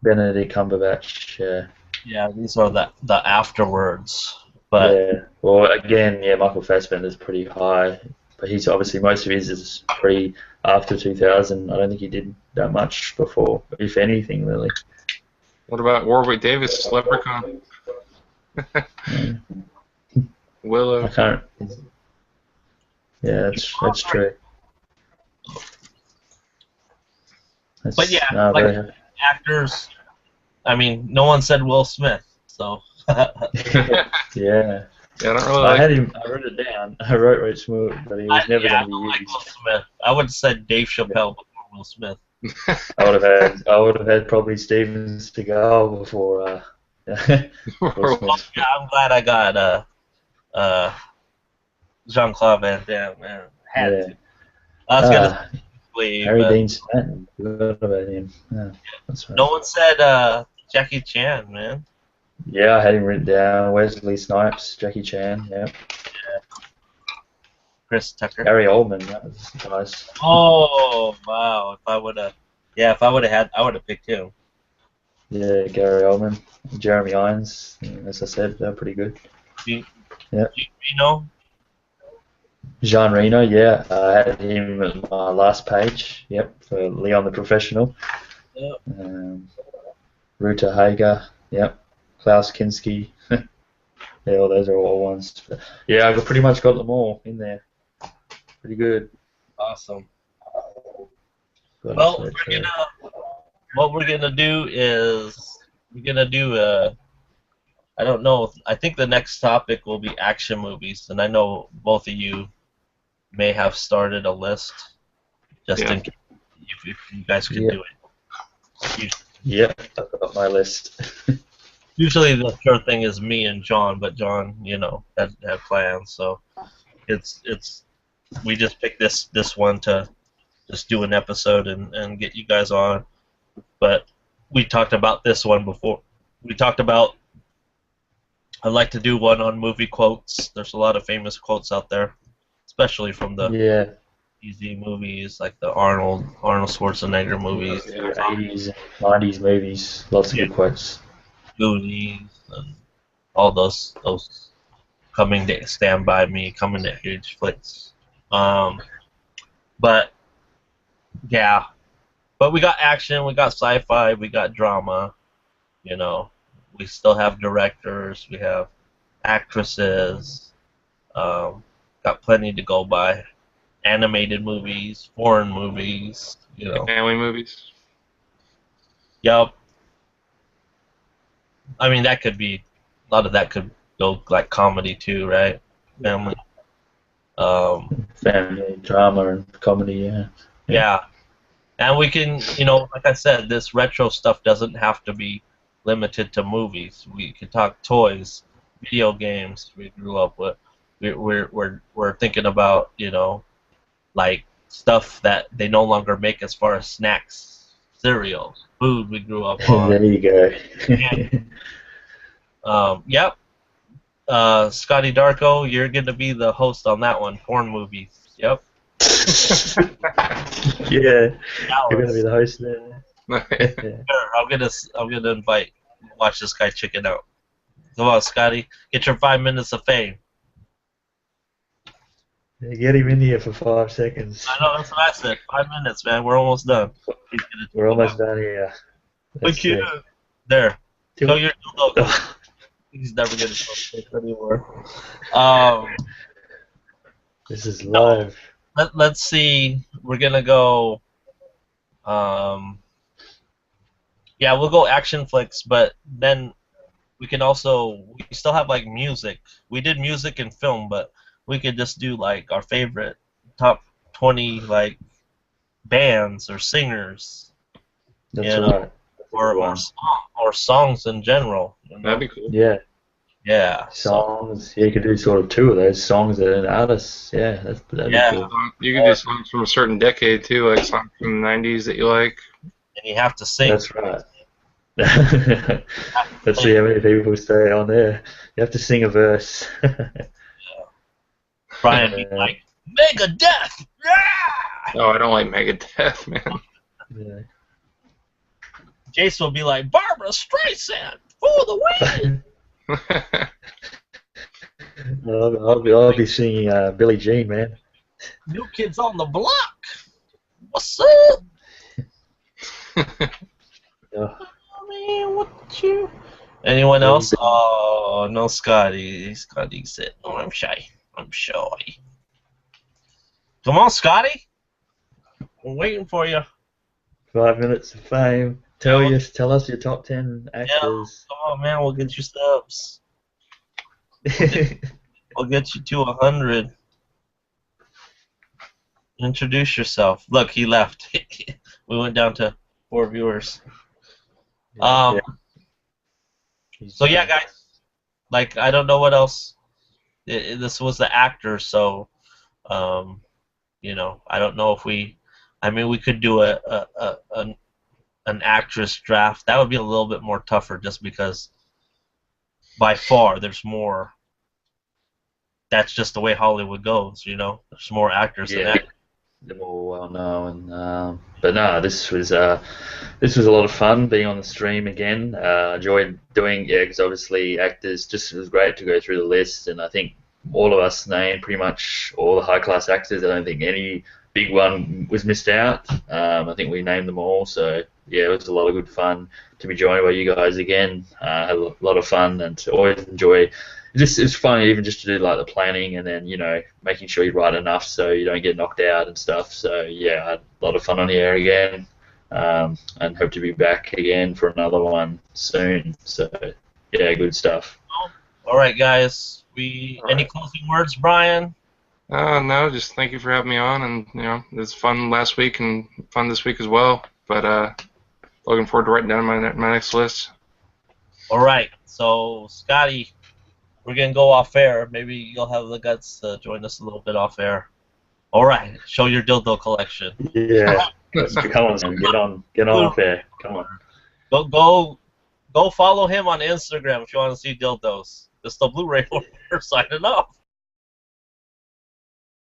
Benedict Cumberbatch. Yeah. Yeah, these are the afterwards. But well, again, Michael Fassbender's pretty high, but he's obviously most of his is after 2000. I don't think he did that much before, if anything, really. What about Warwick Davis, Leprechaun? Willow. I can't. Yeah, that's true. But actors. I mean, no one said Will Smith, so. Yeah. I don't really I had him. I wrote it down. I wrote Will Smith, but he was never going to be used. Like Will Smith. I would have said Dave Chappelle before Will Smith. I would have had probably Steven Seagal before. Will Smith. Yeah, I'm glad I got Jean-Claude Van Damme. Man, had to. I was gonna say Harry Dean Stanton. Forgot about him. Yeah, that's right. No one said Jackie Chan, man. Yeah, I had him written down. Wesley Snipes, Jackie Chan. Yeah. Chris Tucker. Gary Oldman. That was nice. Oh wow! If I would have I would have picked him. Yeah, Gary Oldman, Jeremy Irons. As I said, they're pretty good. You know. Jean Reno, yeah, I had him at my last page. Yep, for Leon the Professional. Yep. Ruta Hager, yep. Klaus Kinski. Yeah, well, those are all ones. But yeah, I've pretty much got them all in there. Pretty good. Awesome. Well, what we're gonna do is we're gonna do I don't know. I think the next topic will be action movies, and I know both of you may have started a list just in case if you guys could do it. Yep, I've got my list. Usually the sure thing is me and John, but John, had plans, so it's we just picked this one to just do an episode and get you guys on. But we talked about this one before. We talked about I'd like to do one on movie quotes. There's a lot of famous quotes out there, especially from the easy movies like the Arnold Schwarzenegger movies, 80s, 90s movies, lots of good quotes. Goonies, and all those coming to Stand By Me, coming to age flicks. But yeah, but we got action, we got sci-fi, we got drama. We still have directors, we have actresses. Got plenty to go by. Animated movies, foreign movies, Family movies. Yup. I mean, that could be a lot of that could go like comedy too, right? Family. Family drama and comedy, yeah. Yeah. And we can, like I said, this retro stuff doesn't have to be limited to movies. We can talk toys, video games we grew up with. We're thinking about, like stuff that they no longer make as far as snacks, cereals, food we grew up on. There you go. Yep. Scotty Darko, you're going to be the host on that one. Porn movies. Yep. Yeah. You're going to be the host there. Sure, I'm gonna invite. Watch this guy chicken out. Come on, Scotty. Get your 5 minutes of fame. Yeah, get him in here for 5 seconds. I know, that's what I said. 5 minutes, man. We're almost done. We're almost done here. Thank you. There. Show your logo. He's never gonna show this anymore. This is live. Let's see. We're gonna go. Yeah, we'll go action flicks, but then we still have like music. We did music and film, but we could just do like our favorite top 20 like bands or singers. That's right. Or songs in general. That'd be cool. Yeah. Yeah. Songs. Yeah, you could do sort of 2 of those songs and artists. Yeah, that'd be cool. You could do songs from a certain decade too, like songs from the 90s that you like. And you have to sing. That's right. Let's see how many people stay on there. You have to sing a verse. Brian be like, Megadeth! Yeah! Oh, I don't like Megadeth, man. Yeah. Jase will be like, Barbara Streisand for the win! I'll be singing Billie Jean, man. New Kids on the Block! What's up? Yeah. Anyone else? Oh, no, Scotty. Scotty said, "No, I'm shy. I'm shy." Come on, Scotty. We're waiting for you. 5 minutes of fame. Tell us your top 10 actors. Yeah. Come on, man. We'll get you subs. We'll get you to 100. Introduce yourself. Look, he left. We went down to 4 viewers. So yeah, guys. Like, I don't know what else. This was the actor, so I don't know if we. I mean, we could do an actress draft. That would be a little bit more tougher, just because by far there's more. That's just the way Hollywood goes, There's more actors than actors. They're more well known, but no, this was a lot of fun being on the stream again. Enjoyed doing because obviously actors. Just it was great to go through the list, and I think all of us named pretty much all the high class actors. I don't think any big one was missed out. I think we named them all, so yeah, it was a lot of good fun to be joined by you guys again. Had a lot of fun and to always enjoy. It's fun even just to do like the planning and then making sure you write enough so you don't get knocked out and stuff. So yeah, I had a lot of fun on here again, and hope to be back again for another one soon. So yeah, good stuff. All right, guys. Any closing words, Brian? No, just thank you for having me on, and it was fun last week and fun this week as well. But looking forward to writing down my next list. All right, so Scotty, we're gonna go off air. Maybe you'll have the guts to join us a little bit off air. All right, show your dildo collection. Yeah. Come on, man. Get on fair. Come on. Go follow him on Instagram if you want to see dildos. It's the Blu-ray Hoarder signing off.